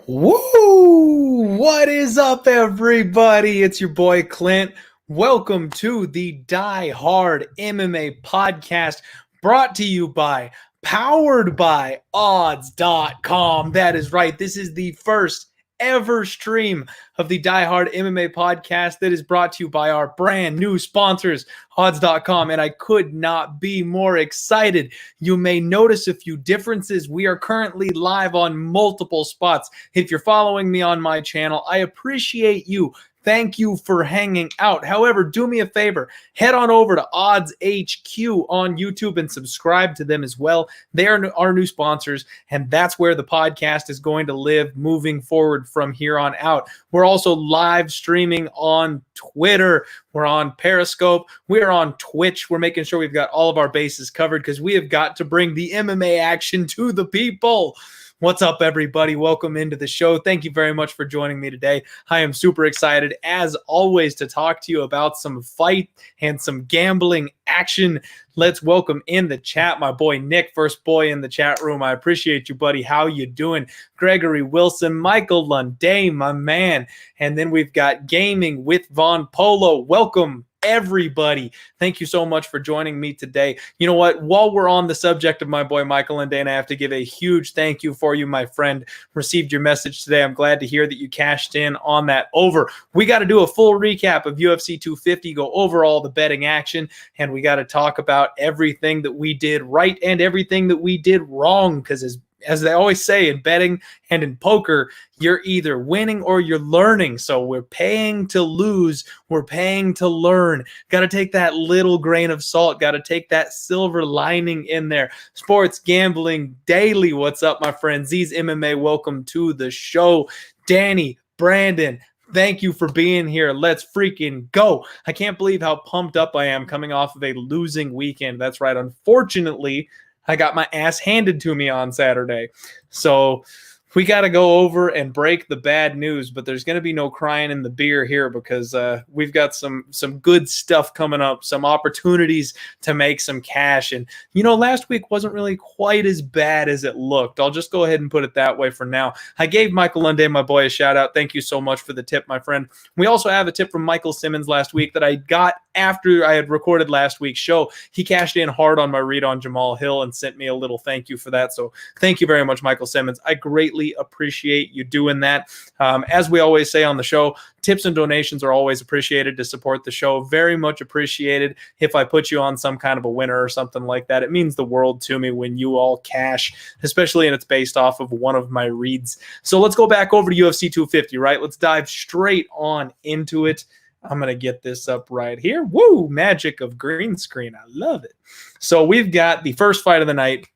Woo! What is up, everybody? It's your boy Clint. Welcome to the Die Hard MMA podcast, brought to you by, powered by odds.com. That is right. This is the first ever stream of the Die Hard MMA podcast that is brought to you by our brand new sponsors, odds.com, and I could not be more excited. You may notice a few differences. We are currently live on multiple spots. If you're following me on my channel, I appreciate you. Thank you for hanging out. However, do me a favor. Head on over to Odds HQ on YouTube and subscribe to them as well. They are our new sponsors, and that's where the podcast is going to live moving forward from here on out. We're also live streaming on Twitter. We're on Periscope. We're on Twitch. We're making sure we've got all of our bases covered because we have got to bring the MMA action to the people. What's up, everybody? Welcome into the show. Thank you very much for joining me today. I am super excited, as always, to talk to you about some fight and some gambling action. Let's welcome in the chat my boy Nick, first boy in the chat room. I appreciate you, buddy. How you doing? Gregory Wilson, Michael Lunday, my man. And then we've got Gaming with Von Polo. Welcome, everybody. Thank you so much for joining me today. You know what? While we're on the subject of my boy Michael and Dana, I have to give a huge thank you for you, my friend. Received your message today. I'm glad to hear that you cashed in on that over. We got to do a full recap of UFC 250, go over all the betting action, and we got to talk about everything that we did right and everything that we did wrong, because as they always say in betting and in poker, you're either winning or you're learning. So we're paying to lose. We're paying to learn. Got to take that little grain of salt. Got to take that silver lining in there. Sports Gambling Daily. What's up, my friends? Z's MMA. Welcome to the show. Danny, Brandon, thank you for being here. Let's freaking go. I can't believe how pumped up I am coming off of a losing weekend. That's right. Unfortunately, I got my ass handed to me on Saturday. So we got to go over and break the bad news, but there's going to be no crying in the beer here because we've got some good stuff coming up, some opportunities to make some cash. And, you know, last week wasn't really quite as bad as it looked. I'll just go ahead and put it that way for now. I gave Michael Lunday, my boy, a shout out. Thank you so much for the tip, my friend. We also have a tip from Michael Simmons last week that I got after I had recorded last week's show. He cashed in hard on my read on Jamal Hill and sent me a little thank you for that. So thank you very much, Michael Simmons. I greatly appreciate you doing that. As we always say on the show, tips and donations are always appreciated to support the show. Very much appreciated. If I put you on some kind of a winner or something like that, it means the world to me when you all cash, especially and it's based off of one of my reads. So let's go back over to UFC 250, right? Let's dive straight on into it. I'm going to get this up right here. Woo! Magic of green screen. I love it. So we've got the first fight of the night.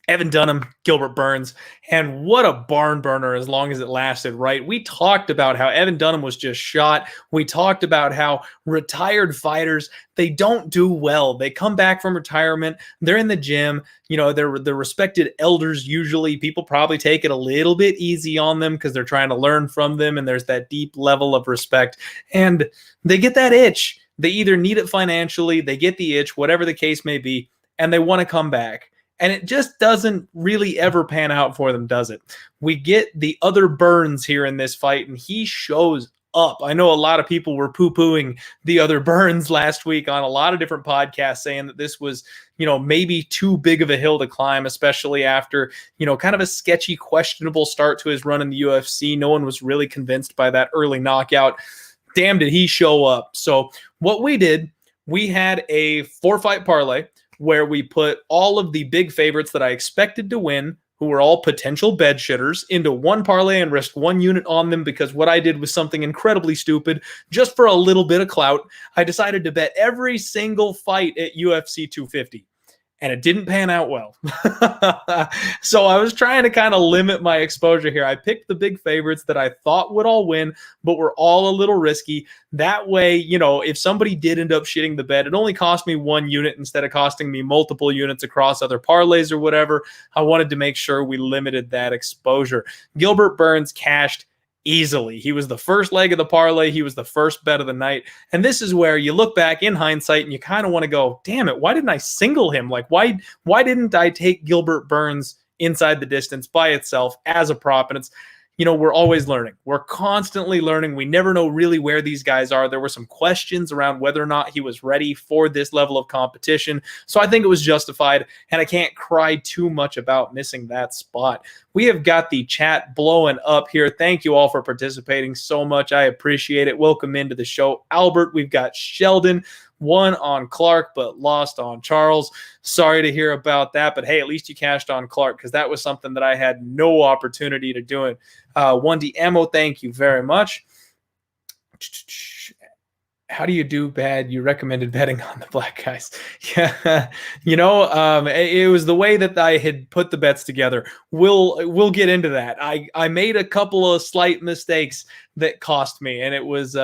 Evan Dunham, Gilbert Burns, and what a barn burner as long as it lasted, right? We talked about how Evan Dunham was just shot. We talked about how retired fighters, they don't do well. They come back from retirement. They're in the gym. You know, they're respected elders usually. People probably take it a little bit easy on them because they're trying to learn from them, and there's that deep level of respect. And they get that itch. They either need it financially, they get the itch, whatever the case may be, and they want to come back. And it just doesn't really ever pan out for them, does it? We get the other Burns here in this fight, and he shows up. I know a lot of people were poo-pooing the other Burns last week on a lot of different podcasts saying that this was, you know, maybe too big of a hill to climb, especially after, you know, kind of a sketchy, questionable start to his run in the UFC. No one was really convinced by that early knockout. Damn, did he show up. So what we did, we had a 4-fight parlay where we put all of the big favorites that I expected to win, who were all potential bed shitters, into one parlay and risked one unit on them because what I did was something incredibly stupid. Just for a little bit of clout, I decided to bet every single fight at UFC 250. And it didn't pan out well. So I was trying to kind of limit my exposure here. I picked the big favorites that I thought would all win, but were all a little risky. That way, you know, if somebody did end up shitting the bed, it only cost me one unit instead of costing me multiple units across other parlays or whatever. I wanted to make sure we limited that exposure. Gilbert Burns cashed easily. He was the first leg of the parlay. He was the first bet of the night. And this is where you look back in hindsight and you kind of want to go, damn it, why didn't I single him? Like, why didn't I take Gilbert Burns inside the distance by itself as a prop? And it's, we're always learning. We're constantly learning. We never know really where these guys are. There were some questions around whether or not he was ready for this level of competition. So I think it was justified, and I can't cry too much about missing that spot. We have got the chat blowing up here. Thank you all for participating so much. I appreciate it. Welcome into the show, Albert. We've got Sheldon, won on Clark, but lost on Charles. Sorry to hear about that, but hey, at least you cashed on Clark, because that was something that I had no opportunity to do it. 1D Ammo, thank you very much. How do you do bad? You recommended betting on the black guys. Yeah, it was the way that I had put the bets together. We'll get into that. I made a couple of slight mistakes that cost me, and it was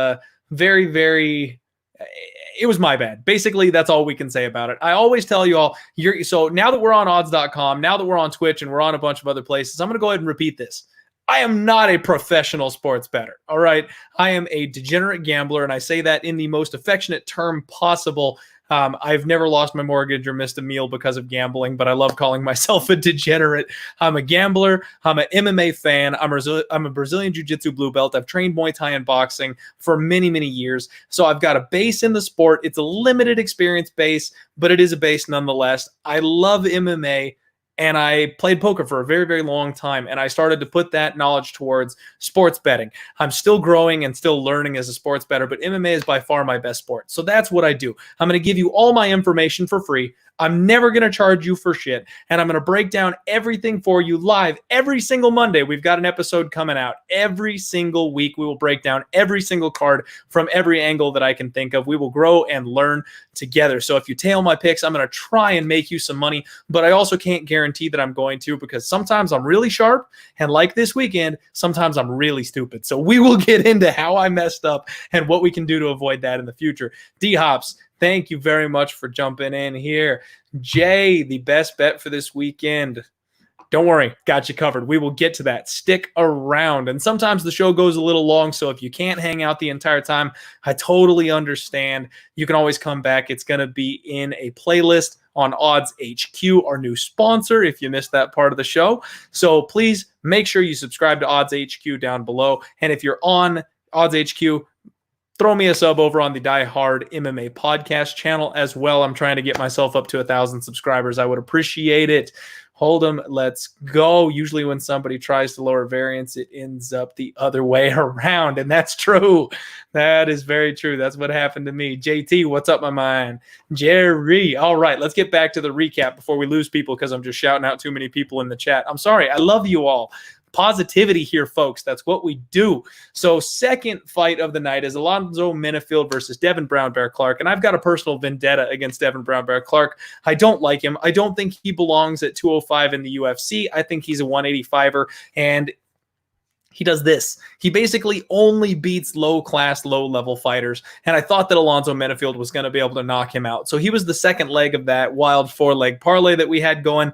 very, very... It was my bad. Basically, that's all we can say about it. I always tell you all, so now that we're on odds.com, now that we're on Twitch, and we're on a bunch of other places, I'm going to go ahead and repeat this. I am not a professional sports bettor, all right? I am a degenerate gambler, and I say that in the most affectionate term possible. I've never lost my mortgage or missed a meal because of gambling, but I love calling myself a degenerate. I'm a gambler. I'm an MMA fan. I'm a Brazilian Jiu-Jitsu blue belt. I've trained Muay Thai and boxing for many, many years. So I've got a base in the sport. It's a limited experience base, but it is a base nonetheless. I love MMA. And I played poker for a very, very long time, and I started to put that knowledge towards sports betting. I'm still growing and still learning as a sports bettor, but MMA is by far my best sport. So that's what I do. I'm going to give you all my information for free. I'm never going to charge you for shit, and I'm going to break down everything for you live every single Monday. We've got an episode coming out every single week. We will break down every single card from every angle that I can think of. We will grow and learn together. So if you tail my picks, I'm going to try and make you some money, but I also can't guarantee that I'm going to, because sometimes I'm really sharp, and like this weekend, sometimes I'm really stupid. So we will get into how I messed up and what we can do to avoid that in the future. D-Hops, thank you very much for jumping in here. Jay, the best bet for this weekend. Don't worry, got you covered. We will get to that. Stick around. And sometimes the show goes a little long, so if you can't hang out the entire time, I totally understand. You can always come back. It's going to be in a playlist on Odds HQ, our new sponsor, if you missed that part of the show. So please make sure you subscribe to Odds HQ down below. And if you're on Odds HQ, throw me a sub over on the Die Hard MMA podcast channel as well. I'm trying to get myself up to 1,000 subscribers. I would appreciate it. Hold them. Let's go. Usually when somebody tries to lower variance, it ends up the other way around. And that's true. That is very true. That's what happened to me. JT, what's up, my man? Jerry. All right, let's get back to the recap before we lose people, because I'm just shouting out too many people in the chat. I'm sorry. I love you all. Positivity here, folks. That's what we do. So second fight of the night is Alonzo Minifield versus Devin Brown Bear Clark. And I've got a personal vendetta against Devin Brown Bear Clark. I don't like him. I don't think he belongs at 205 in the UFC. I think he's a 185er. And he does this. He basically only beats low-class, low-level fighters. And I thought that Alonzo Minifield was going to be able to knock him out. So he was the second leg of that wild four-leg parlay that we had going.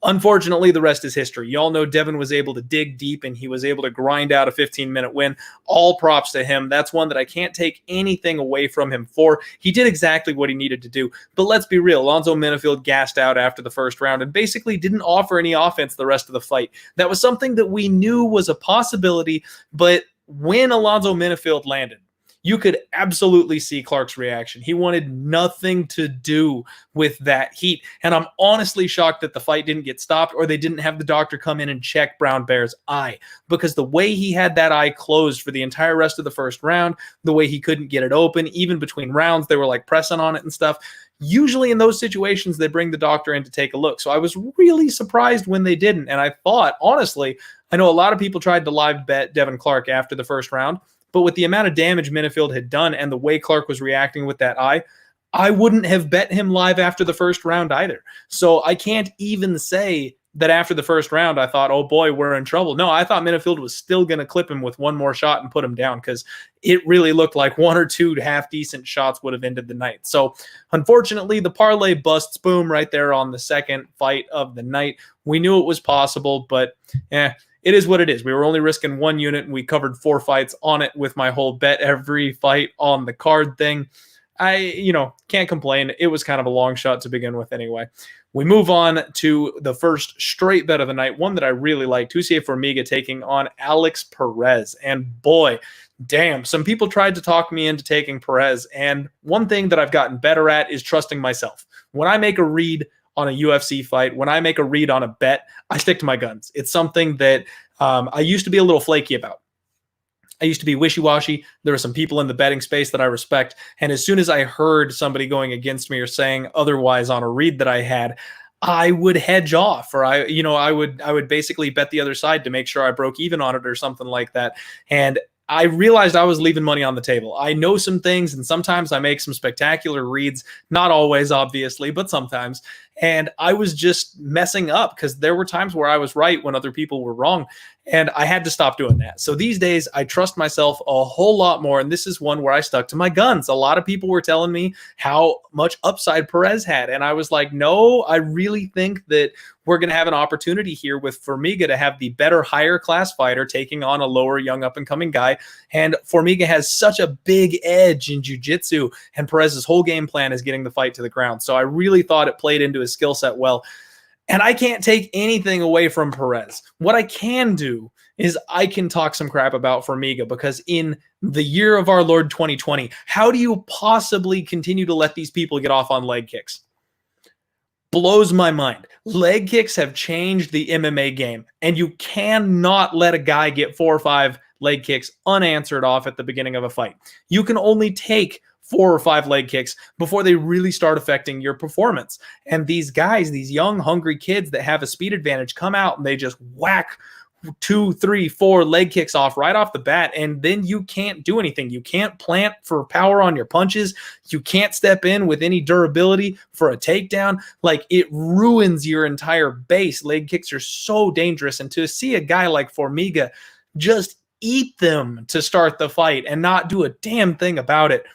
Unfortunately, the rest is history. You all know Devin was able to dig deep, and he was able to grind out a 15-minute win. All props to him. That's one that I can't take anything away from him for. He did exactly what he needed to do. But let's be real. Alonzo Minifield gassed out after the first round and basically didn't offer any offense the rest of the fight. That was something that we knew was a possibility, but when Alonzo Minifield landed, you could absolutely see Clark's reaction. He wanted nothing to do with that heat. And I'm honestly shocked that the fight didn't get stopped, or they didn't have the doctor come in and check Brown Bear's eye, because the way he had that eye closed for the entire rest of the first round, the way he couldn't get it open, even between rounds, they were like pressing on it and stuff. Usually in those situations, they bring the doctor in to take a look. So I was really surprised when they didn't. And I thought, honestly, I know a lot of people tried to live bet Devin Clark after the first round, but with the amount of damage Minifield had done and the way Clark was reacting with that eye, I wouldn't have bet him live after the first round either. So I can't even say that after the first round, I thought, oh boy, we're in trouble. No, I thought Minifield was still going to clip him with one more shot and put him down, because it really looked like one or two half-decent shots would have ended the night. So unfortunately, the parlay busts, boom, right there on the second fight of the night. We knew it was possible, but it is what it is. We were only risking one unit, and we covered 4 fights on it with my whole bet every fight on the card thing. can't complain. It was kind of a long shot to begin with anyway. We move on to the first straight bet of the night, one that I really like, Touchy Formiga taking on Alex Perez. And boy, damn, some people tried to talk me into taking Perez. And one thing that I've gotten better at is trusting myself. When I make a read on a UFC fight, when I make a read on a bet, I stick to my guns. It's something that I used to be a little flaky about. I used to be wishy-washy. There were some people in the betting space that I respect. And as soon as I heard somebody going against me or saying otherwise on a read that I had, I would hedge off, or I would basically bet the other side to make sure I broke even on it or something like that. And I realized I was leaving money on the table. I know some things, and sometimes I make some spectacular reads, not always, obviously, but sometimes. And I was just messing up because there were times where I was right when other people were wrong. And I had to stop doing that. So these days, I trust myself a whole lot more. And this is one where I stuck to my guns. A lot of people were telling me how much upside Perez had. And I was like, no, I really think that we're going to have an opportunity here with Formiga to have the better, higher class fighter taking on a lower, young, up-and-coming guy. And Formiga has such a big edge in jiu-jitsu, and Perez's whole game plan is getting the fight to the ground. So I really thought it played into his skill set well. And I can't take anything away from Perez. What I can do is I can talk some crap about Formiga, because in the year of our Lord 2020, how do you possibly continue to let these people get off on leg kicks? Blows my mind. Leg kicks have changed the MMA game, and you cannot let a guy get 4 or 5 leg kicks unanswered off at the beginning of a fight. You can only take 4 or 5 leg kicks before they really start affecting your performance. And these guys, these young, hungry kids that have a speed advantage, come out and they just whack 2, 3, 4 leg kicks off right off the bat, and then you can't do anything. You can't plant for power on your punches. You can't step in with any durability for a takedown. Like, it ruins your entire base. Leg kicks are so dangerous, and to see a guy like Formiga just eat them to start the fight and not do a damn thing about it.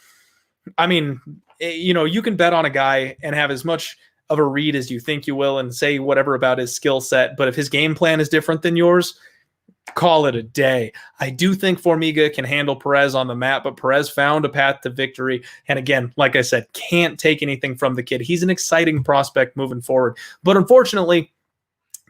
I mean, you can bet on a guy and have as much of a read as you think you will and say whatever about his skill set, but if his game plan is different than yours, call it a day. I do think Formiga can handle Perez on the mat, but Perez found a path to victory. And again, like I said, can't take anything from the kid. He's an exciting prospect moving forward. But unfortunately,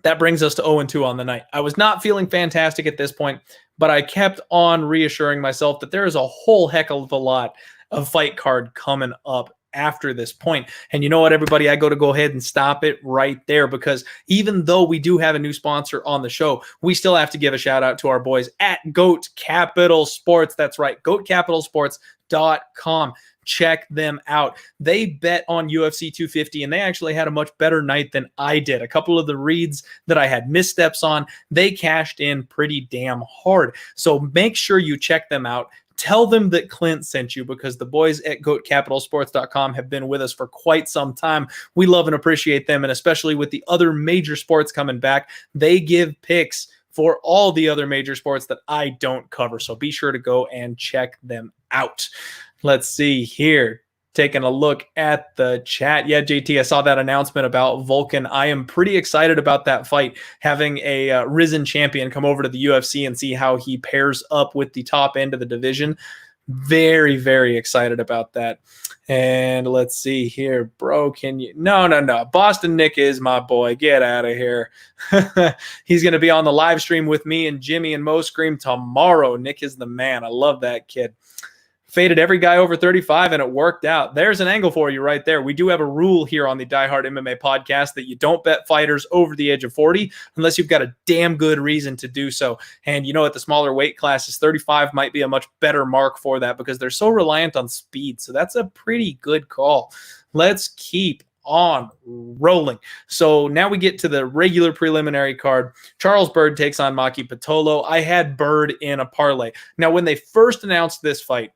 that brings us to 0-2 on the night. I was not feeling fantastic at this point, but I kept on reassuring myself that there is a whole heck of a lot of fight card coming up after this point. And you know what, everybody, I go ahead and stop it right there, because even though we do have a new sponsor on the show, we still have to give a shout out to our boys at Goat Capital Sports. That's right, goatcapitalsports.com. Check them out. They bet on UFC 250, and they actually had a much better night than I did. A couple of the reads that I had missteps on, they cashed in pretty damn hard. So make sure you check them out. Tell them that Clint sent you, because the boys at goatcapitalsports.com have been with us for quite some time. We love and appreciate them, and especially with the other major sports coming back, they give picks for all the other major sports that I don't cover. So be sure to go and check them out. Let's see here. Taking a look at the chat. Yeah, JT, I saw that announcement about Vulcan. I am pretty excited about that fight, having a risen champion come over to the UFC and see how he pairs up with the top end of the division. Very, very excited about that. And let's see here, bro. Can you? No. Boston Nick is my boy. Get out of here. He's going to be on the live stream with me and Jimmy and Mo Scream tomorrow. Nick is the man. I love that kid. Faded every guy over 35, and it worked out. There's an angle for you right there. We do have a rule here on the Die Hard MMA podcast that you don't bet fighters over the age of 40 unless you've got a damn good reason to do so. And at the smaller weight classes, 35 might be a much better mark for that, because they're so reliant on speed. So that's a pretty good call. Let's keep on rolling. So now we get to the regular preliminary card. Charles Byrd takes on Maki Pitolo. I had Byrd in a parlay. Now, when they first announced this fight,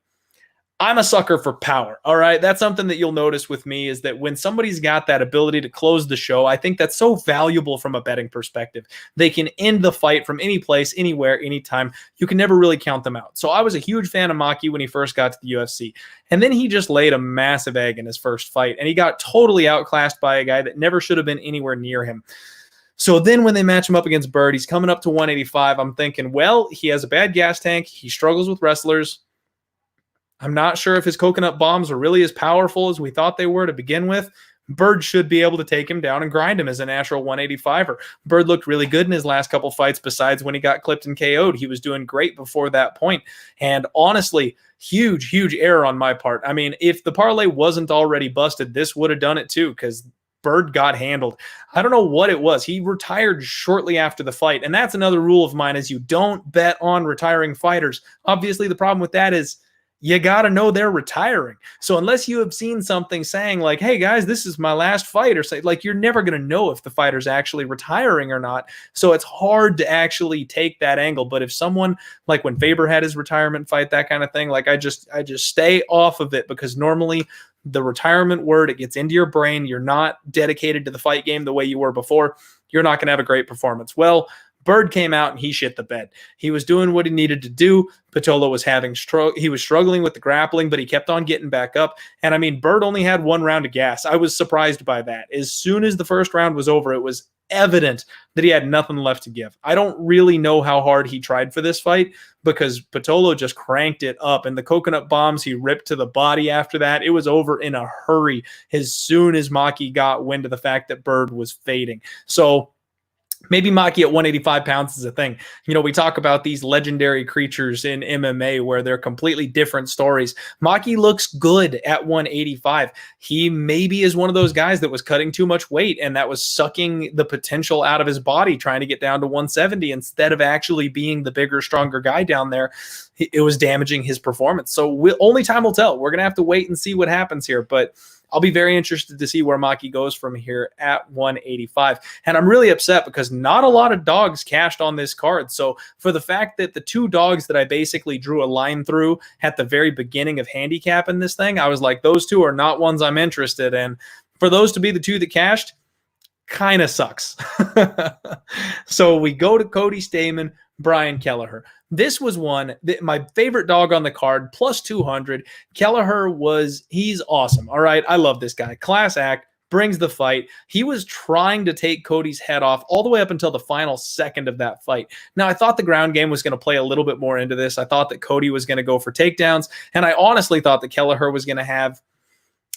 I'm a sucker for power, all right? That's something that you'll notice with me, is that when somebody's got that ability to close the show, I think that's so valuable from a betting perspective. They can end the fight from any place, anywhere, anytime. You can never really count them out. So I was a huge fan of Maki when he first got to the UFC. And then he just laid a massive egg in his first fight, and he got totally outclassed by a guy that never should have been anywhere near him. So then when they match him up against Byrd, he's coming up to 185. I'm thinking, well, he has a bad gas tank. He struggles with wrestlers. I'm not sure if his coconut bombs are really as powerful as we thought they were to begin with. Bird should be able to take him down and grind him as a natural 185er. Bird looked really good in his last couple fights besides when he got clipped and KO'd. He was doing great before that point. And honestly, huge error on my part. I mean, if the parlay wasn't already busted, this would have done it too, because Bird got handled. I don't know what it was. He retired shortly after the fight. And that's another rule of mine, is you don't bet on retiring fighters. Obviously, the problem with that is you got to know they're retiring. So unless you have seen something saying like, hey guys, this is my last fight, or say, like, you're never going to know if the fighter's actually retiring or not. So it's hard to actually take that angle. But if someone, like when Faber had his retirement fight, that kind of thing, like I just stay off of it, because normally the retirement word, it gets into your brain. You're not dedicated to the fight game the way you were before. You're not going to have a great performance. Well, Bird came out and he shit the bed. He was doing what he needed to do. Patolo was he was struggling with the grappling, but he kept on getting back up. And I mean, Bird only had one round of gas. I was surprised by that. As soon as the first round was over, it was evident that he had nothing left to give. I don't really know how hard he tried for this fight, because Patolo just cranked it up, and the coconut bombs he ripped to the body after that, it was over in a hurry as soon as Maki got wind of the fact that Bird was fading. So maybe Maki at 185 pounds is a thing. You know, we talk about these legendary creatures in MMA where they're completely different stories. Maki looks good at 185. He maybe is one of those guys that was cutting too much weight and that was sucking the potential out of his body, trying to get down to 170 instead of actually being the bigger, stronger guy down there. It was damaging his performance. So only time will tell. We're going to have to wait and see what happens here. But I'll be very interested to see where Maki goes from here at 185. And I'm really upset because not a lot of dogs cashed on this card. So for the fact that the two dogs that I basically drew a line through at the very beginning of handicapping this thing, I was like, those two are not ones I'm interested in. For those to be the two that cashed, kind of sucks. So we go to Cody Stamen, Brian Kelleher. This was one that my favorite dog on the card, plus 200. Kelleher he's awesome. All right. I love this guy. Class act, brings the fight. He was trying to take Cody's head off all the way up until the final second of that fight. Now, I thought the ground game was going to play a little bit more into this. I thought that Cody was going to go for takedowns. And I honestly thought that Kelleher was going to have,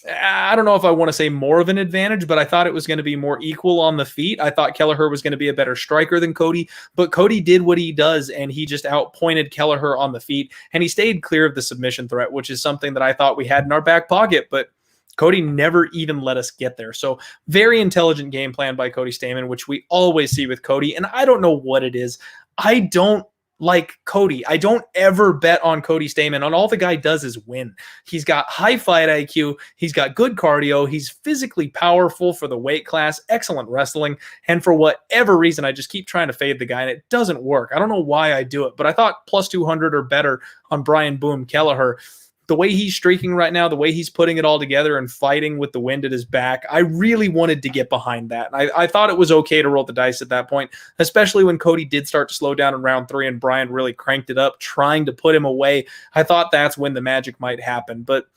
I don't know if I want to say more of an advantage, but I thought it was going to be more equal on the feet. I thought Kelleher was going to be a better striker than Cody, but Cody did what he does, and he just outpointed Kelleher on the feet, and he stayed clear of the submission threat, which is something that I thought we had in our back pocket, but Cody never even let us get there. So very intelligent game plan by Cody Stamen, which we always see with Cody, and I don't know what it is. I don't like Cody. I don't ever bet on Cody Stamen. And all the guy does is win. He's got high fight IQ. He's got good cardio. He's physically powerful for the weight class, excellent wrestling. And for whatever reason, I just keep trying to fade the guy and it doesn't work. I don't know why I do it, but I thought plus 200 or better on Brian Boom Kelleher. The way he's streaking right now, the way he's putting it all together and fighting with the wind at his back, I really wanted to get behind that. I thought it was okay to roll the dice at that point, especially when Cody did start to slow down in round 3 and Brian really cranked it up, trying to put him away. I thought that's when the magic might happen, but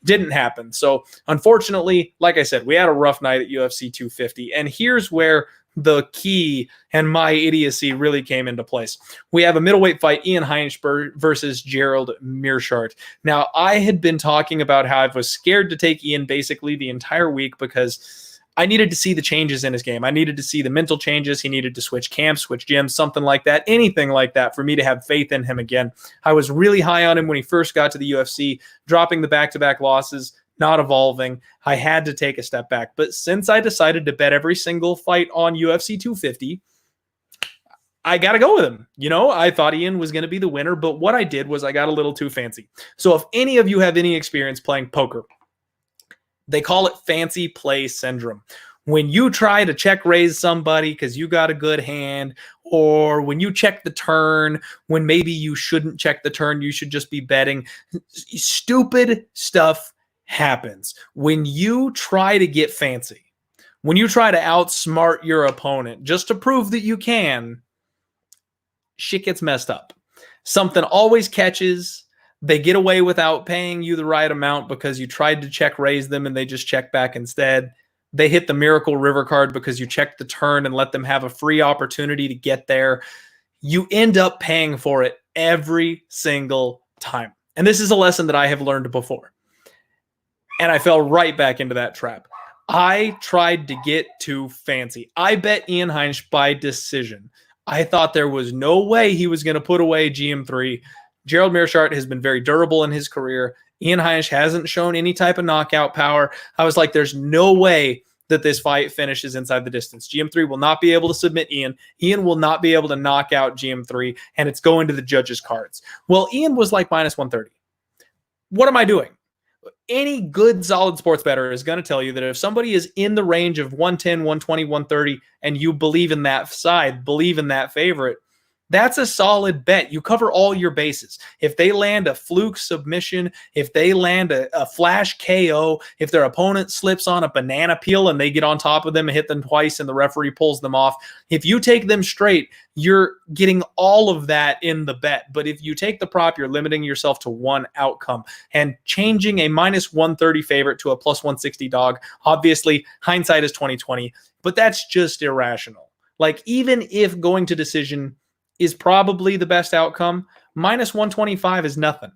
didn't happen. So unfortunately, like I said, we had a rough night at UFC 250, and here's where the key and my idiocy really came into place. We have a middleweight fight, Ian Heinsberg versus Gerald Mirschart. Now, I had been talking about how I was scared to take Ian basically the entire week because I needed to see the changes in his game. I needed to see the mental changes. He needed to switch camps, switch gyms, something like that, anything like that for me to have faith in him again. I was really high on him when he first got to the UFC, dropping the back-to-back losses, not evolving. I had to take a step back. But since I decided to bet every single fight on UFC 250, I got to go with him. You know, I thought Ian was going to be the winner, but what I did was I got a little too fancy. So if any of you have any experience playing poker, they call it fancy play syndrome. When you try to check raise somebody because you got a good hand, or when you check the turn, when maybe you shouldn't check the turn, you should just be betting. Stupid stuff happens when you try to get fancy, when you try to outsmart your opponent just to prove that you can. Shit gets messed up. Something always catches. They get away without paying you the right amount because you tried to check raise them and they just check back instead. They hit the Miracle River card because you checked the turn and let them have a free opportunity to get there. You end up paying for it every single time. And this is a lesson that I have learned before. And I fell right back into that trap. I tried to get too fancy. I bet Ian Heinisch by decision. I thought there was no way he was going to put away GM3. Gerald Mirschart has been very durable in his career. Ian Heinisch hasn't shown any type of knockout power. I was like, there's no way that this fight finishes inside the distance. GM3 will not be able to submit Ian. Ian will not be able to knock out GM3, and it's going to the judges' cards. Well, Ian was like minus 130. What am I doing? Any good solid sports bettor is going to tell you that if somebody is in the range of 110, 120, 130, and you believe in that side, believe in that favorite, that's a solid bet. You cover all your bases. If they land a fluke submission, if they land a flash KO, if their opponent slips on a banana peel and they get on top of them and hit them twice and the referee pulls them off, if you take them straight, you're getting all of that in the bet. But if you take the prop, you're limiting yourself to one outcome. And changing a minus 130 favorite to a plus 160 dog, obviously hindsight is 2020, but that's just irrational. Like, even if going to decision is probably the best outcome, minus 125 is nothing.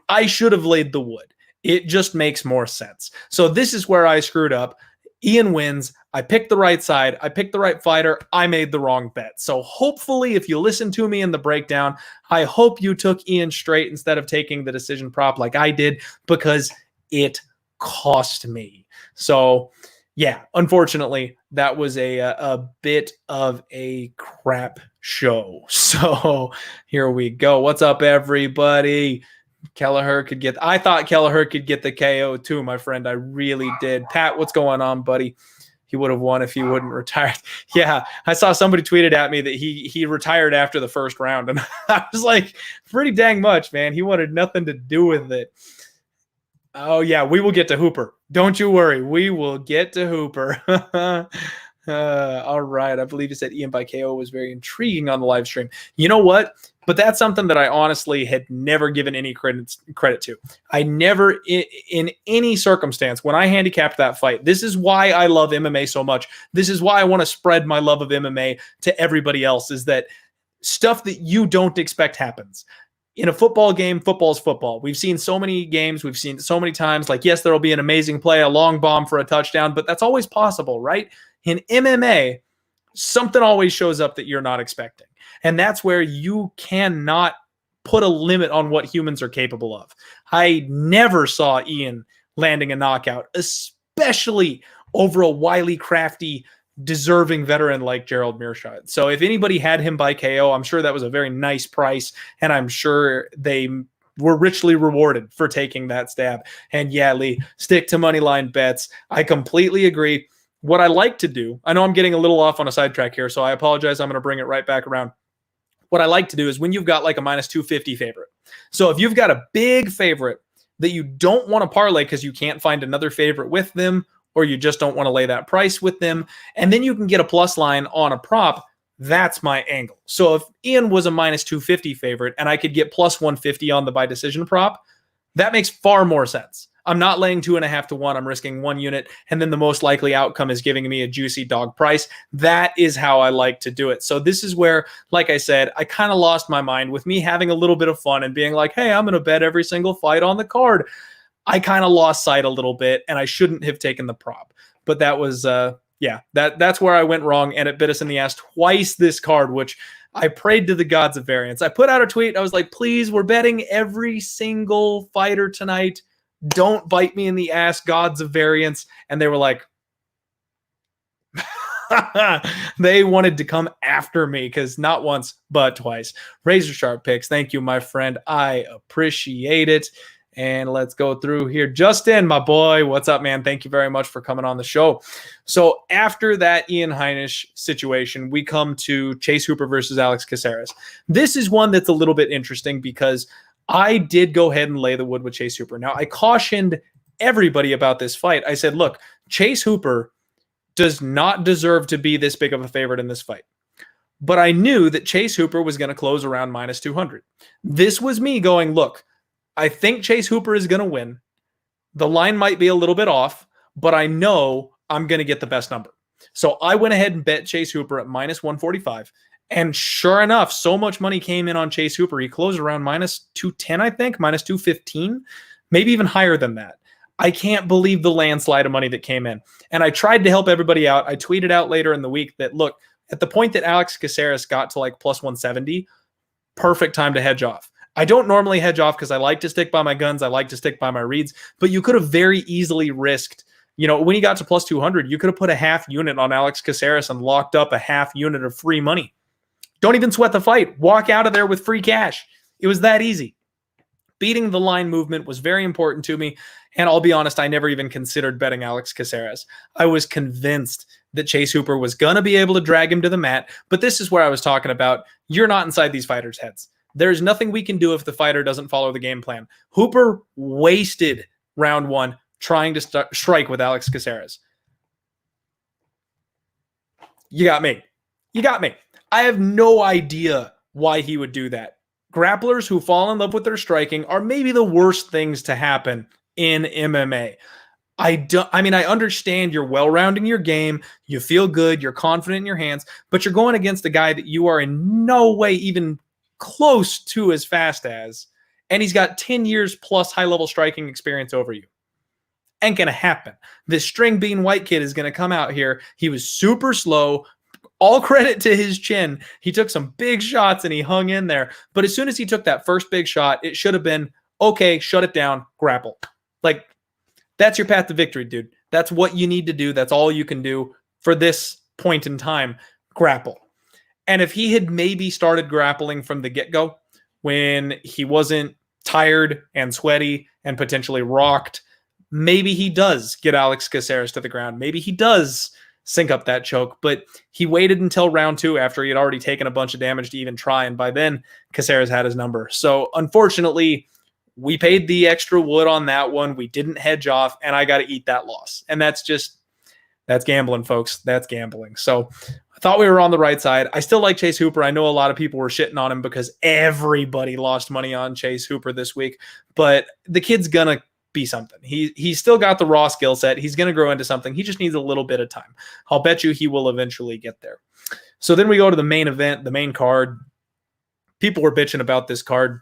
I should have laid the wood. It just makes more sense. So this is where I screwed up. Ian wins. I picked the right side. I picked the right fighter. I made the wrong bet. So hopefully, if you listen to me in the breakdown, I hope you took Ian straight instead of taking the decision prop like I did, because it cost me. So yeah, unfortunately, that was a bit of a crap show. So here we go. What's up, everybody? Kelleher could get, I thought Kelleher could get the KO too, my friend. I really did. Pat, what's going on, buddy? He would have won if he wouldn't retire. Yeah, I saw somebody tweeted at me that he retired after the first round. And I was like, pretty dang much, man. He wanted nothing to do with it. Oh, yeah, we will get to Hooper. Don't you worry. We will get to Hooper. All right. I believe you said Ian by KO was very intriguing on the live stream. You know what? But that's something that I honestly had never given any credit to. I never, in any circumstance, when I handicapped that fight, this is why I love MMA so much. This is why I want to spread my love of MMA to everybody else, is that stuff that you don't expect happens. In a football game, football's football. We've seen so many games. We've seen so many times, like, yes, there will be an amazing play, a long bomb for a touchdown, but that's always possible, right? In MMA, something always shows up that you're not expecting. And that's where you cannot put a limit on what humans are capable of. I never saw Ian landing a knockout, especially over a wily, crafty, deserving veteran like Gerald Mirschart. So if anybody had him by KO, I'm sure that was a very nice price, and I'm sure they were richly rewarded for taking that stab. And yeah, Lee, stick to money line bets. I completely agree. What I like to do, I know I'm getting a little off on a sidetrack here, so I apologize. I'm going to bring it right back around. What I like to do is when you've got like a minus 250 favorite. So if you've got a big favorite that you don't want to parlay because you can't find another favorite with them, or you just don't want to lay that price with them, and then you can get a plus line on a prop, that's my angle. So if Ian was a minus 250 favorite and I could get plus 150 on the by decision prop, that makes far more sense. I'm not laying 2.5 to 1. I'm risking 1 unit, and then the most likely outcome is giving me a juicy dog price. That is how I like to do it. So this is where, like I said, I kind of lost my mind with me having a little bit of fun and being like, hey, I'm going to bet every single fight on the card. I kind of lost sight a little bit, and I shouldn't have taken the prop. But that was, that's where I went wrong, and it bit us in the ass twice this card, which I prayed to the gods of variance. I put out a tweet. I was like, please, we're betting every single fighter tonight. Don't bite me in the ass, gods of variance. And they were like, they wanted to come after me, because not once, but twice. Razor sharp picks. Thank you, my friend. I appreciate it. And let's go through here. Justin, my boy, what's up, man? Thank you very much for coming on the show. So after that Ian Heinisch situation, we come to Chase Hooper versus Alex Casares. This is one that's a little bit interesting because I did go ahead and lay the wood with Chase Hooper. Now, I cautioned everybody about this fight. I said, look, Chase Hooper does not deserve to be this big of a favorite in this fight. But I knew that Chase Hooper was going to close around minus 200. This was me going, look, I think Chase Hooper is going to win. The line might be a little bit off, but I know I'm going to get the best number. So I went ahead and bet Chase Hooper at minus 145. And sure enough, so much money came in on Chase Hooper. He closed around minus 210, I think, minus 215, maybe even higher than that. I can't believe the landslide of money that came in. And I tried to help everybody out. I tweeted out later in the week that, look, at the point that Alex Casares got to like plus 170, perfect time to hedge off. I don't normally hedge off because I like to stick by my guns. I like to stick by my reads. But you could have very easily risked, when he got to plus 200, you could have put a half unit on Alex Casares and locked up a half unit of free money. Don't even sweat the fight. Walk out of there with free cash. It was that easy. Beating the line movement was very important to me. And I'll be honest, I never even considered betting Alex Casares. I was convinced that Chase Hooper was going to be able to drag him to the mat. But this is where I was talking about. You're not inside these fighters' heads. There's nothing we can do if the fighter doesn't follow the game plan. Hooper wasted round one trying to strike with Alex Casares. You got me. I have no idea why he would do that. Grapplers who fall in love with their striking are maybe the worst things to happen in MMA. I understand you're well-rounding your game. You feel good. You're confident in your hands, but you're going against a guy that you are in no way even close to as fast as, and he's got 10 years plus high-level striking experience over you. Ain't going to happen. This string bean white kid is going to come out here. He was super slow. All credit to his chin. He took some big shots and he hung in there. But as soon as he took that first big shot, it should have been, okay, shut it down, grapple. Like, that's your path to victory, dude. That's what you need to do. That's all you can do for this point in time. Grapple. And if he had maybe started grappling from the get-go when he wasn't tired and sweaty and potentially rocked, maybe he does get Alex Casares to the ground. Maybe he does sync up that choke, but he waited until round two after he had already taken a bunch of damage to even try, and by then, Casares had his number. So, unfortunately, we paid the extra wood on that one. We didn't hedge off, and I got to eat that loss. And that's gambling, folks. That's gambling. So, I thought we were on the right side. I still like Chase Hooper. I know a lot of people were shitting on him because everybody lost money on Chase Hooper this week, but the kid's gonna be something. He's still got the raw skill set. He's going to grow into something. He just needs a little bit of time. I'll bet you he will eventually get there. So then we go to the main event, the main card. People were bitching about this card,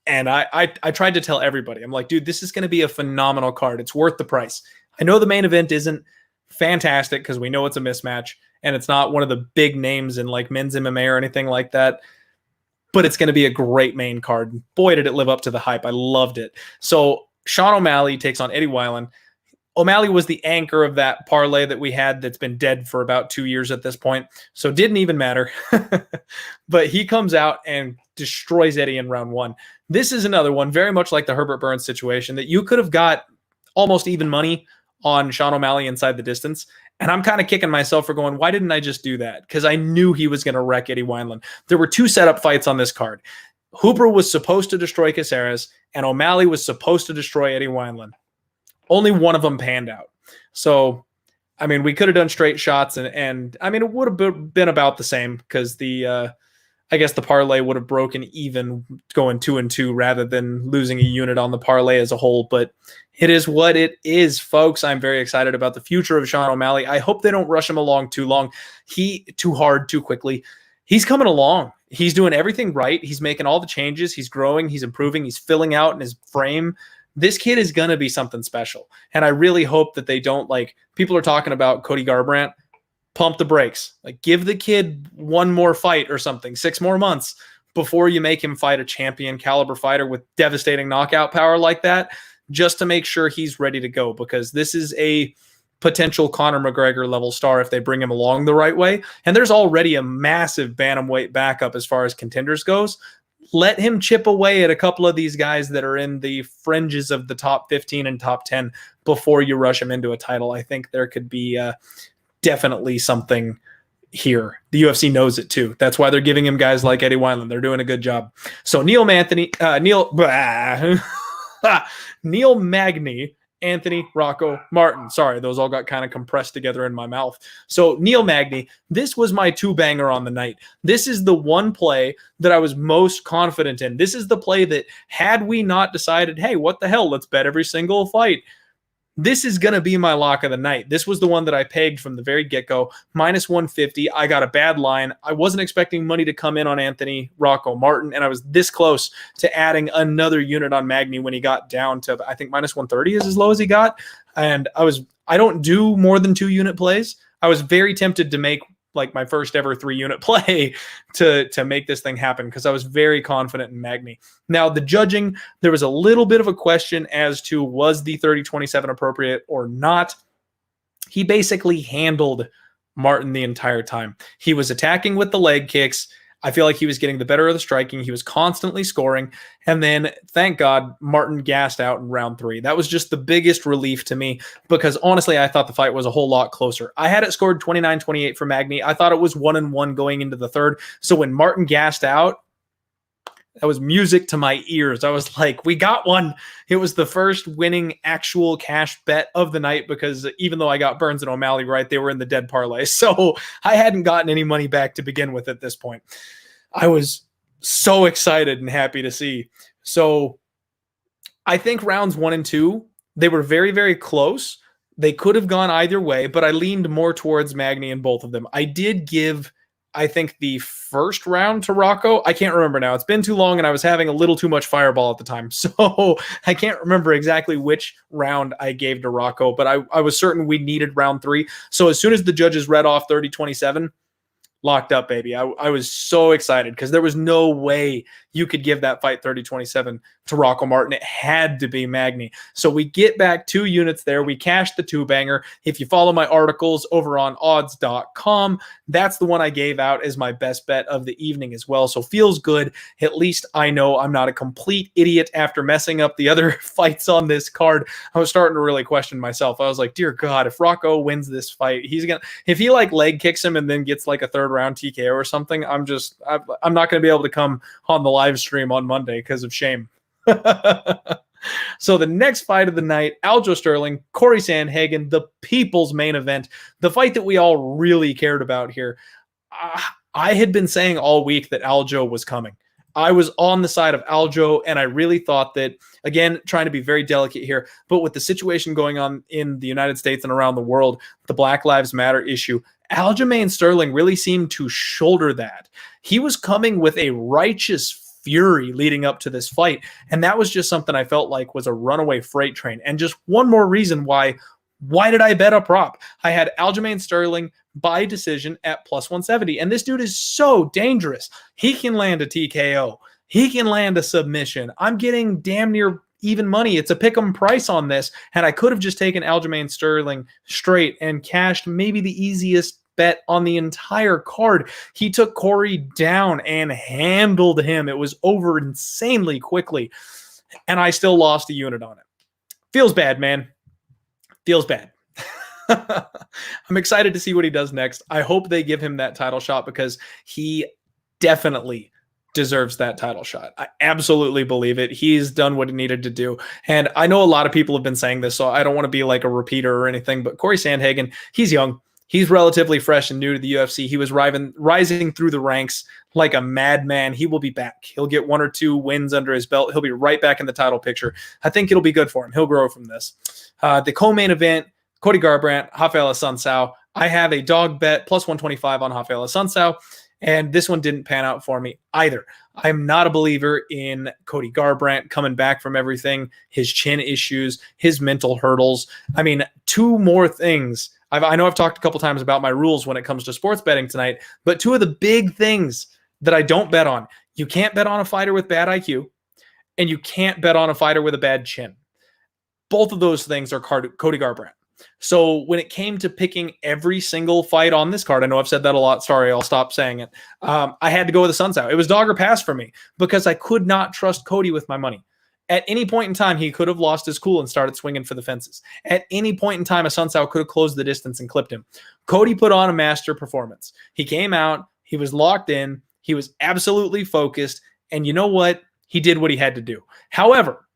and I tried to tell everybody. I'm like, dude, this is going to be a phenomenal card. It's worth the price. I know the main event isn't fantastic because we know it's a mismatch, and it's not one of the big names in like men's MMA or anything like that, but it's going to be a great main card. Boy, did it live up to the hype. I loved it. So Sean O'Malley takes on Eddie Wineland. O'Malley was the anchor of that parlay that we had that's been dead for about 2 years at this point, so it didn't even matter. But he comes out and destroys Eddie in round one. This is another one, very much like the Herbert Burns situation, that you could have got almost even money on Sean O'Malley inside the distance. And I'm kind of kicking myself for going, why didn't I just do that? Because I knew he was going to wreck Eddie Wineland. There were two setup fights on this card. Hooper was supposed to destroy Casares, and O'Malley was supposed to destroy Eddie Wineland. Only one of them panned out. So, I mean, we could have done straight shots, and I mean, it would have been about the same because I guess the parlay would have broken even going 2-2 rather than losing a unit on the parlay as a whole. But it is what it is, folks. I'm very excited about the future of Sean O'Malley. I hope they don't rush him along too long. Too hard, too quickly. He's coming along. He's doing everything right. He's making all the changes. He's growing. He's improving. He's filling out in his frame. This kid is going to be something special. And I really hope that they don't, like, people are talking about Cody Garbrandt. Pump the brakes. Like, give the kid one more fight or something, 6 more months before you make him fight a champion caliber fighter with devastating knockout power like that, just to make sure he's ready to go, because this is a potential Conor McGregor level star if they bring him along the right way. And there's already a massive bantamweight backup as far as contenders goes. Let him chip away at a couple of these guys that are in the fringes of the top 15 and top 10 before you rush him into a title. I think there could be definitely something here. The UFC knows it too. That's why they're giving him guys like Eddie Wineland. They're doing a good job. So Neil Magny, Anthony Rocco Martin. Sorry, those all got kind of compressed together in my mouth. So Neil Magny, this was my 2-banger on the night. This is the one play that I was most confident in. This is the play that, had we not decided, hey, what the hell, let's bet every single fight, This is going to be my lock of the night. This was the one that I pegged from the very get-go. Minus 150. I got a bad line. I wasn't expecting money to come in on Anthony Rocco Martin, and I was this close to adding another unit on Magny when he got down to, I think, minus 130 is as low as he got. And I don't do more than 2-unit plays. I was very tempted to make like my first ever 3-unit play to make this thing happen because I was very confident in Magny. Now, the judging, there was a little bit of a question as to was the 30-27 appropriate or not. He basically handled Martin the entire time. He was attacking with the leg kicks. I feel like he was getting the better of the striking. He was constantly scoring. And then, thank God, Martin gassed out in round 3. That was just the biggest relief to me because, honestly, I thought the fight was a whole lot closer. I had it scored 29-28 for Magny. I thought it was 1-1 going into the third. So when Martin gassed out, that was music to my ears. I was like, we got one. It was the first winning actual cash bet of the night because even though I got Burns and O'Malley right, they were in the dead parlay. So I hadn't gotten any money back to begin with at this point. I was so excited and happy to see. So I think rounds 1 and 2, they were very, very close. They could have gone either way, but I leaned more towards Magny in both of them. I did give, I think, the first round to Rocco. I can't remember now. It's been too long and I was having a little too much fireball at the time. So I can't remember exactly which round I gave to Rocco, but I was certain we needed round 3. So as soon as the judges read off 30-27, locked up, baby. I was so excited because there was no way you could give that fight 30-27 to Rocco Martin. It had to be Magny. So we get back 2 units there. We cashed the 2-banger. If you follow my articles over on odds.com, that's the one I gave out as my best bet of the evening as well. So feels good. At least I know I'm not a complete idiot after messing up the other fights on this card. I was starting to really question myself. I was like, dear God, if Rocco wins this fight, if he like leg kicks him and then gets like a 3rd round TKO or something, I'm not going to be able to come on the live stream on Monday because of shame. So the next fight of the night, Aljo Sterling, Corey Sandhagen, the people's main event, the fight that we all really cared about here. I had been saying all week that Aljo was coming. I was on the side of Aljo, and I really thought that, again, trying to be very delicate here, but with the situation going on in the United States and around the world, the Black Lives Matter issue, Aljamain Sterling really seemed to shoulder that. He was coming with a righteous fury leading up to this fight, and that was just something I felt like was a runaway freight train. And just one more reason why did I bet a prop? I had Aljamain Sterling by decision at plus 170, and this dude is so dangerous. He can land a TKO. He can land a submission. I'm getting damn near even money. It's a pick'em price on this, and I could have just taken Aljamain Sterling straight and cashed maybe the easiest bet on the entire card. He took Corey down and handled him. It was over insanely quickly, and I still lost a unit on it. Feels bad, man. Feels bad. I'm excited to see what he does next. I hope they give him that title shot because he definitely deserves that title shot. I absolutely believe it. He's done what he needed to do. And I know a lot of people have been saying this, so I don't want to be like a repeater or anything, but Corey Sandhagen, he's young. He's relatively fresh and new to the UFC. He was rising through the ranks like a madman. He will be back. He'll get 1 or 2 wins under his belt. He'll be right back in the title picture. I think it'll be good for him. He'll grow from this. The co-main event, Cody Garbrandt, Rafael Assunção. I have a dog bet plus 125 on Rafael Assunção, and this one didn't pan out for me either. I'm not a believer in Cody Garbrandt coming back from everything, his chin issues, his mental hurdles. I mean, 2 more things. I know I've talked a couple times about my rules when it comes to sports betting tonight, but 2 of the big things that I don't bet on. You can't bet on a fighter with bad IQ, and you can't bet on a fighter with a bad chin. Both of those things are Cody Garbrandt. So when it came to picking every single fight on this card, I know I've said that a lot. Sorry, I'll stop saying it. I had to go with Assunção. It was dog or pass for me because I could not trust Cody with my money. At any point in time, he could have lost his cool and started swinging for the fences. At any point in time, Assunção could have closed the distance and clipped him. Cody put on a master performance. He came out. He was locked in. He was absolutely focused. And you know what? He did what he had to do. However,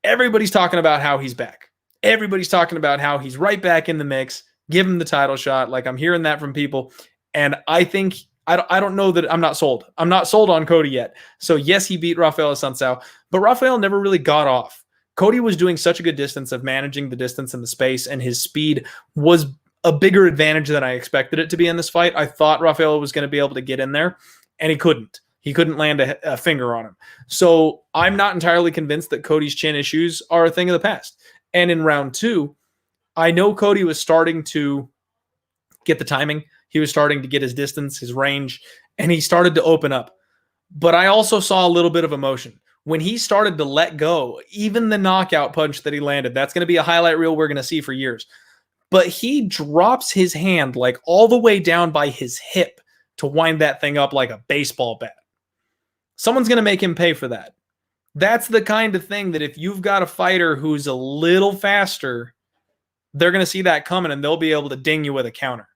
everybody's talking about how he's back. Everybody's talking about how he's right back in the mix. Give him the title shot. Like, I'm hearing that from people. And I think, I don't know that I'm not sold. I'm not sold on Cody yet. So yes, he beat Rafael Assunção, but Rafael never really got off. Cody was doing such a good distance of managing the distance and the space, and his speed was a bigger advantage than I expected it to be in this fight. I thought Rafael was going to be able to get in there, and he couldn't. He couldn't land a finger on him. So I'm not entirely convinced that Cody's chin issues are a thing of the past. And in round 2, I know Cody was starting to get the timing. He was starting to get his distance, his range, and he started to open up. But I also saw a little bit of emotion. When he started to let go, even the knockout punch that he landed, that's going to be a highlight reel we're going to see for years. But he drops his hand like all the way down by his hip to wind that thing up like a baseball bat. Someone's going to make him pay for that. That's the kind of thing that if you've got a fighter who's a little faster, they're going to see that coming and they'll be able to ding you with a counter.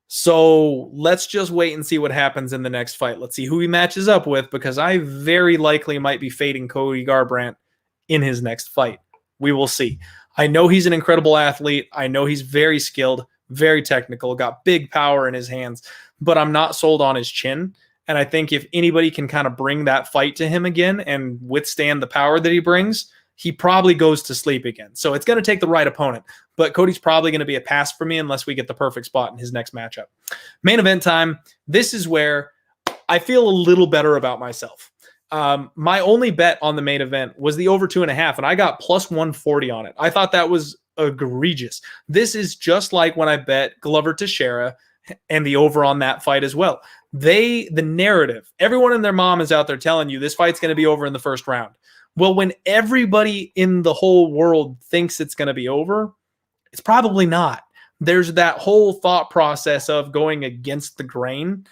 So let's just wait and see what happens in the next fight. Let's see who he matches up with, because I very likely might be fading Cody Garbrandt in his next fight. We will see. I know he's an incredible athlete. I know he's very skilled, very technical, got big power in his hands, but I'm not sold on his chin. And I think if anybody can kind of bring that fight to him again and withstand the power that he brings, he probably goes to sleep again. So it's going to take the right opponent. But Cody's probably going to be a pass for me unless we get the perfect spot in his next matchup. Main event time. This is where I feel a little better about myself. My only bet on the main event was the over 2.5, and I got plus 140 on it. I thought that was egregious. This is just like when I bet Glover Teixeira and the over on that fight as well. The narrative, everyone and their mom is out there telling you this fight's going to be over in the first round. Well, when everybody in the whole world thinks it's going to be over, it's probably not. There's that whole thought process of going against the grain.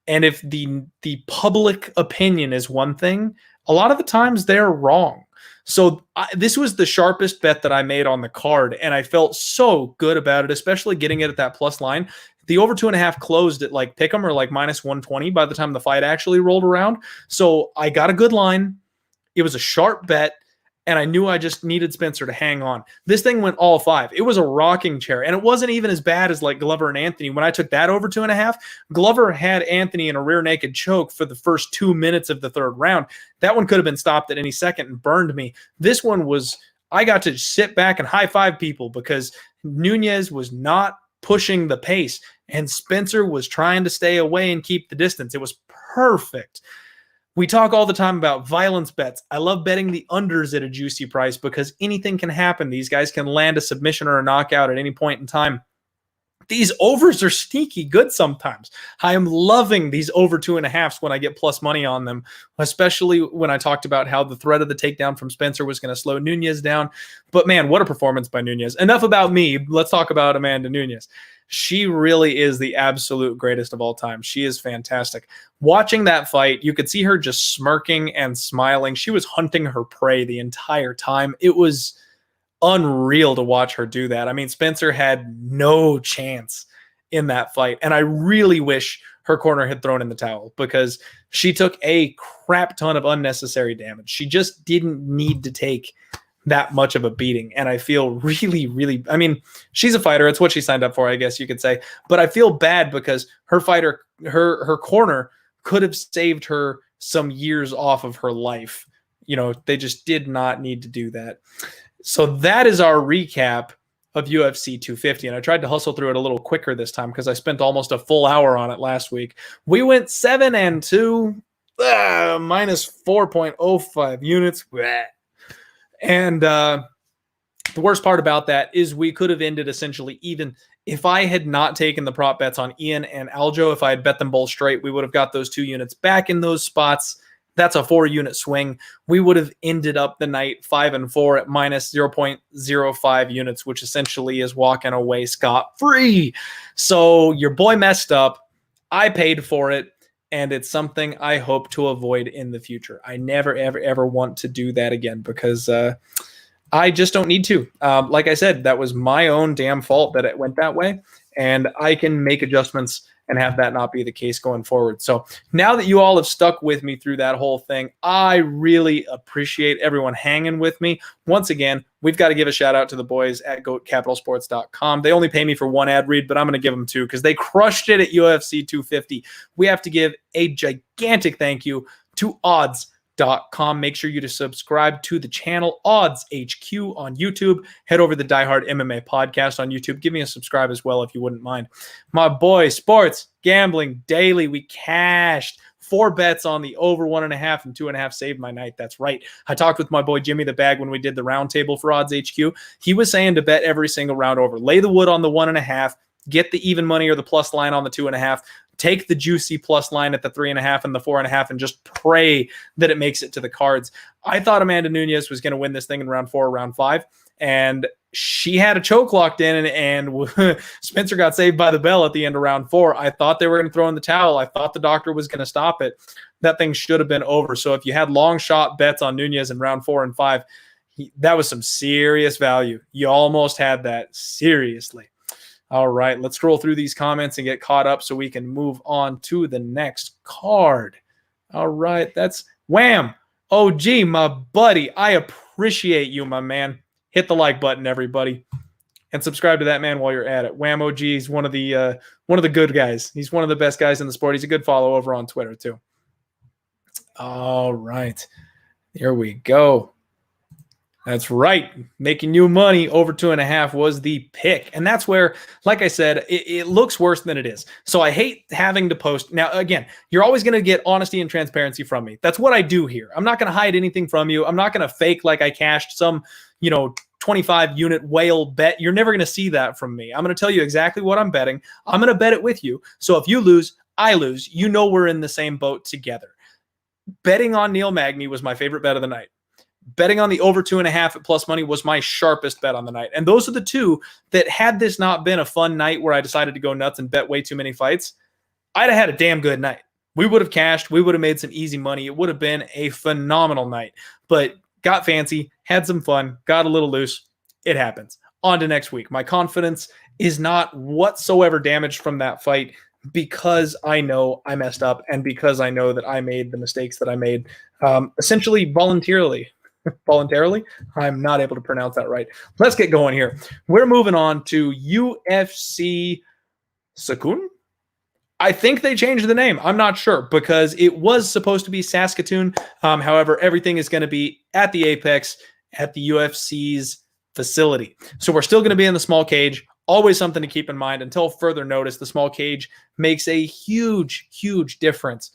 And if the public opinion is one thing, a lot of the times they're wrong. So this was the sharpest bet that I made on the card, and I felt so good about it, especially getting it at that plus line. The over 2.5 closed at like pick'em or like minus 120 by the time the fight actually rolled around. So I got a good line. It was a sharp bet, and I knew I just needed Spencer to hang on. This thing went all 5. It was a rocking chair, and it wasn't even as bad as like Glover and Anthony. When I took that over 2.5, Glover had Anthony in a rear naked choke for the first 2 minutes of the third round. That one could have been stopped at any second and burned me. This one was, I got to sit back and high five people because Nunes was not pushing the pace, and Spencer was trying to stay away and keep the distance. It was perfect. We talk all the time about violence bets. I love betting the unders at a juicy price because anything can happen. These guys can land a submission or a knockout at any point in time. These overs are sneaky good sometimes. I am loving these over 2.5s when I get plus money on them, especially when I talked about how the threat of the takedown from Spencer was going to slow Nunes down. But man, what a performance by Nunes. Enough about me. Let's talk about Amanda Nunes. She really is the absolute greatest of all time. She is fantastic. Watching that fight, you could see her just smirking and smiling. She was hunting her prey the entire time. It was unreal to watch her do that. I mean, Spencer had no chance in that fight, and I really wish her corner had thrown in the towel because she took a crap ton of unnecessary damage. She just didn't need to take that much of a beating, and I feel really, I mean, she's a fighter. It's what she signed up for, I guess you could say, but I feel bad because her fighter, her corner could have saved her some years off of her life. You know, they just did not need to do that. So that is our recap of UFC 250, and I tried to hustle through it a little quicker this time because I spent almost a full hour on it last week. We went 7-2, minus 4.05 units. And the worst part about that is we could have ended essentially even. If I had not taken the prop bets on Ian and Aljo, if I had bet them both straight, we would have got those 2 units back in those spots. That's a 4-unit swing. We would have ended up the night 5-4 at minus 0.05 units, which essentially is walking away scot-free. So your boy messed up. I paid for it, and it's something I hope to avoid in the future. I never, ever want to do that again because I just don't need to. Like I said, that was my own damn fault that it went that way, and I can make adjustments and have that not be the case going forward. So now that you all have stuck with me through that whole thing, I really appreciate everyone hanging with me. Once again, we've got to give a shout out to the boys at GoatCapitalSports.com. They only pay me for 1 ad read, but I'm going to give them 2 because they crushed it at UFC 250. We have to give a gigantic thank you to Odds Make sure you to subscribe to the channel Odds HQ on YouTube. Head over to the Die Hard MMA podcast on YouTube. Give me a subscribe as well if you wouldn't mind. My boy, Sports Gambling Daily. We cashed 4 bets on the over 1.5 and 2.5 saved my night. That's right. I talked with my boy Jimmy the Bag when we did the roundtable for Odds HQ. He was saying to bet every single round over. Lay the wood on the 1.5. Get the even money or the plus line on the 2.5. Take the juicy plus line at the 3.5 and the 4.5 and just pray that it makes it to the cards. I thought Amanda Nunes was going to win this thing in round 4 or round 5, and she had a choke locked in, and Spencer got saved by the bell at the end of round 4. I thought they were going to throw in the towel. I thought the doctor was going to stop it. That thing should have been over. So if you had long shot bets on Nunes in round 4 and 5, that was some serious value. You almost had that. Seriously. All right, let's scroll through these comments and get caught up so we can move on to the next card. All right, that's Wham. OG, my buddy. I appreciate you, my man. Hit the like button, everybody, and subscribe to that man while you're at it. Wham OG is one of the good guys. He's one of the best guys in the sport. He's a good follow over on Twitter too. All right, here we go. That's right. Making you money over 2.5 was the pick. And that's where, like I said, it looks worse than it is. So I hate having to post. Now, again, you're always going to get honesty and transparency from me. That's what I do here. I'm not going to hide anything from you. I'm not going to fake like I cashed some, 25 unit whale bet. You're never going to see that from me. I'm going to tell you exactly what I'm betting. I'm going to bet it with you. So if you lose, I lose. You know we're in the same boat together. Betting on Neil Magny was my favorite bet of the night. Betting on the over 2.5 at plus money was my sharpest bet on the night. And those are the two that, had this not been a fun night where I decided to go nuts and bet way too many fights, I'd have had a damn good night. We would have cashed. We would have made some easy money. It would have been a phenomenal night. But got fancy, had some fun, got a little loose. It happens. On to next week. My confidence is not whatsoever damaged from that fight because I know I messed up and because I know that I made the mistakes that I made essentially voluntarily. Voluntarily? I'm not able to pronounce that right. Let's get going here. We're moving on to UFC Sakun. I think they changed the name. I'm not sure because it was supposed to be Saskatoon. However, everything is going to be at the Apex at the UFC's facility. So we're still going to be in the small cage. Always something to keep in mind. Until further notice, the small cage makes a huge, huge difference.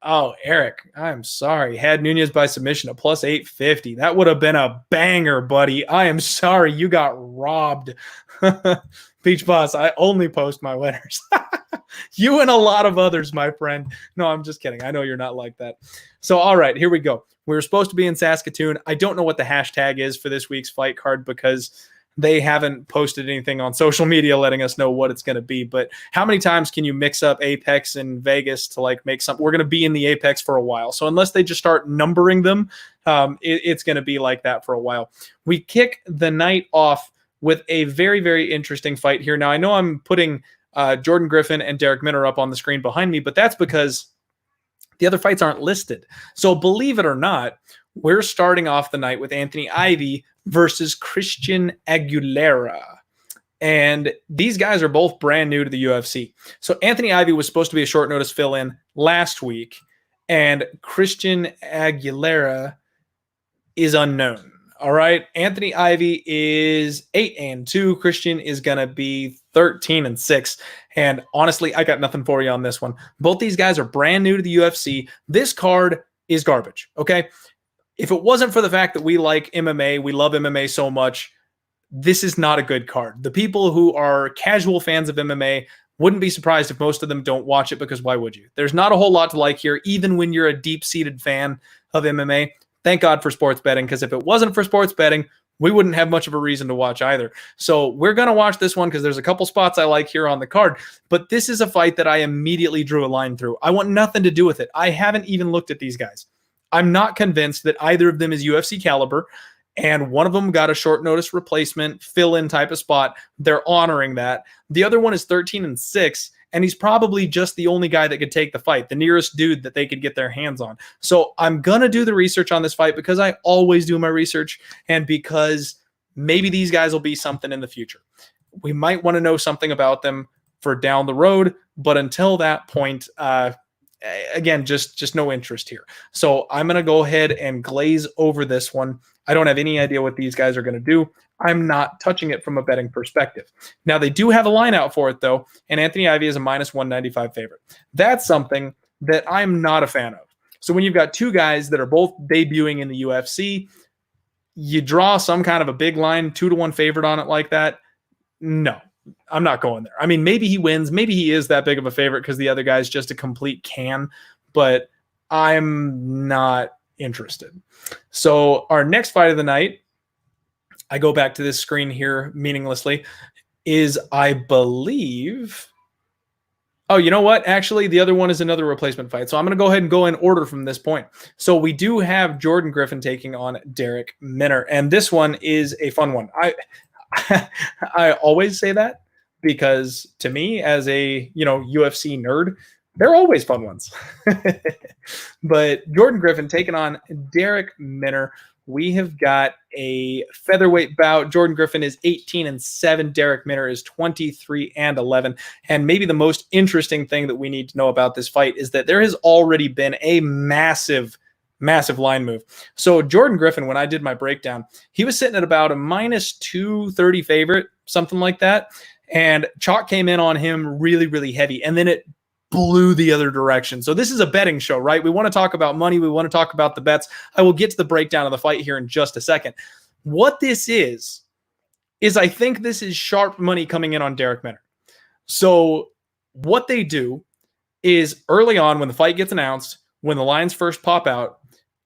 Oh, Eric, I'm sorry. Had Nunes by submission at plus 850. That would have been a banger, buddy. I am sorry. You got robbed. Beach Boss, I only post my winners. You and a lot of others, my friend. No, I'm just kidding. I know you're not like that. So, all right, here we go. We were supposed to be in Saskatoon. I don't know what the hashtag is for this week's fight card because they haven't posted anything on social media letting us know what it's going to be. But how many times can you mix up Apex and Vegas to like make something? We're going to be in the Apex for a while. So unless they just start numbering them, it's going to be like that for a while. We kick the night off with a very, very interesting fight here. Now, I know I'm putting Jordan Griffin and Derek Minner up on the screen behind me, but that's because the other fights aren't listed. So believe it or not, we're starting off the night with Anthony Ivy versus Christian Aguilera. And these guys are both brand new to the UFC. So Anthony Ivy was supposed to be a short notice fill-in last week, and Christian Aguilera is unknown. All right. Anthony Ivy is 8-2. Christian is going to be 13-6. And honestly, I got nothing for you on this one. Both these guys are brand new to the UFC. This card is garbage. Okay. If it wasn't for the fact that we like MMA, we love MMA so much, this is not a good card. The people who are casual fans of MMA wouldn't be surprised if most of them don't watch it because why would you? There's not a whole lot to like here, even when you're a deep-seated fan of MMA. Thank God for sports betting, because if it wasn't for sports betting, we wouldn't have much of a reason to watch either. So we're going to watch this one because there's a couple spots I like here on the card. But this is a fight that I immediately drew a line through. I want nothing to do with it. I haven't even looked at these guys. I'm not convinced that either of them is UFC caliber, and one of them got a short notice replacement, fill-in type of spot. They're honoring that. The other one is 13-6, and he's probably just the only guy that could take the fight, the nearest dude that they could get their hands on. So I'm going to do the research on this fight because I always do my research, and because maybe these guys will be something in the future. We might want to know something about them for down the road, but until that point, again, just no interest here. So I'm going to go ahead and glaze over this one. I don't have any idea what these guys are going to do. I'm not touching it from a betting perspective. Now, they do have a line out for it, though, and Anthony Ivy is a minus 195 favorite. That's something that I'm not a fan of. So when you've got two guys that are both debuting in the UFC, you draw some kind of a big line, 2-1 favorite on it like that. No, I'm not going there. I mean, maybe he wins. Maybe he is that big of a favorite because the other guy's just a complete can, but I'm not interested. So our next fight of the night, I go back to this screen here meaninglessly, is I believe... Oh, you know what? Actually, the other one is another replacement fight. So I'm going to go ahead and go in order from this point. So we do have Jordan Griffin taking on Darrick Minner, and this one is a fun one. I always say that because to me, as a UFC nerd, they're always fun ones. But Jordan Griffin taking on Darrick Minner. We have got a featherweight bout. Jordan Griffin is 18-7. Darrick Minner is 23-11. And maybe the most interesting thing that we need to know about this fight is that there has already been a massive line move. So Jordan Griffin, when I did my breakdown, he was sitting at about a minus 230 favorite, something like that. And chalk came in on him really, really heavy. And then it blew the other direction. So this is a betting show, right? We want to talk about money. We want to talk about the bets. I will get to the breakdown of the fight here in just a second. What this is I think this is sharp money coming in on Darrick Minner. So what they do is early on when the fight gets announced, when the lines first pop out,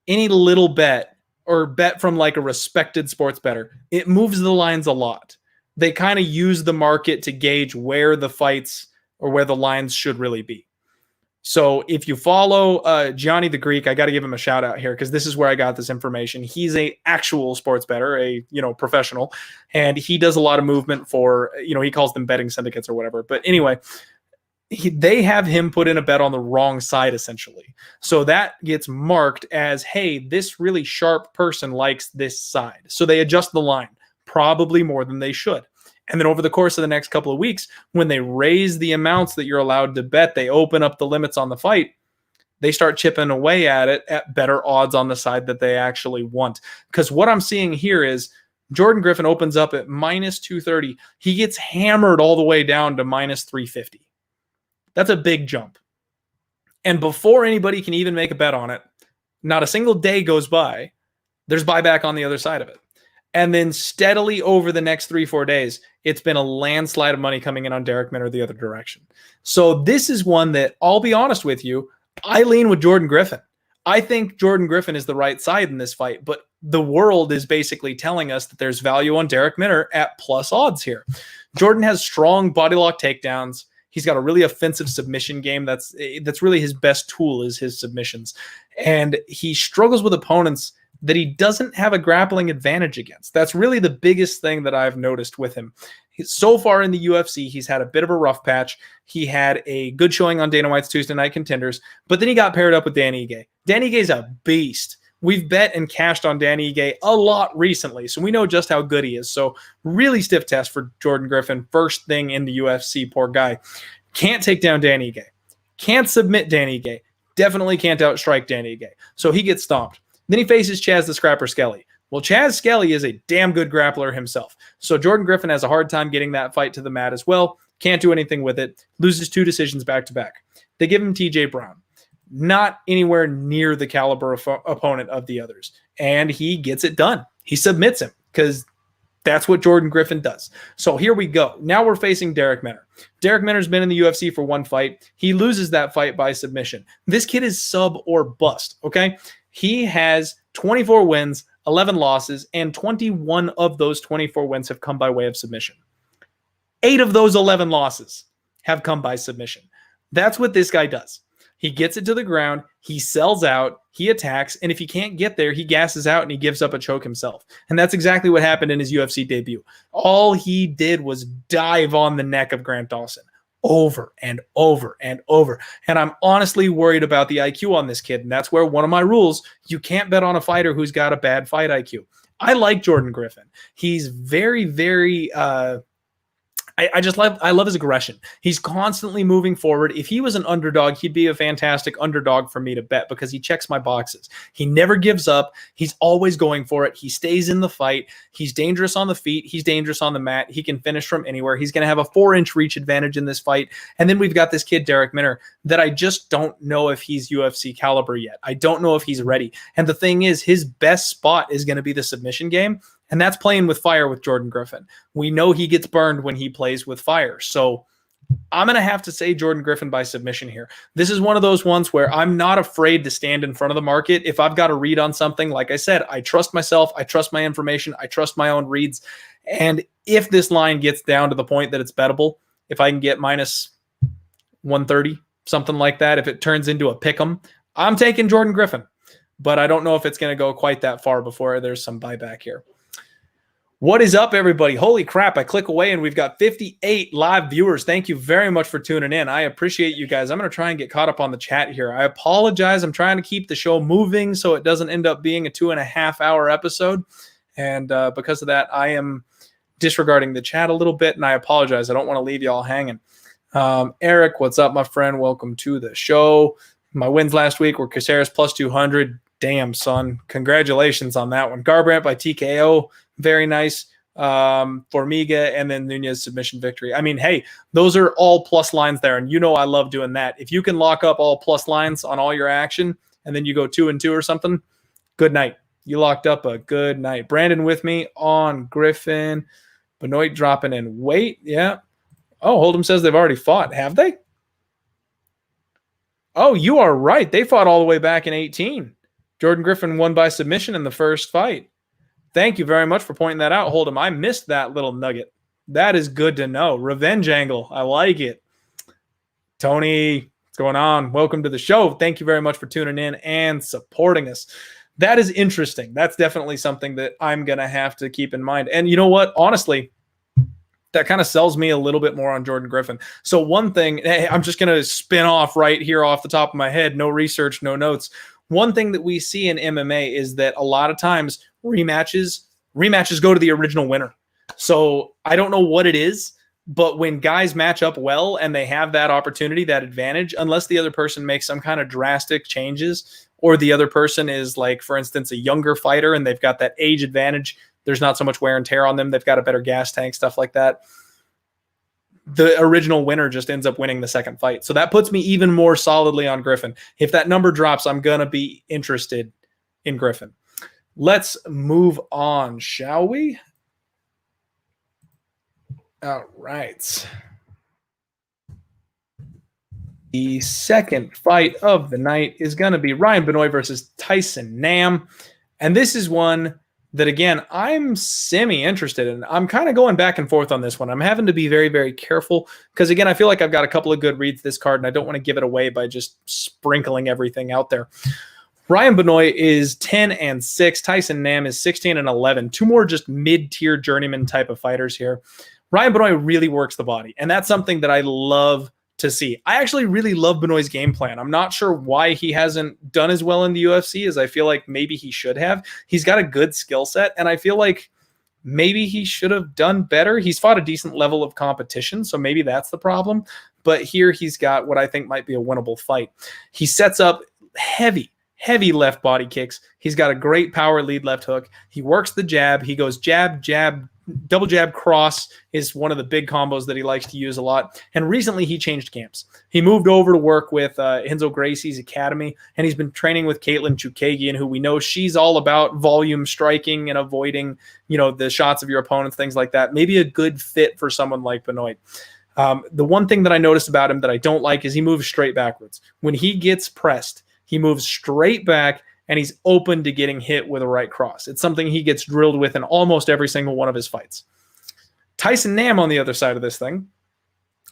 any little bet or bet from like a respected sports bettor, it moves the lines a lot. They kind of use the market to gauge where the fights or where the lines should really be. So if you follow Gianni the Greek, I got to give him a shout out here because this is where I got this information. He's a actual sports bettor, a professional, and he does a lot of movement for, he calls them betting syndicates or whatever. But anyway, they have him put in a bet on the wrong side, essentially. So that gets marked as, hey, this really sharp person likes this side. So they adjust the line, probably more than they should. And then over the course of the next couple of weeks, when they raise the amounts that you're allowed to bet, they open up the limits on the fight, they start chipping away at it at better odds on the side that they actually want. Because what I'm seeing here is Jordan Griffin opens up at minus 230. He gets hammered all the way down to minus 350. That's a big jump. And before anybody can even make a bet on it, not a single day goes by, there's buyback on the other side of it. And then steadily over the next 3-4 days, it's been a landslide of money coming in on Darrick Minner the other direction. So this is one that, I'll be honest with you, I lean with Jordan Griffin. I think Jordan Griffin is the right side in this fight, but the world is basically telling us that there's value on Darrick Minner at plus odds here. Jordan has strong body lock takedowns. He's got a really offensive submission game. That's really his best tool is his submissions. And he struggles with opponents that he doesn't have a grappling advantage against. That's really the biggest thing that I've noticed with him. So far in the UFC, he's had a bit of a rough patch. He had a good showing on Dana White's Tuesday Night Contenders, but then he got paired up with Danny Ige. Danny Ige's a beast. We've bet and cashed on Danny Ige a lot recently, so we know just how good he is. So really stiff test for Jordan Griffin. First thing in the UFC, poor guy. Can't take down Danny Ige. Can't submit Danny Ige. Definitely can't outstrike Danny Ige. So he gets stomped. Then he faces Chaz the Scrapper Skelly. Well, Chaz Skelly is a damn good grappler himself. So Jordan Griffin has a hard time getting that fight to the mat as well. Can't do anything with it. Loses 2 decisions back-to-back. They give him TJ Brown. Not anywhere near the caliber of opponent of the others. And he gets it done. He submits him because that's what Jordan Griffin does. So here we go. Now we're facing Darrick Minner. Darrick Minner's been in the UFC for one fight. He loses that fight by submission. This kid is sub or bust, okay? He has 24 wins, 11 losses, and 21 of those 24 wins have come by way of submission. 8 of those 11 losses have come by submission. That's what this guy does. He gets it to the ground, he sells out, he attacks, and if he can't get there, he gasses out and he gives up a choke himself. And that's exactly what happened in his UFC debut. All he did was dive on the neck of Grant Dawson. Over and over and over. And I'm honestly worried about the IQ on this kid. And that's where one of my rules, you can't bet on a fighter who's got a bad fight IQ. I like Jordan Griffin. He's very, very I love his aggression. He's constantly moving forward. If he was an underdog, he'd be a fantastic underdog for me to bet because he checks my boxes. He never gives up. He's always going for it. He stays in the fight. He's dangerous on the feet. He's dangerous on the mat. He can finish from anywhere. He's going to have a 4-inch reach advantage in this fight. And then we've got this kid, Darrick Minner, that I just don't know if he's UFC caliber yet. I don't know if he's ready. And the thing is, his best spot is going to be the submission game. And that's playing with fire with Jordan Griffin. We know he gets burned when he plays with fire. So I'm going to have to say Jordan Griffin by submission here. This is one of those ones where I'm not afraid to stand in front of the market. If I've got a read on something, like I said, I trust myself. I trust my information. I trust my own reads. And if this line gets down to the point that it's bettable, if I can get minus 130, something like that, if it turns into a pick 'em, I'm taking Jordan Griffin. But I don't know if it's going to go quite that far before there's some buyback here. What is up, everybody? Holy crap, I click away and we've got 58 live viewers. Thank you very much for tuning in. I appreciate you guys. I'm going to try and get caught up on the chat here. I apologize. I'm trying to keep the show moving so it doesn't end up being a 2.5-hour episode. And because of that, I am disregarding the chat a little bit, and I apologize. I don't want to leave you all hanging. Eric, what's up, my friend? Welcome to the show. My wins last week were Casares plus 200. Damn, son. Congratulations on that one. Garbrandt by TKO. Very nice. Formiga and then Nunes submission victory. I mean, hey, those are all plus lines there. And you know I love doing that. If you can lock up all plus lines on all your action and then you go 2-2 or something, good night. You locked up a good night. Brandon with me on Griffin. Benoit dropping in weight. Yeah. Oh, Hold'em says they've already fought. Have they? Oh, you are right. They fought all the way back in 2018. Jordan Griffin won by submission in the first fight. Thank you very much for pointing that out, Hold'em. I missed that little nugget. That is good to know. Revenge angle. I like it. Tony, what's going on? Welcome to the show. Thank you very much for tuning in and supporting us. That is interesting. That's definitely something that I'm going to have to keep in mind. And you know what? Honestly, that kind of sells me a little bit more on Jordan Griffin. So one thing, hey, I'm just going to spin off right here off the top of my head. No research, no notes. One thing that we see in MMA is that a lot of times rematches go to the original winner. So I don't know what it is, but when guys match up well and they have that opportunity, that advantage, unless the other person makes some kind of drastic changes or the other person is like, for instance, a younger fighter and they've got that age advantage, there's not so much wear and tear on them, they've got a better gas tank, stuff like that, the original winner just ends up winning the second fight. So that puts me even more solidly on Griffin. If that number drops, I'm going to be interested in Griffin. Let's move on, shall we? All right. The second fight of the night is going to be Ryan Benoit versus Tyson Nam. And this is one that, again, I'm semi-interested in. I'm kind of going back and forth on this one. I'm having to be very, very careful because, again, I feel like I've got a couple of good reads this card, and I don't want to give it away by just sprinkling everything out there. Ryan Benoit is 10-6. Tyson Nam is 16-11. Two more just mid-tier journeyman type of fighters here. Ryan Benoit really works the body, and that's something that I love to see. I actually really love Benoit's game plan. I'm not sure why he hasn't done as well in the UFC as I feel like maybe he should have. He's got a good skill set, and I feel like maybe he should have done better. He's fought a decent level of competition, so maybe that's the problem. But here he's got what I think might be a winnable fight. He sets up heavy left body kicks. He's got a great power lead left hook. He works the jab. He goes jab, jab, double jab cross is one of the big combos that he likes to use a lot. And recently he changed camps. He moved over to work with Renzo Gracie's academy, and he's been training with Caitlin Chukagian, who we know she's all about volume striking and avoiding, the shots of your opponents, things like that. Maybe a good fit for someone like Benoit. The one thing that I noticed about him that I don't like is he moves straight backwards. When he gets pressed, he moves straight back, and he's open to getting hit with a right cross. It's something he gets drilled with in almost every single one of his fights. Tyson Nam on the other side of this thing,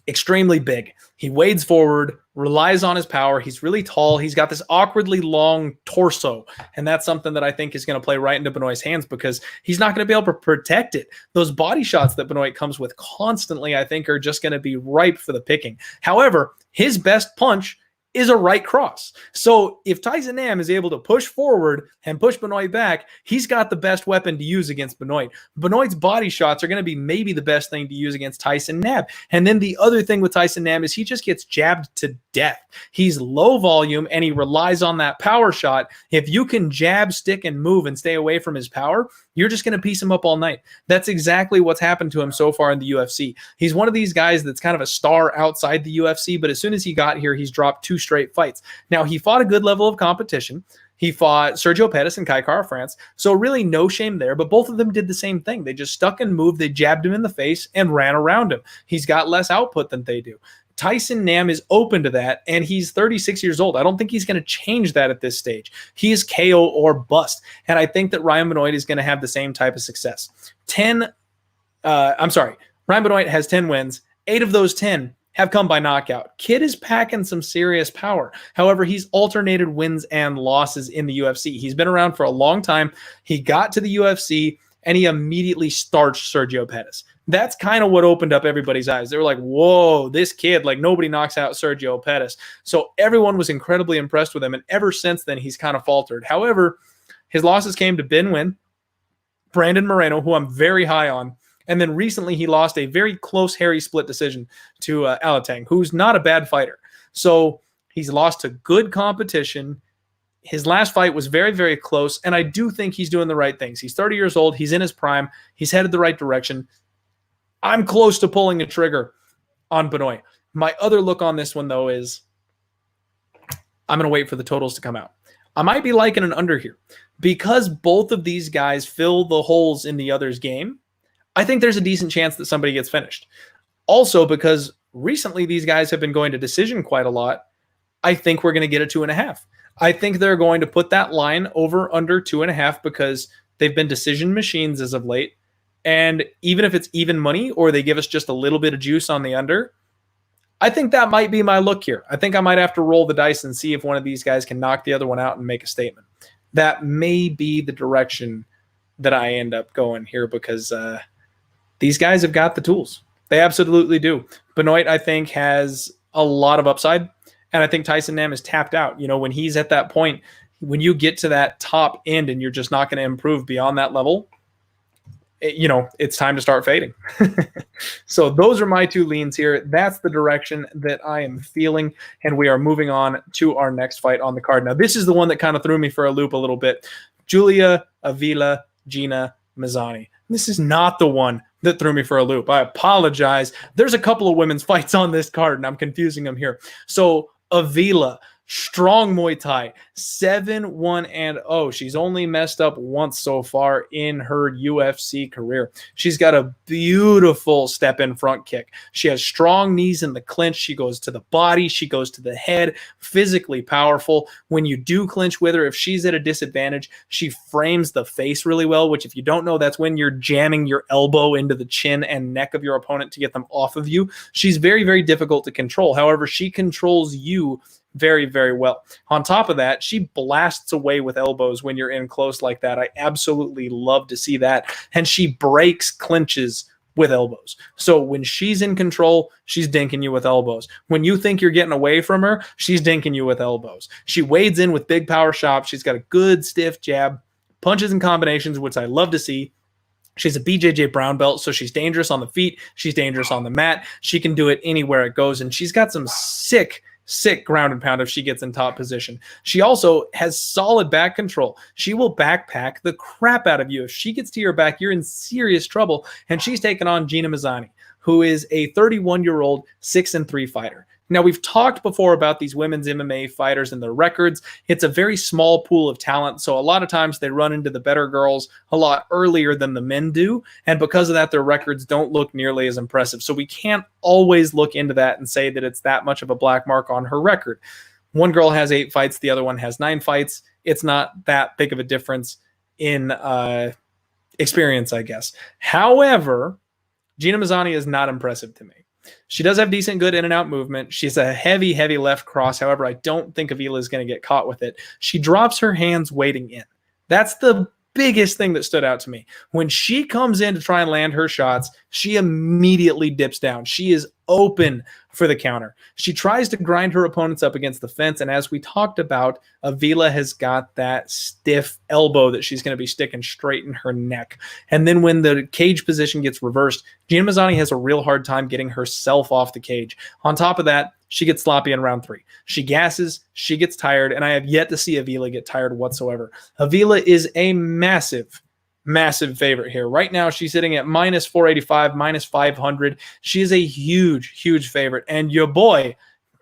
extremely big. He wades forward, relies on his power. He's really tall. He's got this awkwardly long torso, and that's something that I think is going to play right into Benoit's hands because he's not going to be able to protect it. Those body shots that Benoit comes with constantly, I think, are just going to be ripe for the picking. However, his best punch is a right cross. So if Tyson Nam is able to push forward and push Benoit back, he's got the best weapon to use against Benoit. Benoit's body shots are going to be maybe the best thing to use against Tyson Nam. And then the other thing with Tyson Nam is he just gets jabbed to death. He's low volume and he relies on that power shot. If you can jab, stick, and move and stay away from his power, you're just going to piece him up all night. That's exactly what's happened to him so far in the UFC. He's one of these guys that's kind of a star outside the UFC, but as soon as he got here, he's dropped 2 straight fights. Now, he fought a good level of competition. He fought Sergio Pettis and Kai Kara France, so really no shame there, but both of them did the same thing. They just stuck and moved, they jabbed him in the face and ran around him. He's got less output than they do. Tyson Nam is open to that, and he's 36 years old. I don't think he's going to change that at this stage. He is KO or bust, and I think that Ryan Benoit is going to have the same type of success. Ryan Benoit has 10 wins. 8 of those 10 have come by knockout. Kid is packing some serious power. However, he's alternated wins and losses in the UFC. He's been around for a long time. He got to the UFC, and he immediately starched Sergio Pettis. That's kind of what opened up everybody's eyes. They were like, whoa, this kid, like nobody knocks out Sergio Pettis. So everyone was incredibly impressed with him. And ever since then, he's kind of faltered. However, his losses came to Benoit, Brandon Moreno, who I'm very high on. And then recently he lost a very close hairy split decision to Alatang, who's not a bad fighter. So he's lost to good competition. His last fight was very, very close. And I do think he's doing the right things. He's 30 years old. He's in his prime. He's headed the right direction. I'm close to pulling a trigger on Benoit. My other look on this one, though, is I'm going to wait for the totals to come out. I might be liking an under here. Because both of these guys fill the holes in the other's game, I think there's a decent chance that somebody gets finished. Also, because recently these guys have been going to decision quite a lot, I think we're going to get a 2.5. I think they're going to put that line over under 2.5 because they've been decision machines as of late. And even if it's even money or they give us just a little bit of juice on the under, I think that might be my look here. I think I might have to roll the dice and see if one of these guys can knock the other one out and make a statement. That may be the direction that I end up going here because these guys have got the tools. They absolutely do. Benoit, I think, has a lot of upside, and I think Tyson Nam is tapped out. You know, when he's at that point, when you get to that top end and you're just not going to improve beyond that level, it's time to start fading. So those are my 2 leans here. That's the direction that I am feeling, and we are moving on to our next fight on the card. Now, this is the one that kind of threw me for a loop a little bit. Julia Avila, Gina Mazzani. This is not the one that threw me for a loop. I apologize. There's a couple of women's fights on this card, and I'm confusing them here. So Avila, strong Muay Thai, 7-1-0. She's only messed up once so far in her UFC career. She's got a beautiful step in front kick. She has strong knees in the clinch. She goes to the body. She goes to the head. Physically powerful. When you do clinch with her, if she's at a disadvantage, she frames the face really well, which if you don't know, that's when you're jamming your elbow into the chin and neck of your opponent to get them off of you. She's very, very difficult to control. However, she controls you very, very well. On top of that, she blasts away with elbows when you're in close like that. I absolutely love to see that. And she breaks clinches with elbows. So when she's in control, she's dinking you with elbows. When you think you're getting away from her, she's dinking you with elbows. She wades in with big power shots. She's got a good stiff jab, punches and combinations, which I love to see. She's a BJJ brown belt, so she's dangerous on the feet. She's dangerous on the mat. She can do it anywhere it goes, and she's got some sick ground and pound if she gets in top position. She also has solid back control. She will backpack the crap out of you. If she gets to your back, you're in serious trouble. And she's taken on Gina Mazzani, who is a 31-year-old 6-3 fighter. Now, we've talked before about these women's MMA fighters and their records. It's a very small pool of talent, so a lot of times they run into the better girls a lot earlier than the men do, and because of that, their records don't look nearly as impressive. So we can't always look into that and say that it's that much of a black mark on her record. One girl has 8 fights, the other one has 9 fights. It's not that big of a difference in experience, I guess. However, Gina Mazzani is not impressive to me. She does have decent, good in and out movement. She's a heavy, heavy left cross. However, I don't think Avila is going to get caught with it. She drops her hands waiting in. That's the biggest thing that stood out to me. When she comes in to try and land her shots, she immediately dips down. She is open for the counter. She tries to grind her opponents up against the fence, and as we talked about, Avila has got that stiff elbow that she's going to be sticking straight in her neck. And then when the cage position gets reversed, Gina Mazzani has a real hard time getting herself off the cage. On top of that, she gets sloppy in round 3. She gasses, she gets tired, and I have yet to see Avila get tired whatsoever. Avila is a massive favorite here. Right now, she's sitting at minus 485, minus 500. She is a huge favorite, and your boy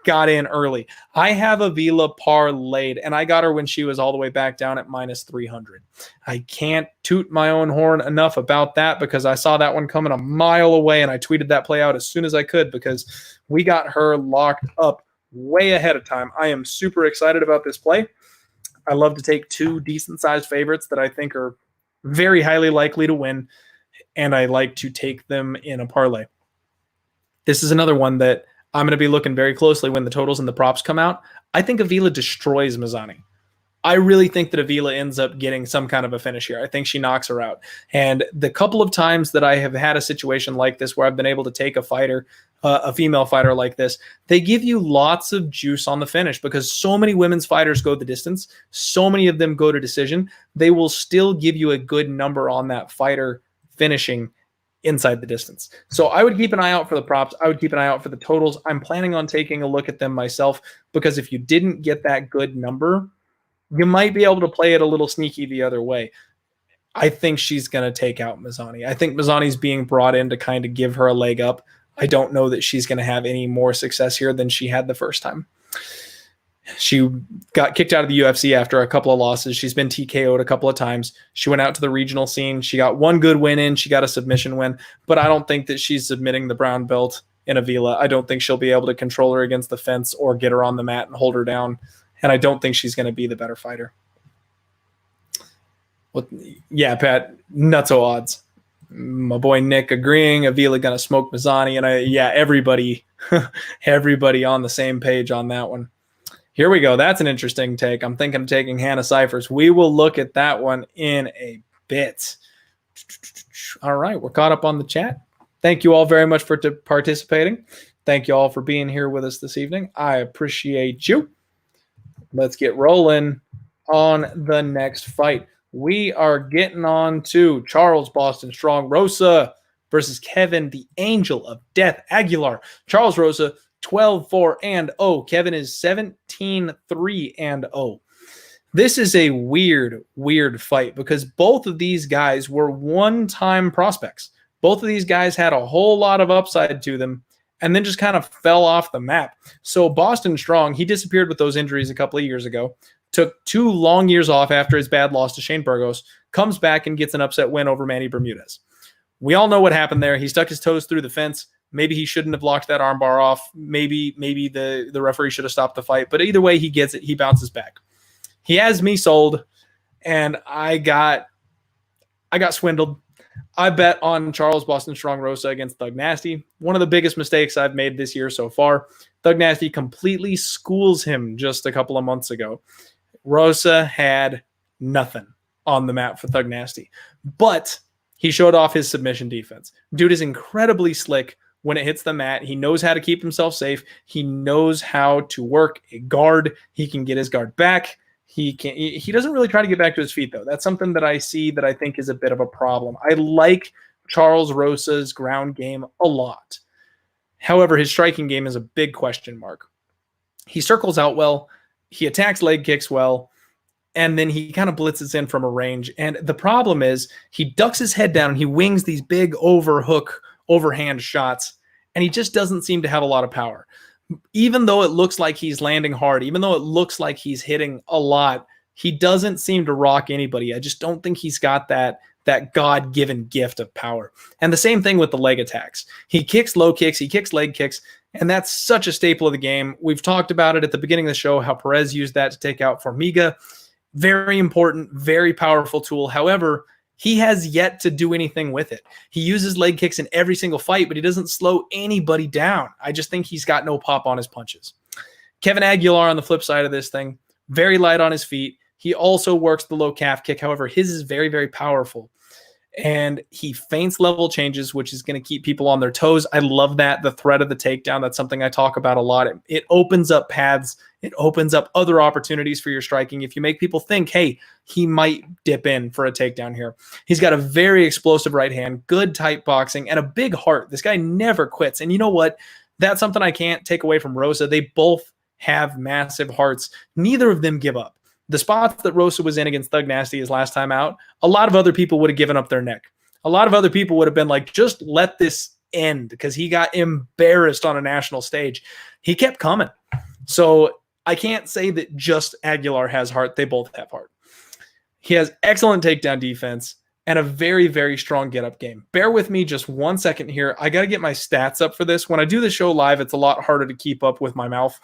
got in early. I have Avila parlayed, and I got her when she was all the way back down at minus 300. I can't toot my own horn enough about that because I saw that one coming a mile away, and I tweeted that play out as soon as I could because we got her locked up way ahead of time. I am super excited about this play. I love to take 2 decent-sized favorites that I think are very highly likely to win, and I like to take them in a parlay. This is another one that I'm going to be looking very closely when the totals and the props come out. I think Avila destroys Mazzani. I really think that Avila ends up getting some kind of a finish here. I think she knocks her out. And the couple of times that I have had a situation like this where I've been able to take a fighter, a female fighter like this, they give you lots of juice on the finish because so many women's fighters go the distance. So many of them go to decision. They will still give you a good number on that fighter finishing inside the distance. So I would keep an eye out for the props. I would keep an eye out for the totals. I'm planning on taking a look at them myself because if you didn't get that good number, you might be able to play it a little sneaky the other way. I think she's going to take out Mazzani. I think Mazzani's being brought in to kind of give her a leg up. I don't know that she's going to have any more success here than she had the first time. She got kicked out of the UFC after a couple of losses. She's been TKO'd a couple of times. She went out to the regional scene. She got one good win in. She got a submission win. But I don't think that she's submitting the brown belt in Avila. I don't think she'll be able to control her against the fence or get her on the mat and hold her down. And I don't think she's going to be the better fighter. Well, yeah, Pat, nutso odds. My boy Nick agreeing. Avila going to smoke Mazzani. And everybody on the same page on that one. Here we go. That's an interesting take. I'm thinking of taking Hannah Cyphers. We will look at that one in a bit. All right, we're caught up on the chat. Thank you all very much for participating. Thank you all for being here with us this evening. I appreciate you. Let's get rolling on the next fight. We are getting on to Charles Boston Strong Rosa versus Kevin, the Angel of Death Aguilar. Charles Rosa, 12-4-0. Kevin is 17-3-0. This is a weird fight because both of these guys were one-time prospects. Both of these guys had a whole lot of upside to them and then just kind of fell off the map. So Boston Strong, he disappeared with those injuries a couple of years ago, took 2 long years off after his bad loss to Shane Burgos, comes back and gets an upset win over Manny Bermudez. We all know what happened there. He stuck his toes through the fence. Maybe he shouldn't have locked that armbar off. Maybe the referee should have stopped the fight. But either way, he gets it. He bounces back. He has me sold, and I got swindled. I bet on Charles Boston Strong Rosa against Thug Nasty. One of the biggest mistakes I've made this year so far. Thug Nasty completely schools him just a couple of months ago. Rosa had nothing on the map for Thug Nasty, but he showed off his submission defense. Dude is incredibly slick when it hits the mat. He knows how to keep himself safe. He knows how to work a guard. He can get his guard back. He doesn't really try to get back to his feet, though. That's something that I see that I think is a bit of a problem. I like Charles Rosa's ground game a lot. However, his striking game is a big question mark. He circles out well. He attacks leg kicks well. And then he kind of blitzes in from a range. And the problem is he ducks his head down and he wings these big overhand shots. And he just doesn't seem to have a lot of power. Even though it looks like he's landing hard, even though it looks like he's hitting a lot, he doesn't seem to rock anybody. I just don't think he's got that God-given gift of power. And the same thing with the leg attacks. He kicks low kicks, he kicks leg kicks, and that's such a staple of the game. We've talked about it at the beginning of the show, how Perez used that to take out Formiga. Very important, very powerful tool. However, he has yet to do anything with it. He uses leg kicks in every single fight, but he doesn't slow anybody down. I just think he's got no pop on his punches. Kevin Aguilar on the flip side of this thing, very light on his feet. He also works the low calf kick. However, his is very, very powerful. and he feints level changes, which is going to keep people on their toes. I love that. The threat of the takedown, that's something I talk about a lot. It opens up paths. It opens up other opportunities for your striking. If you make people think, hey, he might dip in for a takedown here. He's got a very explosive right hand, good tight boxing, and a big heart. This guy never quits. And you know what? That's something I can't take away from Rosa. They both have massive hearts. Neither of them give up. The spots that Rosa was in against Thug Nasty his last time out, a lot of other people would have given up their neck. A lot of other people would have been like, just let this end, because he got embarrassed on a national stage. He kept coming. So I can't say that just Aguilar has heart. They both have heart. He has excellent takedown defense and a very, very strong get-up game. Bear with me just 1 second here. I got to get my stats up for this. When I do the show live, it's a lot harder to keep up with my mouth,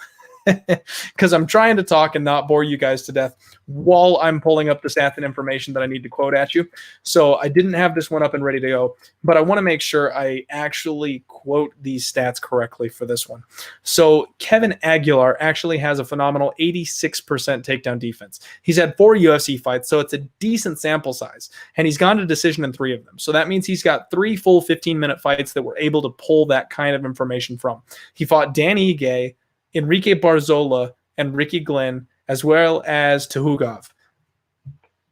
because I'm trying to talk and not bore you guys to death while I'm pulling up the stats and information that I need to quote at you. So I didn't have this one up and ready to go, but I want to make sure I actually quote these stats correctly for this one. So Kevin Aguilar actually has a phenomenal 86% takedown defense. He's had 4 UFC fights, so it's a decent sample size, and he's gone to decision in 3 of them. So that means he's got 3 full 15-minute fights that we're able to pull that kind of information from. He fought Dan Ige, Enrique Barzola, and Ricky Glenn, as well as Tuhugov.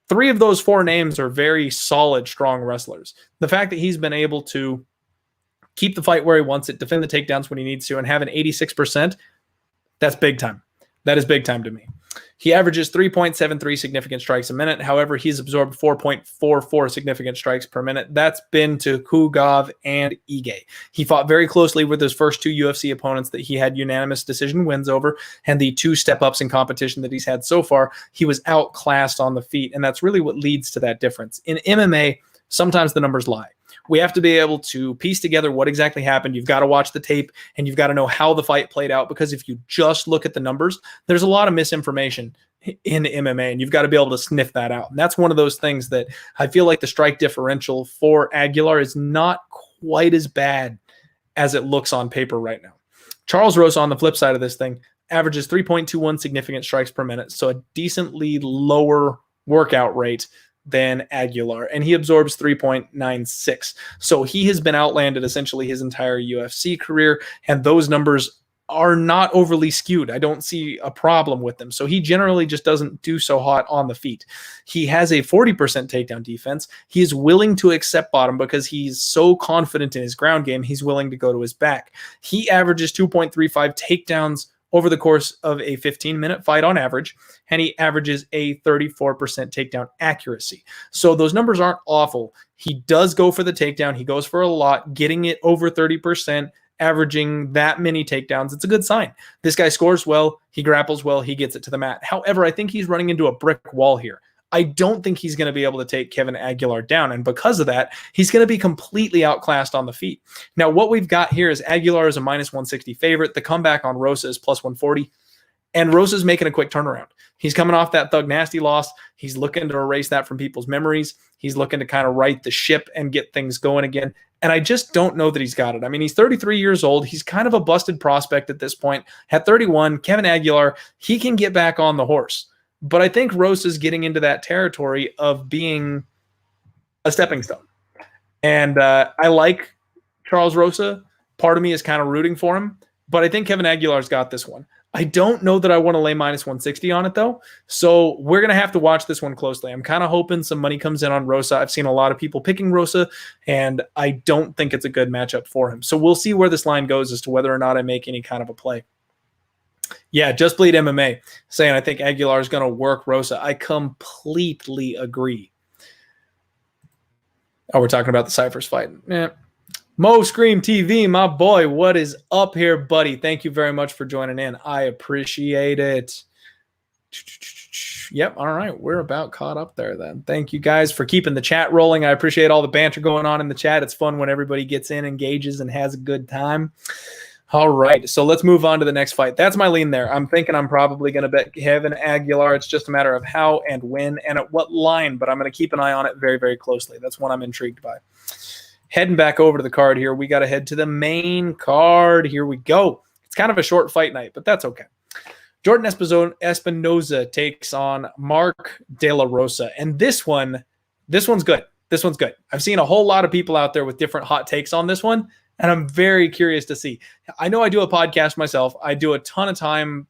3 of those 4 names are very solid, strong wrestlers. The fact that he's been able to keep the fight where he wants it, defend the takedowns when he needs to, and have an 86%, that's big time. That is big time to me. He averages 3.73 significant strikes a minute. However, he's absorbed 4.44 significant strikes per minute. That's been to Tuhugov and Ige. He fought very closely with his first 2 UFC opponents that he had unanimous decision wins over, and the 2 step-ups in competition that he's had so far, he was outclassed on the feet, and that's really what leads to that difference. In MMA, sometimes the numbers lie. We have to be able to piece together what exactly happened. You've got to watch the tape, and you've got to know how the fight played out, because if you just look at the numbers, there's a lot of misinformation in MMA, and you've got to be able to sniff that out. And that's one of those things that I feel like the strike differential for Aguilar is not quite as bad as it looks on paper right now. Charles Rosa, on the flip side of this thing, averages 3.21 significant strikes per minute, so a decently lower workout rate than Aguilar, and he absorbs 3.96. So he has been outlanded essentially his entire UFC career, and those numbers are not overly skewed. I don't see a problem with them. So he generally just doesn't do so hot on the feet. He has a 40% takedown defense. He is willing to accept bottom because he's so confident in his ground game, he's willing to go to his back. He averages 2.35 takedowns over the course of a 15-minute fight on average, and he averages a 34% takedown accuracy. So those numbers aren't awful. He does go for the takedown. He goes for a lot, getting it over 30%, averaging that many takedowns. It's a good sign. This guy scores well. He grapples well. He gets it to the mat. However, I think he's running into a brick wall here. I don't think he's going to be able to take Kevin Aguilar down. And because of that, he's going to be completely outclassed on the feet. Now, what we've got here is Aguilar is a minus 160 favorite. The comeback on Rosa is plus 140. And Rosa's making a quick turnaround. He's coming off that Thug Nasty loss. He's looking to erase that from people's memories. He's looking to kind of right the ship and get things going again. And I just don't know that he's got it. I mean, he's 33 years old. He's kind of a busted prospect at this point. At 31, Kevin Aguilar, he can get back on the horse. But I think Rosa's getting into that territory of being a stepping stone. And I like Charles Rosa. Part of me is kind of rooting for him. But I think Kevin Aguilar's got this one. I don't know that I want to lay minus 160 on it, though. So we're going to have to watch this one closely. I'm kind of hoping some money comes in on Rosa. I've seen a lot of people picking Rosa, and I don't think it's a good matchup for him. So we'll see where this line goes as to whether or not I make any kind of a play. Yeah, Just Bleed MMA saying I think Aguilar is going to work Rosa. I completely agree. Oh, we're talking about the Ciphers fight. Yeah. Mo Scream TV, my boy, what is up here, buddy? Thank you very much for joining in. I appreciate it. Yep, all right. We're about caught up there then. Thank you guys for keeping the chat rolling. I appreciate all the banter going on in the chat. It's fun when everybody gets in, engages, and has a good time. All right, so let's move on to the next fight. That's my lean there. I'm thinking I'm probably going to bet Kevin Aguilar. It's just a matter of how and when and at what line, but I'm going to keep an eye on it very, very closely. That's what I'm intrigued by. Heading back over to the card here, we got to head to the main card. Here we go. It's kind of a short fight night, but that's okay. Jordan Espinoza takes on Mark De La Rosa, and this one's good. This one's good. I've seen a whole lot of people out there with different hot takes on this one, and I'm very curious to see. I know I do a podcast myself. I do a ton of time,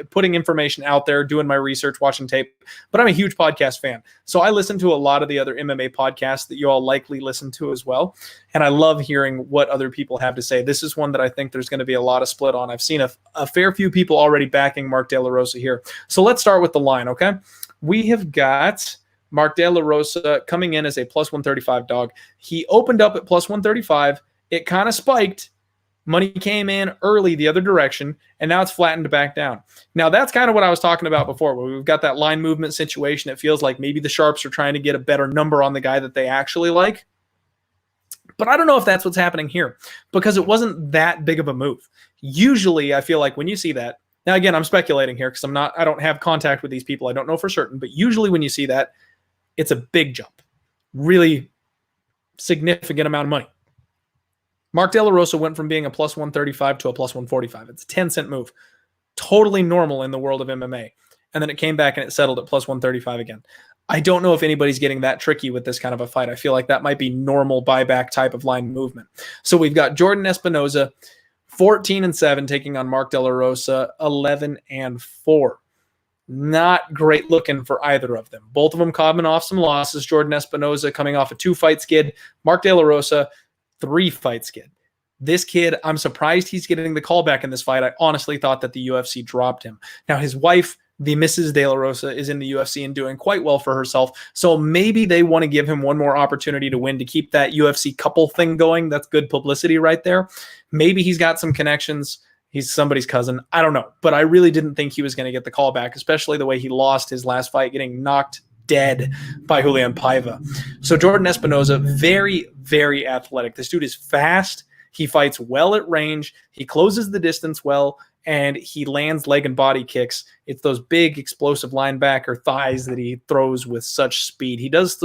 putting information out there, doing my research, watching tape, but I'm a huge podcast fan. So I listen to a lot of the other MMA podcasts that you all likely listen to as well. And I love hearing what other people have to say. This is one that I think there's going to be a lot of split on. I've seen a fair few people already backing Mark De La Rosa here. So let's start with the line, okay? We have got Mark De La Rosa coming in as a plus 135 dog. He opened up at plus 135. It kind of spiked. Money came in early the other direction, and now it's flattened back down. Now, that's kind of what I was talking about before, where we've got that line movement situation. It feels like maybe the sharps are trying to get a better number on the guy that they actually like. But I don't know if that's what's happening here, because it wasn't that big of a move. Usually, I feel like when you see that, now again, I'm speculating here because I don't have contact with these people. I don't know for certain, but usually when you see that, it's a big jump. Really significant amount of money. Mark De La Rosa went from being a plus 135 to a plus 145. It's a 10-cent move. Totally normal in the world of MMA. And then it came back and it settled at plus 135 again. I don't know if anybody's getting that tricky with this kind of a fight. I feel like that might be normal buyback type of line movement. So we've got Jordan Espinoza, 14-7, taking on Mark De La Rosa, 11-4. Not great looking for either of them. Both of them coming off some losses. Jordan Espinoza coming off a 2-fight skid. Mark De La Rosa, 3-fight skid. This kid, I'm surprised he's getting the call back in this fight. I honestly thought that the UFC dropped him. Now, his wife, the Mrs. De La Rosa, is in the UFC and doing quite well for herself. So maybe they want to give him one more opportunity to win to keep that UFC couple thing going. That's good publicity right there. Maybe he's got some connections. He's somebody's cousin. I don't know. But I really didn't think he was going to get the call back, especially the way he lost his last fight, getting knocked dead by Julian Paiva. So Jordan Espinoza, very, very athletic. This dude is fast. He fights well at range. He closes the distance well, and he lands leg and body kicks. It's those big, explosive linebacker thighs that he throws with such speed. He does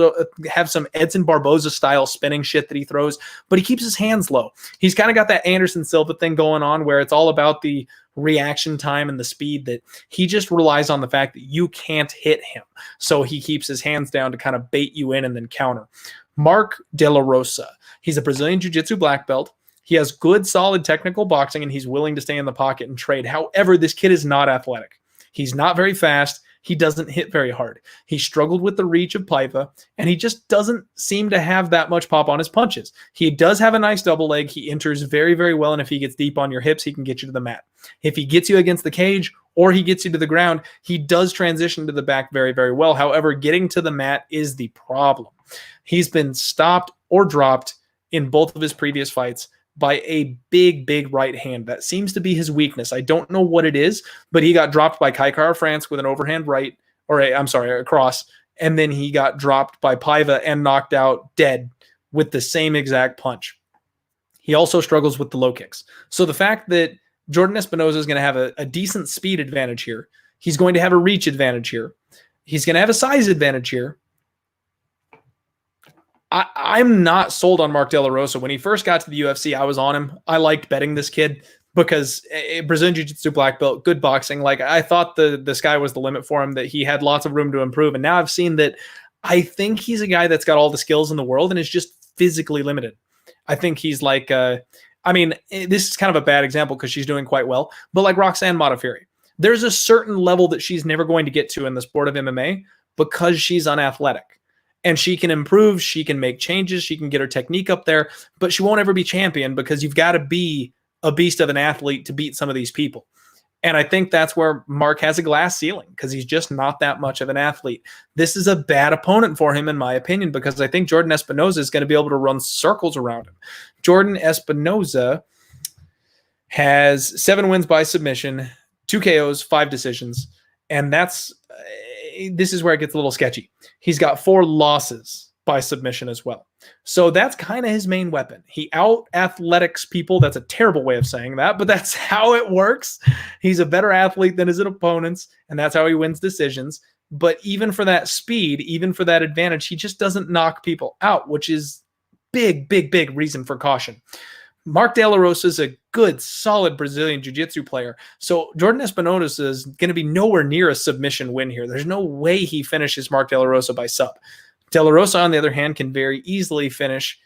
have some Edson Barboza-style spinning shit that he throws, but he keeps his hands low. He's kind of got that Anderson Silva thing going on where it's all about the reaction time and the speed, that he just relies on the fact that you can't hit him. So he keeps his hands down to kind of bait you in and then counter. Mark De La Rosa, he's a Brazilian Jiu-Jitsu black belt. He has good, solid technical boxing, and he's willing to stay in the pocket and trade. However, this kid is not athletic. He's not very fast. He doesn't hit very hard. He struggled with the reach of Paiva, and he just doesn't seem to have that much pop on his punches. He does have a nice double leg. He enters very, very well, and if he gets deep on your hips, he can get you to the mat. If he gets you against the cage or he gets you to the ground, he does transition to the back very, very well. However, getting to the mat is the problem. He's been stopped or dropped in both of his previous fights by a big, big right hand. That seems to be his weakness. I don't know what it is, but he got dropped by Kai Kara-France with an overhand right, a cross, and then he got dropped by Paiva and knocked out dead with the same exact punch. He also struggles with the low kicks. So the fact that Jordan Espinoza is going to have a decent speed advantage here, he's going to have a reach advantage here, he's going to have a size advantage here, I'm not sold on Mark De La Rosa. When he first got to the UFC, I was on him. I liked betting this kid because Brazilian Jiu-Jitsu black belt, good boxing. Like, I thought the sky was the limit for him, that he had lots of room to improve. And now I've seen that I think he's a guy that's got all the skills in the world and is just physically limited. I think he's like, this is kind of a bad example because she's doing quite well, but like Roxanne Modafferi, there's a certain level that she's never going to get to in the sport of MMA because she's unathletic. And she can improve, she can make changes, she can get her technique up there, but she won't ever be champion because you've got to be a beast of an athlete to beat some of these people. And I think that's where Mark has a glass ceiling, because he's just not that much of an athlete. This is a bad opponent for him, in my opinion, because I think Jordan Espinoza is going to be able to run circles around him. Jordan Espinoza has 7 wins by submission, 2 KOs, 5 decisions, and this is where it gets a little sketchy. He's got 4 losses by submission as well. So that's kind of his main weapon. He out-athletics people. That's a terrible way of saying that, but that's how it works. He's a better athlete than his opponents, and that's how he wins decisions. But even for that speed, even for that advantage, he just doesn't knock people out, which is big, big, big reason for caution. Mark De La Rosa is a good, solid Brazilian Jiu-Jitsu player. So Jordan Espinoza is going to be nowhere near a submission win here. There's no way he finishes Mark De La Rosa by sub. De La Rosa, on the other hand, can very easily finish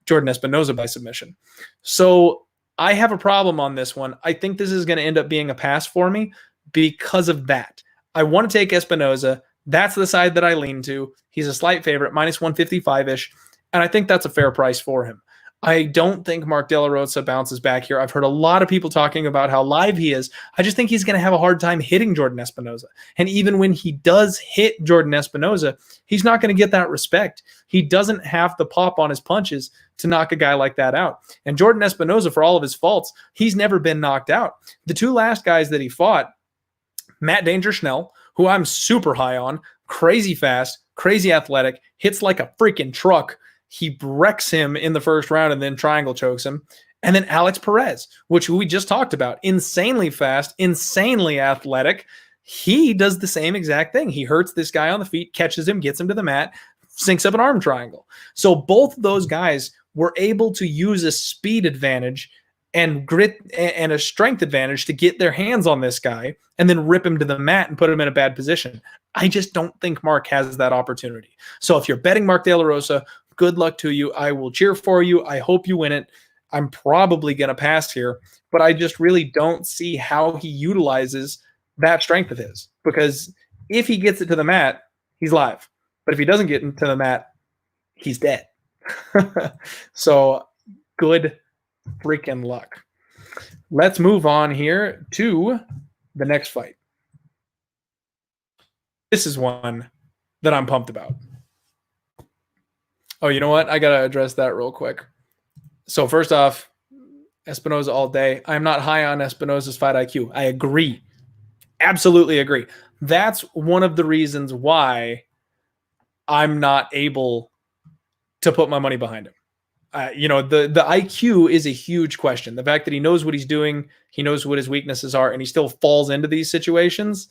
Jordan Espinoza by submission. So I have a problem on this one. I think this is going to end up being a pass for me because of that. I want to take Espinoza. That's the side that I lean to. He's a slight favorite, minus 155-ish, and I think that's a fair price for him. I don't think Mark De La Rosa bounces back here. I've heard a lot of people talking about how live he is. I just think he's going to have a hard time hitting Jordan Espinoza. And even when he does hit Jordan Espinoza, he's not going to get that respect. He doesn't have the pop on his punches to knock a guy like that out. And Jordan Espinoza, for all of his faults, he's never been knocked out. The two last guys that he fought, Matt Danger Schnell, who I'm super high on, crazy fast, crazy athletic, hits like a freaking truck. He wrecks him in the first round and then triangle chokes him. And then Alex Perez, which we just talked about, insanely fast, insanely athletic. He does the same exact thing. He hurts this guy on the feet, catches him, gets him to the mat, sinks up an arm triangle. So both of those guys were able to use a speed advantage and grit and a strength advantage to get their hands on this guy and then rip him to the mat and put him in a bad position. I just don't think Mark has that opportunity. So if you're betting Mark De La Rosa, good luck to you. I will cheer for you. I hope you win it. I'm probably going to pass here, but I just really don't see how he utilizes that strength of his, because if he gets it to the mat, he's live. But if he doesn't get into the mat, he's dead. So good freaking luck. Let's move on here to the next fight. This is one that I'm pumped about. Oh, you know what? I got to address that real quick. So first off, Espinoza all day. I'm not high on Espinoza's fight IQ. I agree. Absolutely agree. That's one of the reasons why I'm not able to put my money behind him. The IQ is a huge question. The fact that he knows what he's doing, he knows what his weaknesses are, and he still falls into these situations,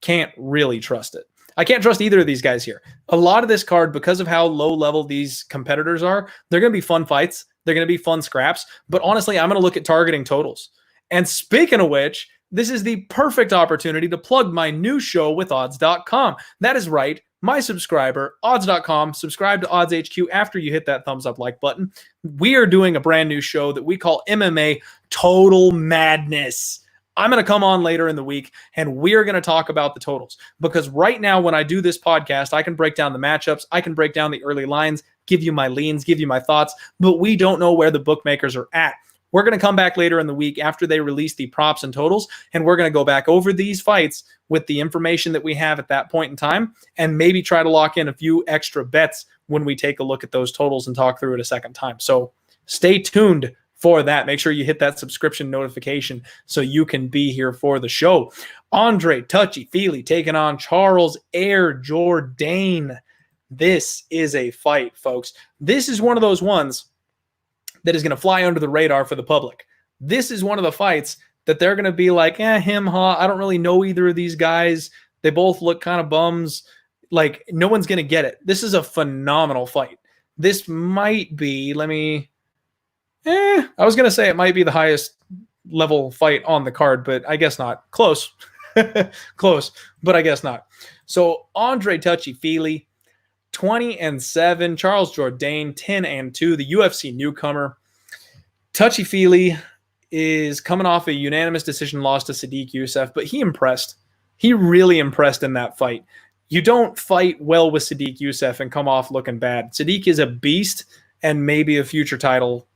can't really trust it. I can't trust either of these guys here. A lot of this card, because of how low level these competitors are, they're going to be fun fights. They're going to be fun scraps. But honestly, I'm going to look at targeting totals. And speaking of which, this is the perfect opportunity to plug my new show with odds.com. That is right. My subscriber, odds.com, subscribe to Odds HQ after you hit that thumbs up like button. We are doing a brand new show that we call MMA Total Madness. I'm going to come on later in the week and we're going to talk about the totals, because right now when I do this podcast, I can break down the matchups. I can break down the early lines, give you my leans, give you my thoughts, but we don't know where the bookmakers are at. We're going to come back later in the week after they release the props and totals, and we're going to go back over these fights with the information that we have at that point in time and maybe try to lock in a few extra bets when we take a look at those totals and talk through it a second time. So stay tuned for that. Make sure you hit that subscription notification so you can be here for the show. Andre Touchy Feely taking on Charles Air Jourdain. This is a fight, folks. This is one of those ones that is going to fly under the radar for the public. This is one of the fights that they're going to be like, him, I don't really know either of these guys. They both look kind of bums. Like, no one's going to get it. This is a phenomenal fight. This might be, I was going to say it might be the highest level fight on the card, but I guess not. Close. Close, but I guess not. So Andre Touchy Feely, 20-7. Charles Jourdain, 10-2. The UFC newcomer. Touchy Feely is coming off a unanimous decision loss to Sadiq Youssef, but he impressed. He really impressed in that fight. You don't fight well with Sadiq Youssef and come off looking bad. Sadiq is a beast and maybe a future title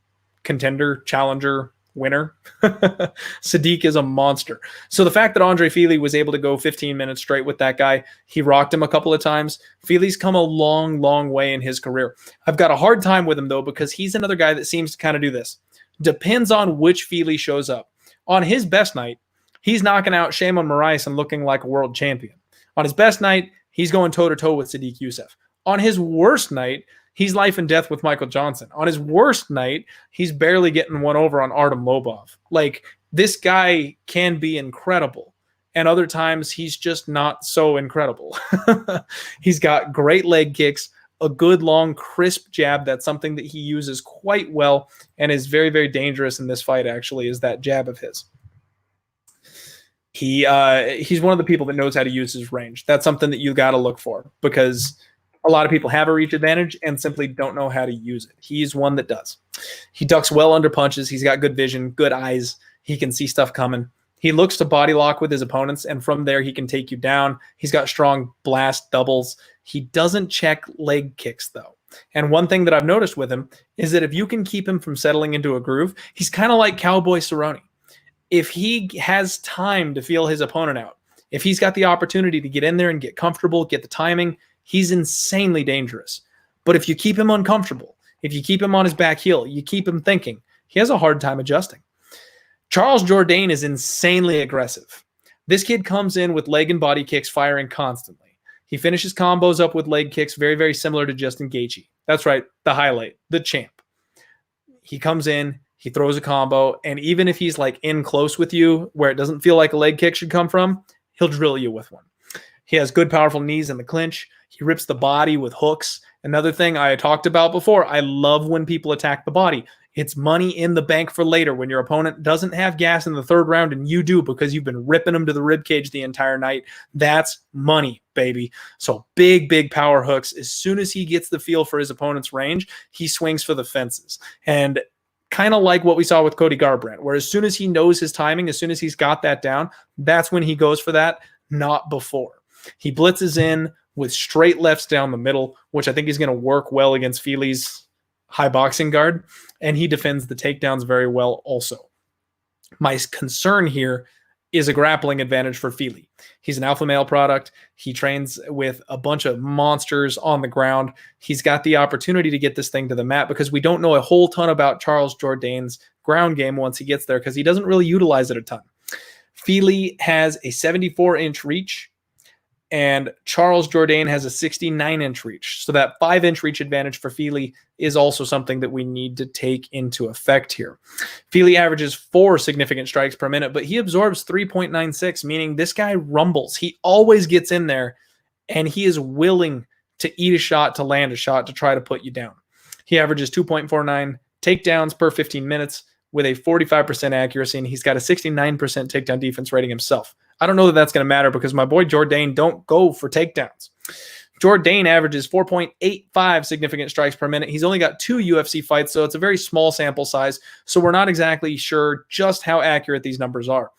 contender, challenger, winner. Sadiq is a monster. So the fact that Andre Feely was able to go 15 minutes straight with that guy, he rocked him a couple of times. Feely's come a long, long way in his career. I've got a hard time with him, though, because he's another guy that seems to kind of do this. Depends on which Feely shows up. On his best night, he's knocking out Shimon Moraes and looking like a world champion. On his best night, he's going toe-to-toe with Sadiq Youssef. On his worst night, he's life and death with Michael Johnson. On his worst night, he's barely getting one over on Artem Lobov. Like, this guy can be incredible. And other times, he's just not so incredible. He's got great leg kicks, a good, long, crisp jab. That's something that he uses quite well and is very, very dangerous in this fight, actually, is that jab of his. He's one of the people that knows how to use his range. That's something that you got to look for, because A lot of people have a reach advantage and simply don't know how to use it. He's one that does. He ducks well under punches. He's got good vision, good eyes. He can see stuff coming. He looks to body lock with his opponents, and from there he can take you down. He's got strong blast doubles. He doesn't check leg kicks, though. And one thing that I've noticed with him is that if you can keep him from settling into a groove, he's kind of like Cowboy Cerrone. If he has time to feel his opponent out, if he's got the opportunity to get in there and get comfortable, get the timing, he's insanely dangerous. But if you keep him uncomfortable, if you keep him on his back heel, you keep him thinking, he has a hard time adjusting. Charles Jourdain is insanely aggressive. This kid comes in with leg and body kicks firing constantly. He finishes combos up with leg kicks very, very similar to Justin Gaethje. That's right, the highlight, the champ. He comes in, he throws a combo, and even if he's like in close with you where it doesn't feel like a leg kick should come from, he'll drill you with one. He has good, powerful knees in the clinch. He rips the body with hooks. Another thing I talked about before, I love when people attack the body. It's money in the bank for later when your opponent doesn't have gas in the third round and you do because you've been ripping them to the ribcage the entire night. That's money, baby. So big, big power hooks. As soon as he gets the feel for his opponent's range, he swings for the fences. And kind of like what we saw with Cody Garbrandt, where as soon as he knows his timing, as soon as he's got that down, that's when he goes for that, not before. He blitzes in with straight lefts down the middle, which I think is going to work well against Fili's high boxing guard, and he defends the takedowns very well also. My concern here is a grappling advantage for Fili. He's an alpha male product. He trains with a bunch of monsters on the ground. He's got the opportunity to get this thing to the mat because we don't know a whole ton about Charles Jourdain's ground game once he gets there because he doesn't really utilize it a ton. Fili has a 74-inch reach, and Charles Jourdain has a 69-inch reach. So that 5-inch reach advantage for Fili is also something that we need to take into effect here. Fili averages 4 significant strikes per minute, but he absorbs 3.96, meaning this guy rumbles. He always gets in there, and he is willing to eat a shot, to land a shot, to try to put you down. He averages 2.49 takedowns per 15 minutes with a 45% accuracy, and he's got a 69% takedown defense rating himself. I don't know that that's going to matter because my boy Jourdain don't go for takedowns. Jourdain averages 4.85 significant strikes per minute. He's only got 2 UFC fights, so it's a very small sample size. So we're not exactly sure just how accurate these numbers are.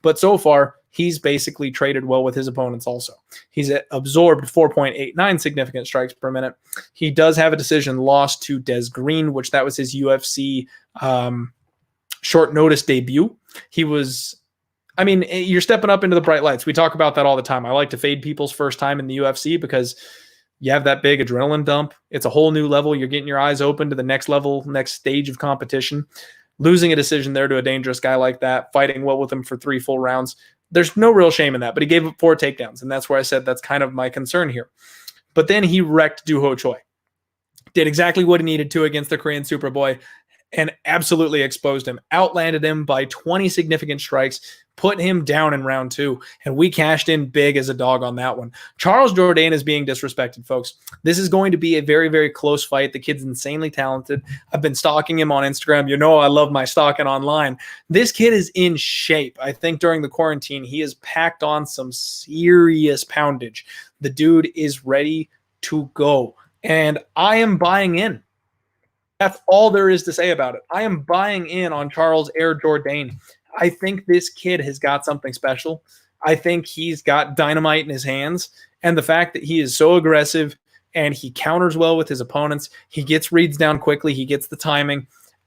But so far, he's basically traded well with his opponents also. He's absorbed 4.89 significant strikes per minute. He does have a decision loss to Des Green, which that was his UFC short notice debut. He was... I mean, you're stepping up into the bright lights. We talk about that all the time. I like to fade people's first time in the UFC because you have that big adrenaline dump. It's a whole new level. You're getting your eyes open to the next level, next stage of competition. Losing a decision there to a dangerous guy like that, fighting well with him for 3 full rounds. There's no real shame in that, but he gave up 4 takedowns, and that's where I said that's kind of my concern here. But then he wrecked Doo Ho Choi. Did exactly what he needed to against the Korean Superboy and absolutely exposed him. Outlanded him by 20 significant strikes, put him down in round 2, and we cashed in big as a dog on that one. Charles Jourdain is being disrespected, folks. This is going to be a very, very close fight. The kid's insanely talented. I've been stalking him on Instagram. You know I love my stalking online. This kid is in shape. I think during the quarantine, he has packed on some serious poundage. The dude is ready to go, and I am buying in. That's all there is to say about it. I am buying in on Charles Air Jourdain. I think this kid has got something special. I think he's got dynamite in his hands. And the fact that he is so aggressive and he counters well with his opponents, he gets reads down quickly, he gets the timing.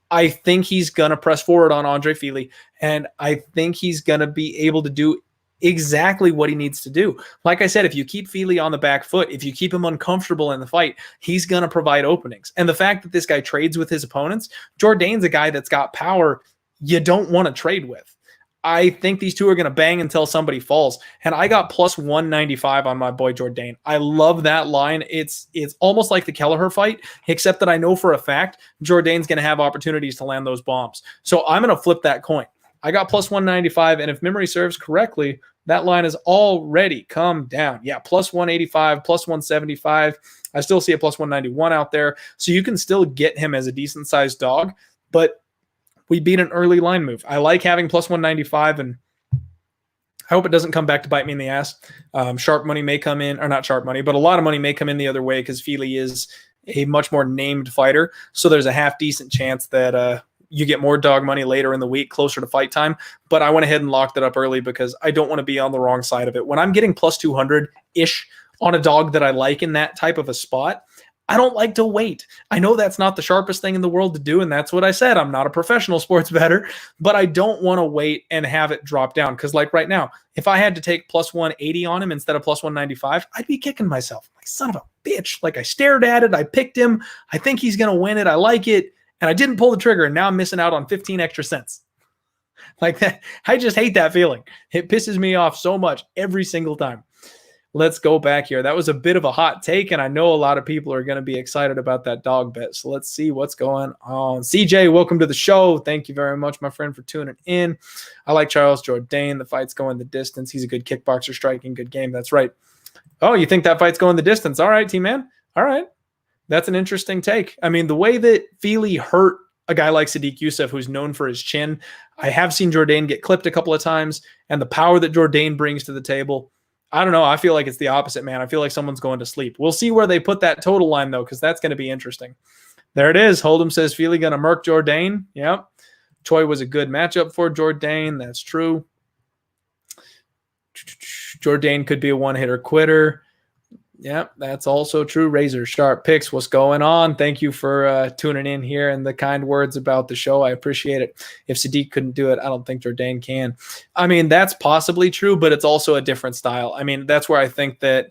I think he's going to press forward on Andre Fili. And I think he's going to be able to do exactly what he needs to do. Like I said, if you keep Fili on the back foot, if you keep him uncomfortable in the fight, he's going to provide openings. And the fact that this guy trades with his opponents, Jourdain's a guy that's got power you don't want to trade with. I think these two are going to bang until somebody falls. And I got plus 195 on my boy Jourdain. I love that line. It's almost like the Kelleher fight, except that I know for a fact Jourdain's going to have opportunities to land those bombs. So I'm going to flip that coin. I got plus 195, and if memory serves correctly, that line has already come down. Yeah, plus 185, plus 175. I still see a plus 191 out there. So you can still get him as a decent-sized dog, but we beat an early line move. I like having plus 195, and I hope it doesn't come back to bite me in the ass. Sharp money may come in, or not sharp money, but a lot of money may come in the other way because Fili is a much more named fighter. So there's a half decent chance that you get more dog money later in the week, closer to fight time. But I went ahead and locked it up early because I don't want to be on the wrong side of it. When I'm getting plus 200-ish on a dog that I like in that type of a spot, I don't like to wait. I know that's not the sharpest thing in the world to do, and that's what I said. I'm not a professional sports bettor, but I don't want to wait and have it drop down because, like right now, if I had to take plus 180 on him instead of plus 195, I'd be kicking myself. Like, son of a bitch. Like, I stared at it. I picked him. I think he's going to win it. I like it, and I didn't pull the trigger, and now I'm missing out on 15 extra cents. Like that. I just hate that feeling. It pisses me off so much every single time. Let's go back here. That was a bit of a hot take, and I know a lot of people are going to be excited about that dog bet. So let's see what's going on. CJ, welcome to the show. Thank you very much, my friend, for tuning in. I like Charles Jourdain. The fight's going the distance. He's a good kickboxer, striking good game. That's right. Oh, you think that fight's going the distance? All right, T-Man. All right. That's an interesting take. I mean, the way that Fili hurt a guy like Sadiq Youssef, who's known for his chin, I have seen Jourdain get clipped a couple of times, and the power that Jourdain brings to the table, I don't know. I feel like it's the opposite, man. I feel like someone's going to sleep. We'll see where they put that total line, though, because that's going to be interesting. There it is. Hold'em says Fili going to murk Jourdain. Yep. Choi was a good matchup for Jourdain. That's true. Jourdain could be a one-hitter quitter. Yep, that's also true. Razor Sharp Picks, what's going on? Thank you for tuning in here and the kind words about the show. I appreciate it. If Sadiq couldn't do it, I don't think Jourdain can. I mean, that's possibly true, but it's also a different style. I mean, that's where I think that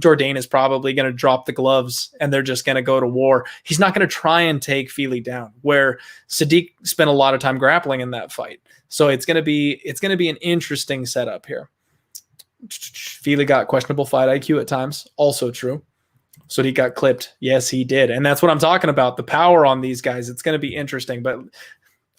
Jourdain is probably going to drop the gloves and they're just going to go to war. He's not going to try and take Fili down, where Sadiq spent a lot of time grappling in that fight. So it's going to be an interesting setup here. Fili got questionable fight IQ at times. Also true. So he got clipped. Yes, he did. And that's what I'm talking about. The power on these guys. It's going to be interesting. But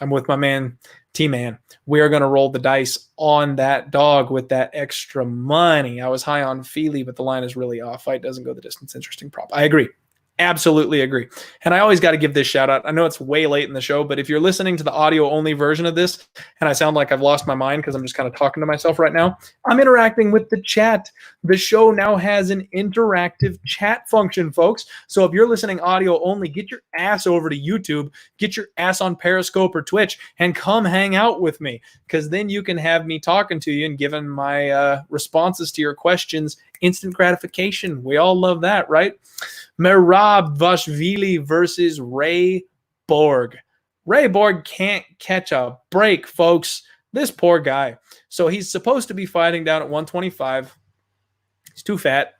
I'm with my man, T-Man. We are going to roll the dice on that dog with that extra money. I was high on Fili, but the line is really off. Fight doesn't go the distance. Interesting prop. I agree. Absolutely agree. And I always got to give this shout out. I know it's way late in the show, but if you're listening to the audio only version of this and I sound like I've lost my mind because I'm just kind of talking to myself right now, I'm interacting with the chat. The show now has an interactive chat function, folks. So if you're listening audio only, get your ass over to YouTube, get your ass on Periscope or Twitch and come hang out with me, because then you can have me talking to you and giving my responses to your questions. Instant gratification. We all love that, right? Merab Vashvili versus Ray Borg. Ray Borg can't catch a break, folks. This poor guy. So he's supposed to be fighting down at 125. He's too fat.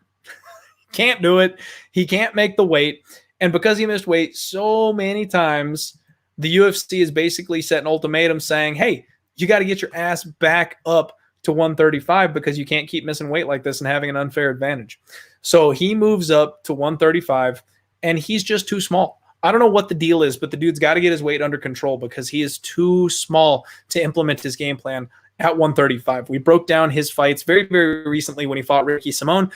Can't do it. He can't make the weight. And because he missed weight so many times, the UFC is basically set an ultimatum saying, hey, you got to get your ass back up to 135 because you can't keep missing weight like this and having an unfair advantage. So he moves up to 135 and he's just too small. I don't know what the deal is, but the dude's got to get his weight under control because he is too small to implement his game plan at 135. We broke down his fights very, very recently when he fought Ricky Simon,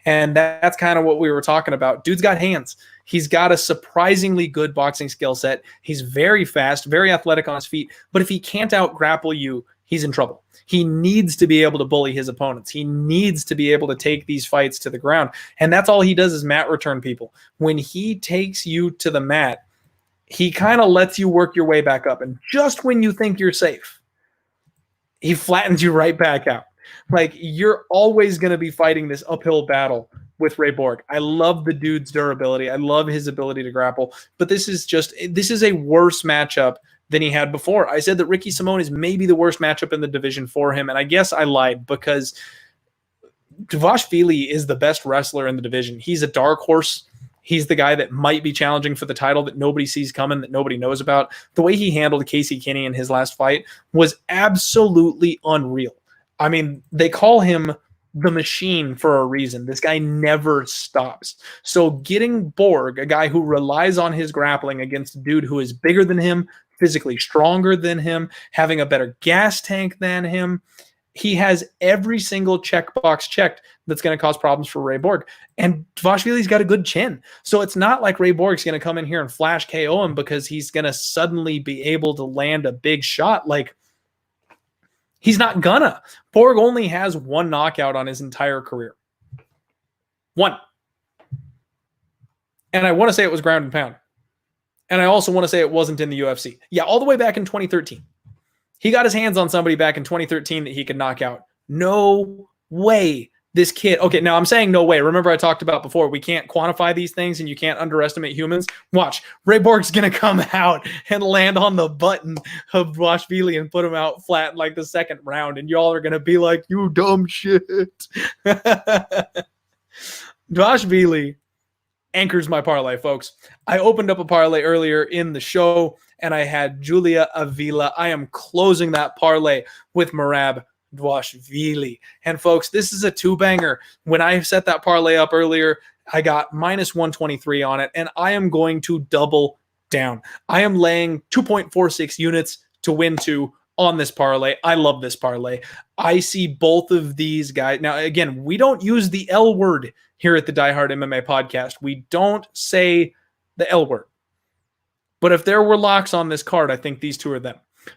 and that's kind of what we were talking about. Dude's got hands. He's got a surprisingly good boxing skill set. He's very fast, very athletic on his feet, but if he can't out-grapple you, he's in trouble. He needs to be able to bully his opponents. He needs to be able to take these fights to the ground. And that's all he does is mat return people. When he takes you to the mat, he kind of lets you work your way back up. And just when you think you're safe, he flattens you right back out. Like, you're always going to be fighting this uphill battle with Ray Borg. I love the dude's durability. I love his ability to grapple. But this is a worse matchup than he had before. I said that Ricky Simon is maybe the worst matchup in the division for him, and I guess I lied because Dvalishvili is the best wrestler in the division. He's a dark horse. He's the guy that might be challenging for the title that nobody sees coming, that nobody knows about. The way he handled Casey Kinney in his last fight was absolutely unreal. I mean, they call him the machine for a reason. This guy never stops. So getting Borg, a guy who relies on his grappling, against a dude who is bigger than him, physically stronger than him, having a better gas tank than him, he has every single checkbox checked that's going to cause problems for Ray Borg. And Dvalishvili's got a good chin. So it's not like Ray Borg's going to come in here and flash KO him because he's going to suddenly be able to land a big shot. Like, He's not gonna. Borg only has one knockout on his entire career. One. And I want to say it was ground and pound. And I also want to say it wasn't in the UFC. Yeah, all the way back in 2013. He got his hands on somebody back in 2013 that he could knock out. No way this kid. Okay, now I'm saying no way. Remember I talked about before, we can't quantify these things and you can't underestimate humans. Watch, Ray Borg's going to come out and land on the button of Dvalishvili and put him out flat in like the second round. And y'all are going to be like, you dumb shit. Dvalishvili anchors my parlay, folks. I opened up a parlay earlier in the show, and I had Julia Avila. I am closing that parlay with Merab Dvalishvili. And folks, this is a two-banger. When I set that parlay up earlier, I got minus 123 on it, and I am going to double down. I am laying 2.46 units to win 2 on this parlay. I love this parlay. I see both of these guys. Now, again, we don't use the L word here at the Die Hard MMA podcast. We don't say the L word. But if there were locks on this card, I think these two are them.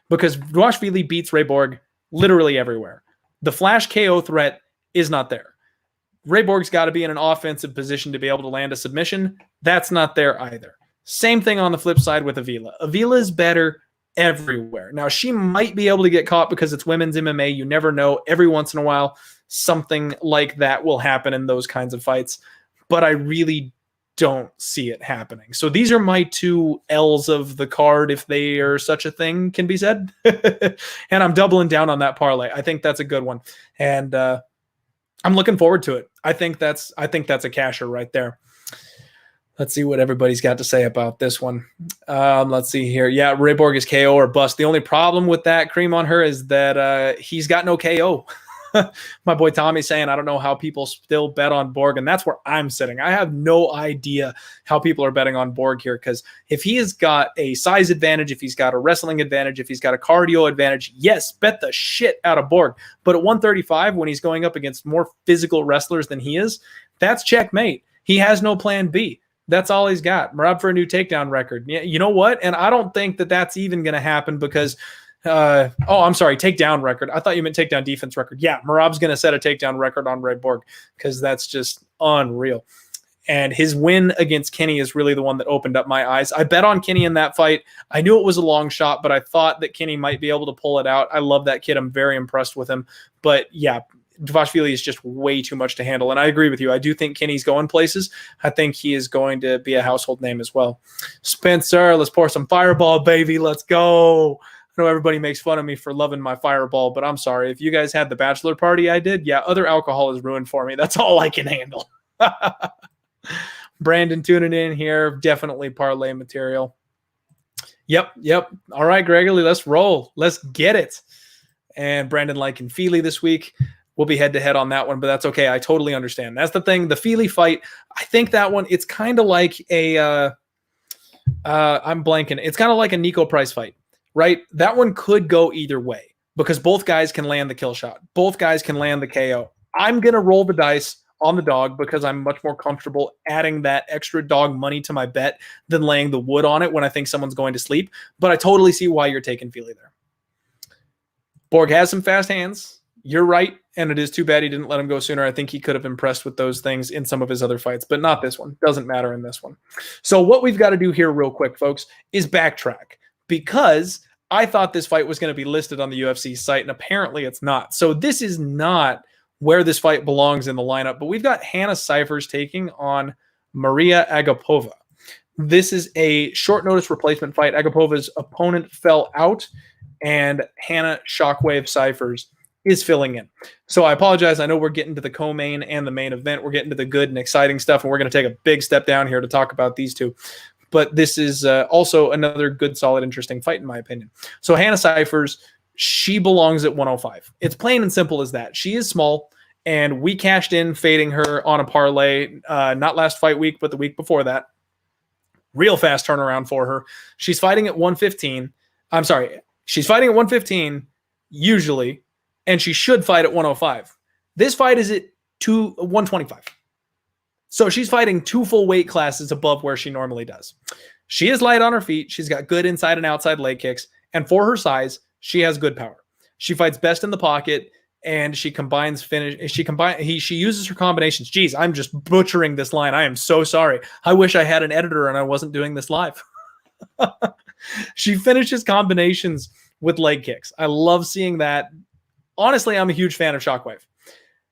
Because Dvalishvili beats Ray Borg literally everywhere. The flash KO threat is not there. Ray Borg's got to be in an offensive position to be able to land a submission. That's not there either. Same thing on the flip side with Avila. Avila is better everywhere. Now, she might be able to get caught because it's women's MMA. You never know. Every once in a while, something like that will happen in those kinds of fights. But I really don't see it happening. So these are my 2 L's of the card, if they are such a thing can be said. And I'm doubling down on that parlay. I think that's a good one. And I'm looking forward to it. I think that's a casher right there. Let's see what everybody's got to say about this one. Let's see here. Yeah, Ray Borg is KO or bust. The only problem with that cream on her is that he's got no KO. My boy Tommy's saying, I don't know how people still bet on Borg, and that's where I'm sitting. I have no idea how people are betting on Borg here, because if he has got a size advantage, if he's got a wrestling advantage, if he's got a cardio advantage, yes, bet the shit out of Borg. But at 135, when he's going up against more physical wrestlers than he is, that's checkmate. He has no plan B. That's all he's got. Merab for a new takedown record. Yeah, you know what? And I don't think that that's even going to happen because, I'm sorry, takedown record. I thought you meant takedown defense record. Yeah, Merab's going to set a takedown record on Ray Borg because that's just unreal. And his win against Kenny is really the one that opened up my eyes. I bet on Kenny in that fight. I knew it was a long shot, but I thought that Kenny might be able to pull it out. I love that kid. I'm very impressed with him. But yeah, Dvalishvili is just way too much to handle. And I agree with you. I do think Kenny's going places. I think he is going to be a household name as well. Spencer, let's pour some Fireball, baby. Let's go. I know everybody makes fun of me for loving my Fireball, but I'm sorry. If you guys had the bachelor party I did, yeah, other alcohol is ruined for me. That's all I can handle. Brandon tuning in here. Definitely parlay material. Yep. All right, Gregory, let's roll. Let's get it. And Brandon liking Feely this week. We'll be head-to-head on that one, but that's okay. I totally understand. That's the thing. The Feely fight, I think that one, it's kind of like a I'm blanking. It's kind of like a Nico Price fight, right? That one could go either way because both guys can land the kill shot. Both guys can land the KO. I'm going to roll the dice on the dog because I'm much more comfortable adding that extra dog money to my bet than laying the wood on it when I think someone's going to sleep. But I totally see why you're taking Feely there. Borg has some fast hands. You're right, and it is too bad he didn't let him go sooner. I think he could have impressed with those things in some of his other fights, but not this one. Doesn't matter in this one. So what we've got to do here real quick, folks, is backtrack because I thought this fight was going to be listed on the UFC site, and apparently it's not. So this is not where this fight belongs in the lineup, but we've got Hannah Cyphers taking on Maria Agapova. This is a short notice replacement fight. Agapova's opponent fell out, and Hannah Shockwave Cyphers is filling in. So I apologize. I know we're getting to the co-main and the main event. We're getting to the good and exciting stuff, and we're going to take a big step down here to talk about these two. But this is also another good, solid, interesting fight, in my opinion. So Hannah Cyphers, she belongs at 105. It's plain and simple as that. She is small, and we cashed in fading her on a parlay, not last fight week, but the week before that. Real fast turnaround for her. She's fighting at 115. I'm sorry. She's fighting at 115, usually, and she should fight at 105. This fight is at 125. So she's fighting 2 full weight classes above where she normally does. She is light on her feet. She's got good inside and outside leg kicks. And for her size, she has good power. She fights best in the pocket, and she combines finish. She uses her combinations. Geez, I'm just butchering this line. I am so sorry. I wish I had an editor and I wasn't doing this live. She finishes combinations with leg kicks. I love seeing that. Honestly, I'm a huge fan of Shockwave.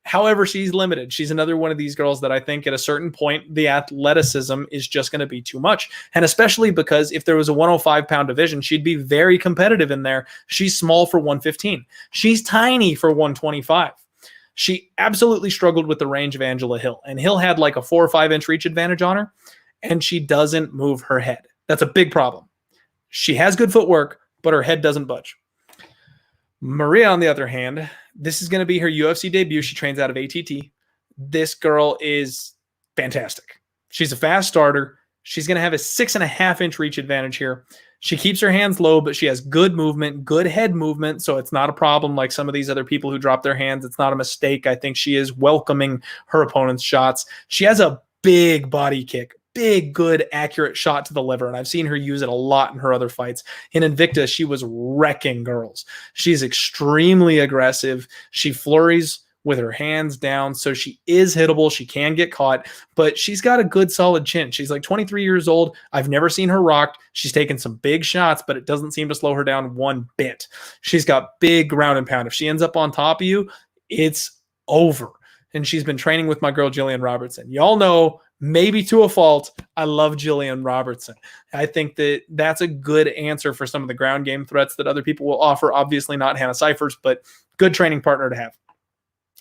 However, she's limited. She's another one of these girls that I think at a certain point, the athleticism is just going to be too much. And especially because if there was a 105-pound division, she'd be very competitive in there. She's small for 115. She's tiny for 125. She absolutely struggled with the range of Angela Hill. And Hill had like a 4 or 5 inch reach advantage on her, and she doesn't move her head. That's a big problem. She has good footwork, but her head doesn't budge. Maria, on the other hand, this is going to be her UFC debut. She trains out of ATT. This girl is fantastic. She's a fast starter. She's going to have a 6.5 inch reach advantage here. She keeps her hands low, but she has good movement, good head movement, so it's not a problem like some of these other people who drop their hands. It's not a mistake. I think she is welcoming her opponent's shots. She has a big body kick. Big, good, accurate shot to the liver, and I've seen her use it a lot in her other fights. In Invicta, she was wrecking girls. She's extremely aggressive. She flurries with her hands down, so she is hittable. She can get caught, but she's got a good, solid chin. She's like 23 years old. I've never seen her rocked. She's taken some big shots, but it doesn't seem to slow her down one bit. She's got big ground and pound. If she ends up on top of you, it's over. And she's been training with my girl, Jillian Robertson. Y'all know, maybe to a fault, I love Jillian Robertson. I think that that's a good answer for some of the ground game threats that other people will offer. Obviously not Hannah Cyphers, but good training partner to have.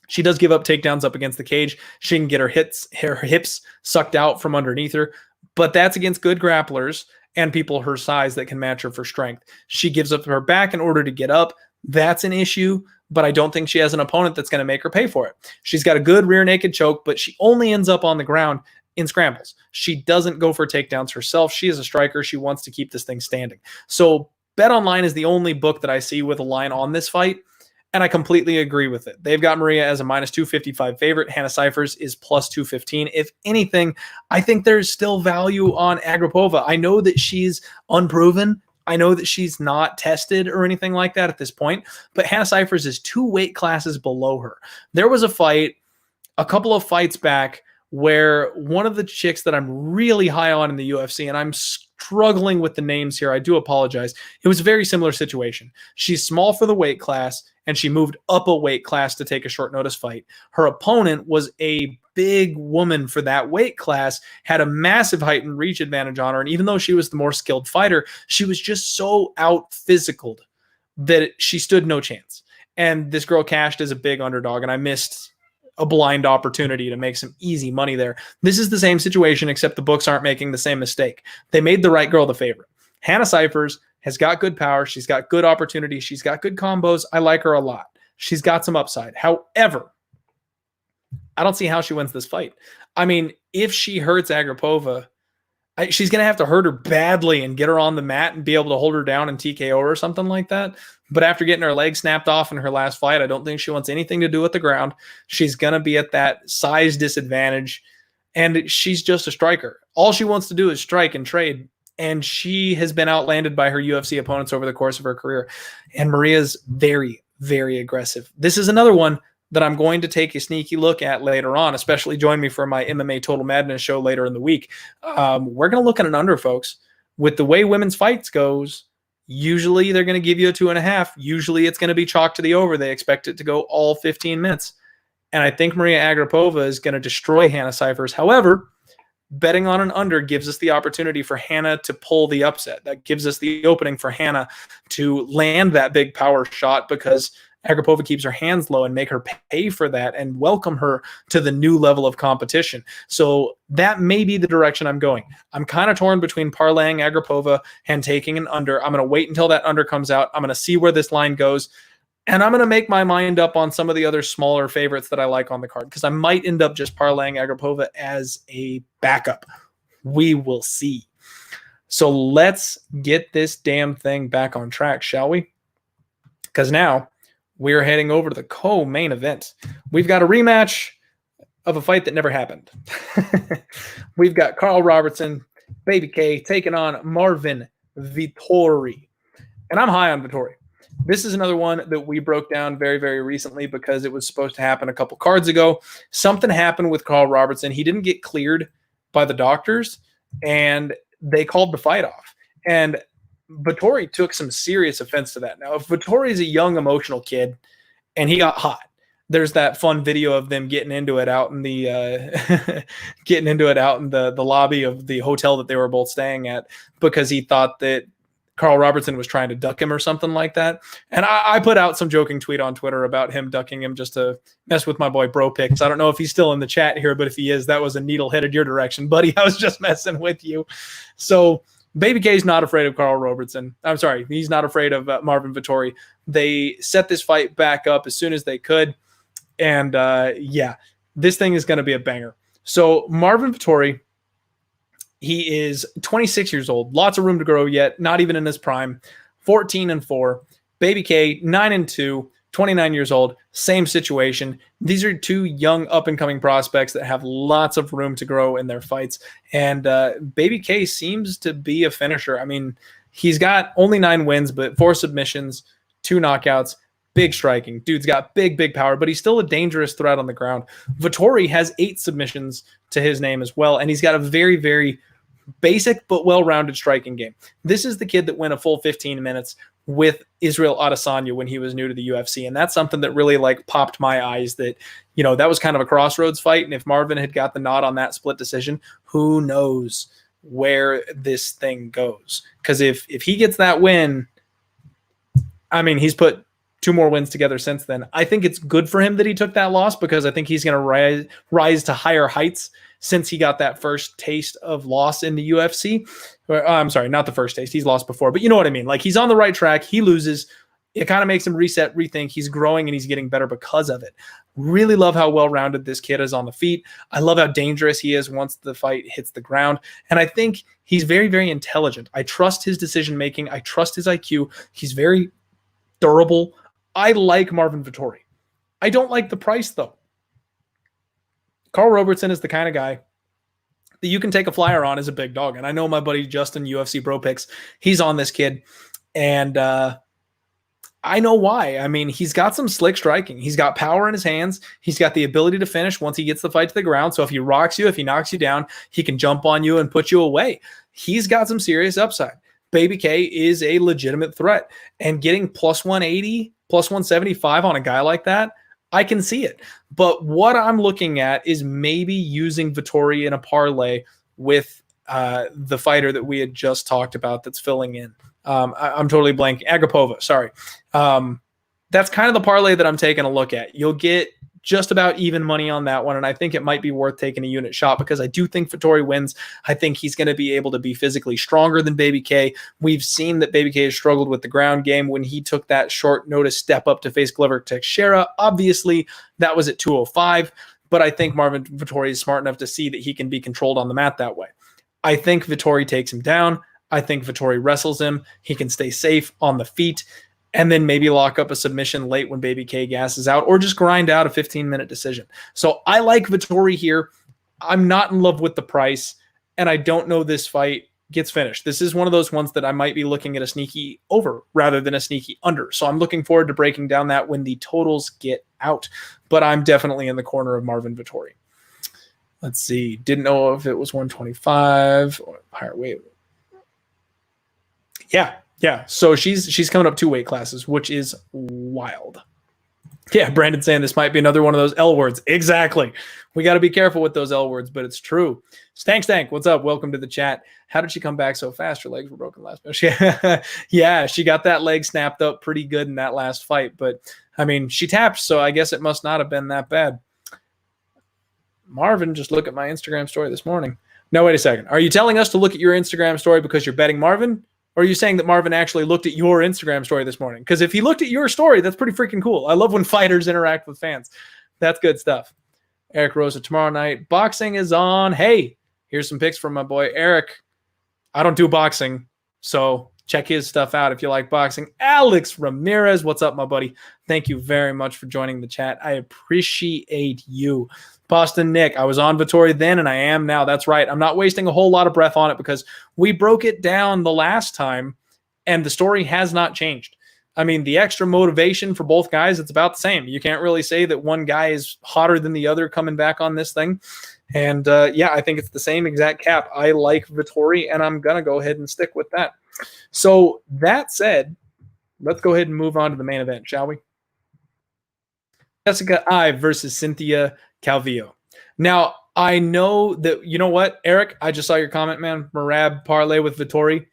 She does give up takedowns up against the cage. She can get her hips sucked out from underneath her, but that's against good grapplers and people her size that can match her for strength. She gives up her back in order to get up. That's an issue, but I don't think she has an opponent that's going to make her pay for it. She's got a good rear naked choke, but she only ends up on the ground in scrambles. She doesn't go for takedowns herself. She is a striker. She wants to keep this thing standing. So BetOnline is the only book that I see with a line on this fight, and I completely agree with it. They've got Maria as a minus 255 favorite. Hannah Cyphers is plus 215. If anything, I think there's still value on Agapova. I know that she's unproven. I know that she's not tested or anything like that at this point, but Hannah Cyphers is 2 weight classes below her. There was a fight a couple of fights back where one of the chicks that I'm really high on in the UFC, and I'm struggling with the names here, I do apologize. It was a very similar situation. She's small for the weight class, and she moved up a weight class to take a short notice fight. Her opponent was a big woman for that weight class, had a massive height and reach advantage on her, and even though she was the more skilled fighter, she was just so out-physicaled that she stood no chance. And this girl cashed as a big underdog, and I missed a blind opportunity to make some easy money there. This is the same situation, except the books aren't making the same mistake. They made the right girl the favorite. Hannah Cyphers has got good power. She's got good opportunity. She's got good combos. I like her a lot. She's got some upside. However, I don't see how she wins this fight. I mean, if she hurts Agapova, she's going to have to hurt her badly and get her on the mat and be able to hold her down and TKO or something like that. But after getting her leg snapped off in her last fight, I don't think she wants anything to do with the ground. She's going to be at that size disadvantage, and she's just a striker. All she wants to do is strike and trade, and she has been outlanded by her UFC opponents over the course of her career. And Maria's very, very aggressive. This is another one that I'm going to take a sneaky look at later on, especially join me for my MMA Total Madness show later in the week. We're going to look at an under, folks. With the way women's fights goes, usually they're going to give you a 2.5. Usually it's going to be chalk to the over. They expect it to go all 15 minutes. And I think Maria Agapova is going to destroy Hannah Cyphers. However, betting on an under gives us the opportunity for Hannah to pull the upset. That gives us the opening for Hannah to land that big power shot, because Agapova keeps her hands low and make her pay for that and welcome her to the new level of competition. So that may be the direction I'm going. I'm kind of torn between parlaying Agapova and taking an under. I'm going to wait until that under comes out. I'm going to see where this line goes. And I'm going to make my mind up on some of the other smaller favorites that I like on the card, because I might end up just parlaying Agapova as a backup. We will see. So let's get this damn thing back on track, shall we? Because now we're heading over to the co-main event. We've got a rematch of a fight that never happened. We've got Carl Robertson, Baby K, taking on Marvin Vettori. And I'm high on Vettori. This is another one that we broke down very, very recently because it was supposed to happen a couple cards ago. Something happened with Carl Robertson. He didn't get cleared by the doctors, and they called the fight off. And Vettori took some serious offense to that. Now, if Vettori is a young, emotional kid and he got hot, there's that fun video of them getting into it out in the the lobby of the hotel that they were both staying at because he thought that Carl Robertson was trying to duck him or something like that. And I put out some joking tweet on Twitter about him ducking him just to mess with my boy Bro Picks. I don't know if he's still in the chat here, but if he is, that was a needle headed your direction, buddy. I was just messing with you. So Baby K is not afraid of Carl Robertson. I'm sorry, he's not afraid of Marvin Vettori. They set this fight back up as soon as they could. And yeah, this thing is going to be a banger. So Marvin Vettori, he is 26 years old, lots of room to grow yet, not even in his prime, 14-4. Baby K, 9-2, 29 years old, same situation. These are two young up-and-coming prospects that have lots of room to grow in their fights. And Baby K seems to be a finisher. I mean, he's got only 9 wins, but 4 submissions, 2 knockouts, big striking. Dude's got big, big power, but he's still a dangerous threat on the ground. Vettori has 8 submissions to his name as well, and he's got a very, very basic but well-rounded striking game. This is the kid that went a full 15 minutes with Israel Adesanya when he was new to the UFC, and that's something that really like popped my eyes that, you know, that was kind of a crossroads fight, and if Marvin had got the nod on that split decision, who knows where this thing goes? Because if he gets that win, I mean, he's put 2 more wins together since then. I think it's good for him that he took that loss because I think he's going to rise to higher heights since he got that first taste of loss in the UFC. I'm sorry, not the first taste. He's lost before, but you know what I mean? Like, he's on the right track. He loses. It kind of makes him reset, rethink. He's growing and he's getting better because of it. Really love how well-rounded this kid is on the feet. I love how dangerous he is once the fight hits the ground. And I think he's very, very intelligent. I trust his decision-making. I trust his IQ. He's very durable. I like Marvin Vettori. I don't like the price, though. Carl Robertson is the kind of guy that you can take a flyer on as a big dog. And I know my buddy Justin, UFC Bro Picks, he's on this kid. And I know why. I mean, he's got some slick striking. He's got power in his hands. He's got the ability to finish once he gets the fight to the ground. So if he rocks you, if he knocks you down, he can jump on you and put you away. He's got some serious upside. Baby K is a legitimate threat. And getting plus 180, plus 175 on a guy like that, I can see it. But what I'm looking at is maybe using Vettori in a parlay with the fighter that we had just talked about that's filling in. I'm totally blanking. Agapova, sorry. That's kind of the parlay that I'm taking a look at. You'll get just about even money on that one, and I think it might be worth taking a unit shot because I do think Vettori wins. I think he's going to be able to be physically stronger than Baby K. We've seen that Baby K has struggled with the ground game when he took that short notice step up to face Glover Teixeira. Obviously, that was at 205, but I think Marvin Vettori is smart enough to see that he can be controlled on the mat that way. I think Vettori takes him down. I think Vettori wrestles him. He can stay safe on the feet and then maybe lock up a submission late when Baby K gasses out or just grind out a 15-minute decision. So I like Vettori here. I'm not in love with the price, and I don't know this fight gets finished. This is one of those ones that I might be looking at a sneaky over rather than a sneaky under. So I'm looking forward to breaking down that when the totals get out. But I'm definitely in the corner of Marvin Vettori. Let's see. Didn't know if it was 125 or higher weight. Yeah. So she's coming up 2 weight classes, which is wild. Yeah, Brandon saying this might be another one of those L words. Exactly. We got to be careful with those L words, but it's true. Stank, what's up? Welcome to the chat. How did she come back so fast? Her legs were broken last match. Yeah, she got that leg snapped up pretty good in that last fight, but I mean, she tapped, so I guess it must not have been that bad. Marvin, just look at my Instagram story this morning. No, wait a second. Are you telling us to look at your Instagram story because you're betting Marvin? Or are you saying that Marvin actually looked at your Instagram story this morning? Because if he looked at your story, that's pretty freaking cool. I love when fighters interact with fans. That's good stuff. Eric Rosa, tomorrow night, boxing is on. Hey, here's some picks from my boy Eric. I don't do boxing, so check his stuff out if you like boxing. Alex Ramirez, what's up, my buddy? Thank you very much for joining the chat. I appreciate you. Boston Nick, I was on Vettori then and I am now. That's right. I'm not wasting a whole lot of breath on it because we broke it down the last time and the story has not changed. I mean, the extra motivation for both guys, it's about the same. You can't really say that one guy is hotter than the other coming back on this thing. And yeah, I think it's the same exact cap. I like Vettori, and I'm going to go ahead and stick with that. So that said, let's go ahead and move on to the main event, shall we? Jessica Eye versus Cynthia Calvillo. Now, I know that, you know what, Eric, I just saw your comment, man. Merab parlay with Vettori.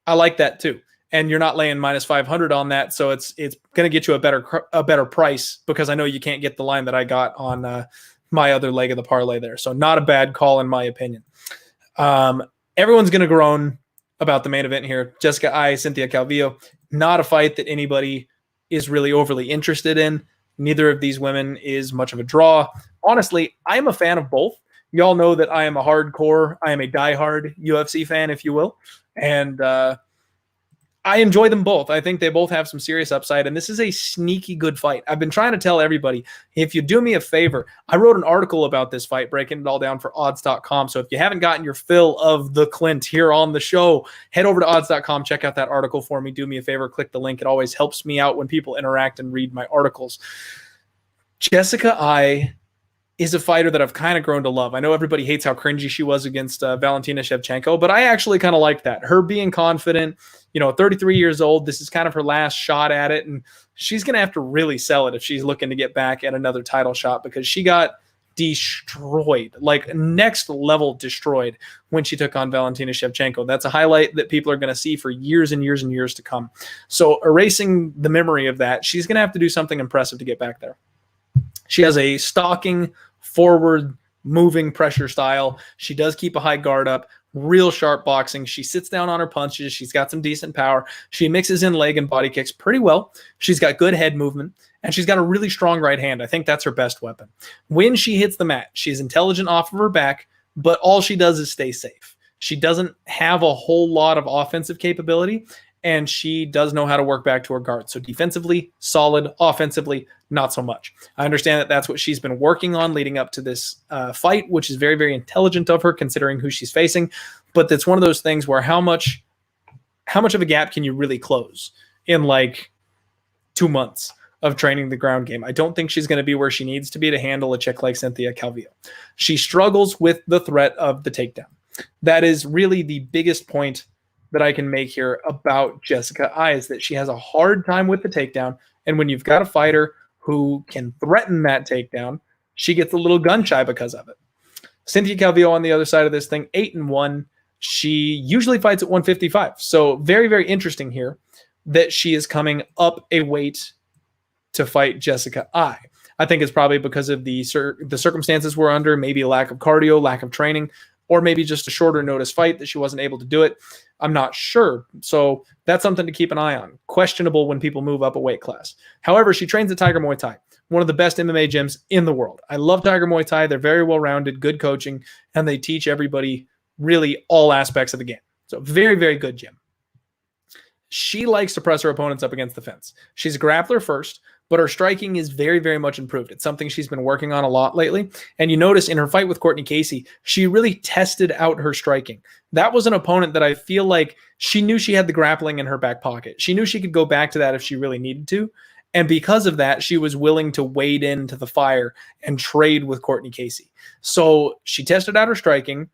I like that too. And you're not laying minus 500 on that, so it's going to get you a better price, because I know you can't get the line that I got on my other leg of the parlay there. So not a bad call in my opinion. Everyone's going to groan about the main event here. Jessica Eye, Cynthia Calvillo. Not a fight that anybody is really overly interested in. Neither of these women is much of a draw. Honestly, I'm a fan of both. Y'all know that I am a diehard UFC fan, if you will. And I enjoy them both. I think they both have some serious upside, and this is a sneaky good fight. I've been trying to tell everybody, if you do me a favor, I wrote an article about this fight, breaking it all down for odds.com. So if you haven't gotten your fill of the Clint here on the show, head over to odds.com, check out that article for me. Do me a favor, click the link. It always helps me out when people interact and read my articles. Jessica Eye is a fighter that I've kind of grown to love. I know everybody hates how cringy she was against Valentina Shevchenko, but I actually kind of like that. Her being confident, 33 years old, this is kind of her last shot at it, and she's going to have to really sell it if she's looking to get back at another title shot, because she got destroyed, like next level destroyed, when she took on Valentina Shevchenko. That's a highlight that people are going to see for years and years and years to come. So erasing the memory of that, she's going to have to do something impressive to get back there. She has a stalking, forward moving pressure style. She does keep a high guard up, real sharp boxing. She sits down on her punches. She's got some decent power. She mixes in leg and body kicks pretty well. She's got good head movement, and she's got a really strong right hand. I think that's her best weapon. When she hits the mat, she's intelligent off of her back, but all she does is stay safe. She doesn't have a whole lot of offensive capability, and she does know how to work back to her guard. So defensively, solid. Offensively, not so much. I understand that that's what she's been working on leading up to this fight, which is very, very intelligent of her considering who she's facing. But it's one of those things where how much of a gap can you really close in like 2 months of training the ground game? I don't think she's going to be where she needs to be to handle a chick like Cynthia Calvillo. She struggles with the threat of the takedown. That is really the biggest point that I can make here about Jessica Eye, is that she has a hard time with the takedown. And when you've got a fighter who can threaten that takedown, she gets a little gun shy because of it. Cynthia Calvillo on the other side of this thing, 8-1. She usually fights at 155. So very, very interesting here that she is coming up a weight to fight Jessica Eye. I think it's probably because of the circumstances we're under, maybe a lack of cardio, lack of training, or maybe just a shorter notice fight that she wasn't able to do it. I'm not sure. So that's something to keep an eye on. Questionable when people move up a weight class. However, she trains at Tiger Muay Thai, one of the best MMA gyms in the world. I love Tiger Muay Thai. They're very well-rounded, good coaching, and they teach everybody really all aspects of the game. So very, very good gym. She likes to press her opponents up against the fence. She's a grappler first, but her striking is very, very much improved. It's something she's been working on a lot lately. And you notice in her fight with Courtney Casey, she really tested out her striking. That was an opponent that I feel like she knew she had the grappling in her back pocket. She knew she could go back to that if she really needed to. And because of that, she was willing to wade into the fire and trade with Courtney Casey. So she tested out her striking,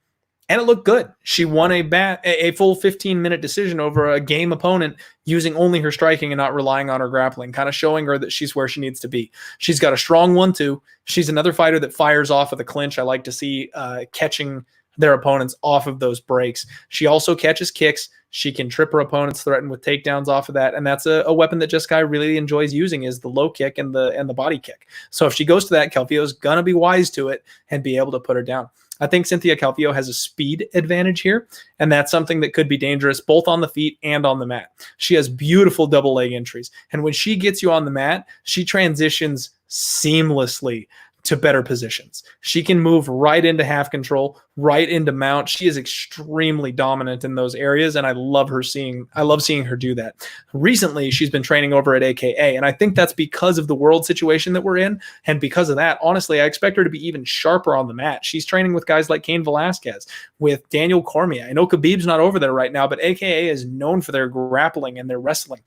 and it looked good. She won a full 15-minute decision over a game opponent using only her striking and not relying on her grappling, kind of showing her that she's where she needs to be. She's got a strong 1-2. She's another fighter that fires off of the clinch. I like to see catching their opponents off of those breaks. She also catches kicks. She can trip her opponents, threaten with takedowns off of that, and that's a weapon that Jessica really enjoys using, is the low kick and the body kick. So if she goes to that, Calvillo's going to be wise to it and be able to put her down. I think Cynthia Calvillo has a speed advantage here, and that's something that could be dangerous both on the feet and on the mat. She has beautiful double leg entries, and when she gets you on the mat, she transitions seamlessly to better positions. She can move right into half control, right into mount. She is extremely dominant in those areas, and I love seeing her do that. Recently, she's been training over at AKA, and I think that's because of the world situation that we're in, and because of that, honestly, I expect her to be even sharper on the mat. She's training with guys like Cain Velasquez, with Daniel Cormier. I know Khabib's not over there right now, but AKA is known for their grappling and their wrestling.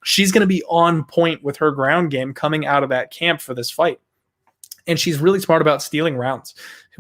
she's going to be on point with her ground game coming out of that camp for this fight. And she's really smart about stealing rounds.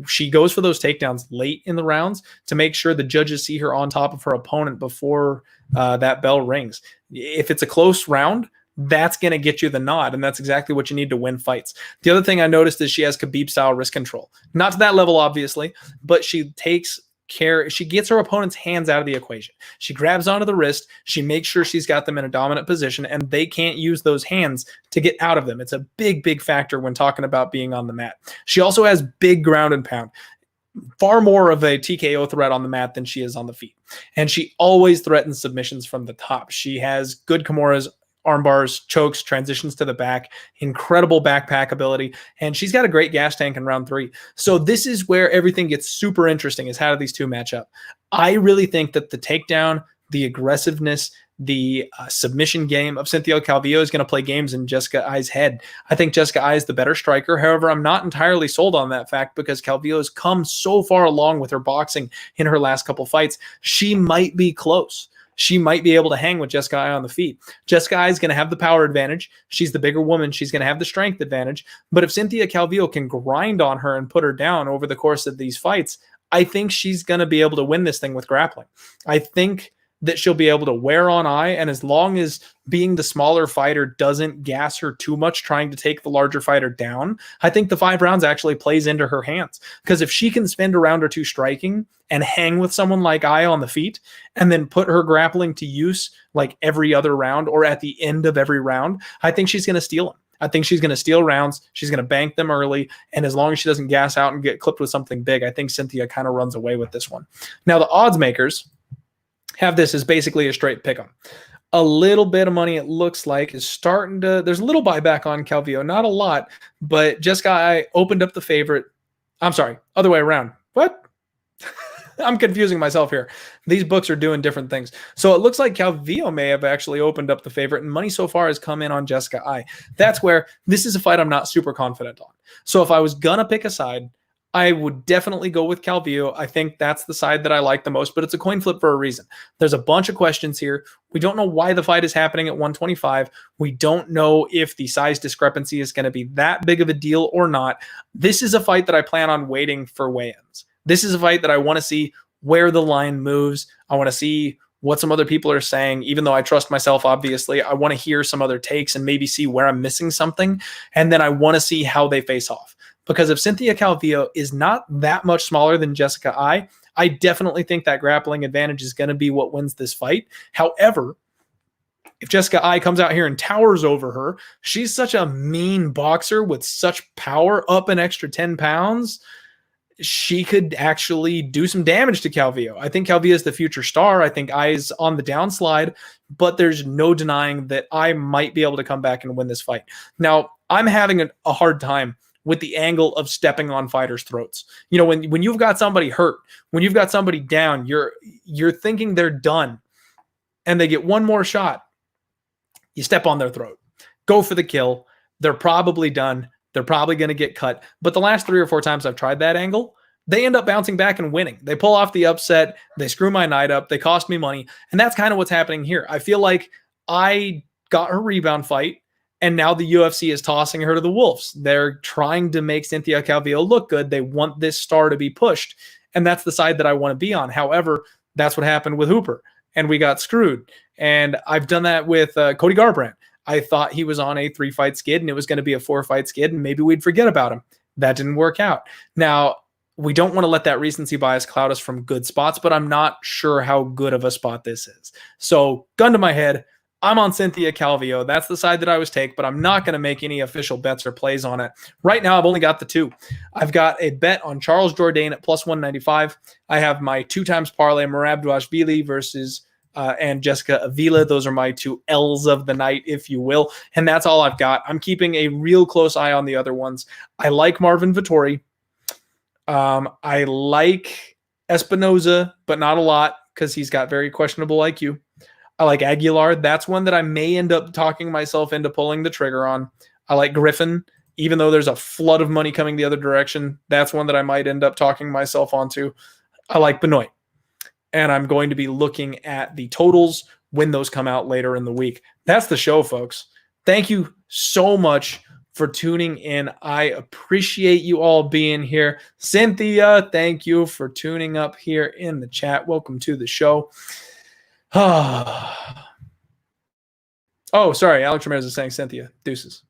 She goes for those takedowns late in the rounds to make sure the judges see her on top of her opponent before that bell rings. If it's a close round, that's going to get you the nod, and that's exactly what you need to win fights. The other thing I noticed is she has Khabib-style wrist control. Not to that level, obviously, but she takes care. She gets her opponent's hands out of the equation. She grabs onto the wrist. She makes sure she's got them in a dominant position, and they can't use those hands to get out of them. It's a big, big factor when talking about being on the mat. She also has big ground and pound. Far more of a TKO threat on the mat than she is on the feet. And she always threatens submissions from the top. She has good Kimuras, arm bars, chokes, transitions to the back, incredible backpack ability, and she's got a great gas tank in round 3. So this is where everything gets super interesting, is how do these two match up? I really think that the takedown, the aggressiveness, the submission game of Cynthia Calvillo is going to play games in Jessica Aye's head. I think Jessica Aye is the better striker. However, I'm not entirely sold on that fact because Calvillo has come so far along with her boxing in her last couple fights. She might be close. She might be able to hang with Jessica Aye on the feet. Jessica Aye is going to have the power advantage. She's the bigger woman. She's going to have the strength advantage. But if Cynthia Calvillo can grind on her and put her down over the course of these fights, I think she's going to be able to win this thing with grappling. I think that she'll be able to wear on Aye, and as long as being the smaller fighter doesn't gas her too much trying to take the larger fighter down, I think the 5 rounds actually plays into her hands. Because if she can spend a round or two striking and hang with someone like Aye on the feet and then put her grappling to use like every other round or at the end of every round, I think she's going to steal them. I think she's going to steal rounds. She's going to bank them early. And as long as she doesn't gas out and get clipped with something big, I think Cynthia kind of runs away with this one. Now, the odds makers have this as basically a straight pick 'em. A little bit of money, it looks like, is starting to, there's a little buyback on Calvillo, not a lot, but Jessica Aye opened up the favorite. I'm sorry, other way around. What? I'm confusing myself here. These books are doing different things. So it looks like Calvillo may have actually opened up the favorite, and money so far has come in on Jessica Aye. That's where this is a fight I'm not super confident on. So if I was going to pick a side, I would definitely go with Calvillo. I think that's the side that I like the most, but it's a coin flip for a reason. There's a bunch of questions here. We don't know why the fight is happening at 125. We don't know if the size discrepancy is going to be that big of a deal or not. This is a fight that I plan on waiting for weigh-ins. This is a fight that I want to see where the line moves. I want to see what some other people are saying. Even though I trust myself, obviously, I want to hear some other takes and maybe see where I'm missing something. And then I want to see how they face off. Because if Cynthia Calvillo is not that much smaller than Jessica Aye, I definitely think that grappling advantage is going to be what wins this fight. However, if Jessica Aye comes out here and towers over her, she's such a mean boxer with such power, up an extra 10 pounds, she could actually do some damage to Calvillo. I think Calvillo is the future star. I think Aye's on the downslide, but there's no denying that Aye might be able to come back and win this fight. Now, I'm having a hard time with the angle of stepping on fighters' throats. You know, when you've got somebody hurt, when you've got somebody down, you're thinking they're done and they get one more shot. You step on their throat. Go for the kill. They're probably done. They're probably going to get cut. But the last 3 or 4 times I've tried that angle, they end up bouncing back and winning. They pull off the upset. They screw my night up. They cost me money. And that's kind of what's happening here. I feel like I got her rebound fight, and now the UFC is tossing her to the wolves. They're trying to make Cynthia Calvillo look good. They want this star to be pushed, and that's the side that I want to be on. However, that's what happened with Hooper, and we got screwed. And I've done that with Cody Garbrandt. I thought he was on a 3-fight skid, and it was going to be a 4-fight skid, and maybe we'd forget about him. That didn't work out. Now, we don't want to let that recency bias cloud us from good spots, but I'm not sure how good of a spot this is. So, gun to my head, I'm on Cynthia Calvillo. That's the side that I was take, but I'm not going to make any official bets or plays on it. Right now, I've only got the 2. I've got a bet on Charles Jourdain at plus 195. I have my 2 times parlay, Merab versus and Jessica Avila. Those are my 2 L's of the night, if you will. And that's all I've got. I'm keeping a real close eye on the other ones. I like Marvin Vettori. I like Espinoza, but not a lot because he's got very questionable IQ. I like Aguilar. That's one that I may end up talking myself into pulling the trigger on. I like Griffin, even though there's a flood of money coming the other direction. That's one that I might end up talking myself onto. I like Benoit. And I'm going to be looking at the totals when those come out later in the week. That's the show, folks. Thank you so much for tuning in. I appreciate you all being here. Cynthia, thank you for tuning up here in the chat. Welcome to the show. Oh, sorry. Alex Ramirez is saying Cynthia. Deuces.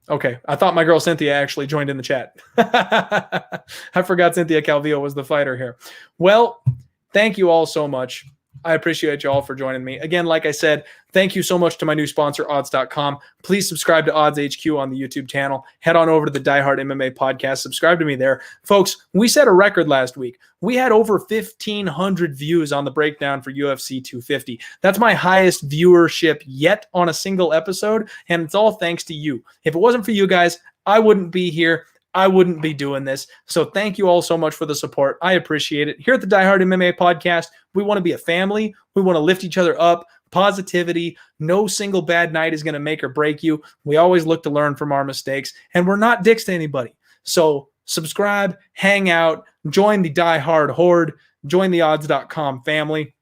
Okay. I thought my girl Cynthia actually joined in the chat. I forgot Cynthia Calvillo was the fighter here. Well, thank you all so much. I appreciate you all for joining me. Again, like I said, thank you so much to my new sponsor, odds.com. Please subscribe to Odds HQ on the YouTube channel. Head on over to the Die Hard MMA podcast. Subscribe to me there. Folks, we set a record last week. We had over 1,500 views on the breakdown for UFC 250. That's my highest viewership yet on a single episode, and it's all thanks to you. If it wasn't for you guys, I wouldn't be here. I wouldn't be doing this. So thank you all so much for the support. I appreciate it. Here at the Die Hard MMA podcast, we want to be a family. We want to lift each other up. Positivity. No single bad night is going to make or break you. We always look to learn from our mistakes, and we're not dicks to anybody. So subscribe, hang out, join the Die Hard Horde, join the odds.com family.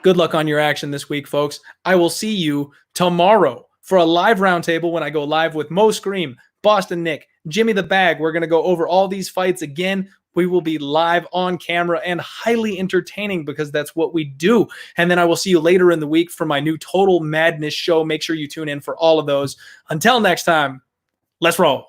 Good luck on your action this week, folks. I will see you tomorrow for a live roundtable when I go live with Mo Scream, Boston Nick, Jimmy the Bag. We're going to go over all these fights again. We will be live on camera and highly entertaining because that's what we do. And then I will see you later in the week for my new Total Madness show. Make sure you tune in for all of those. Until next time, let's roll.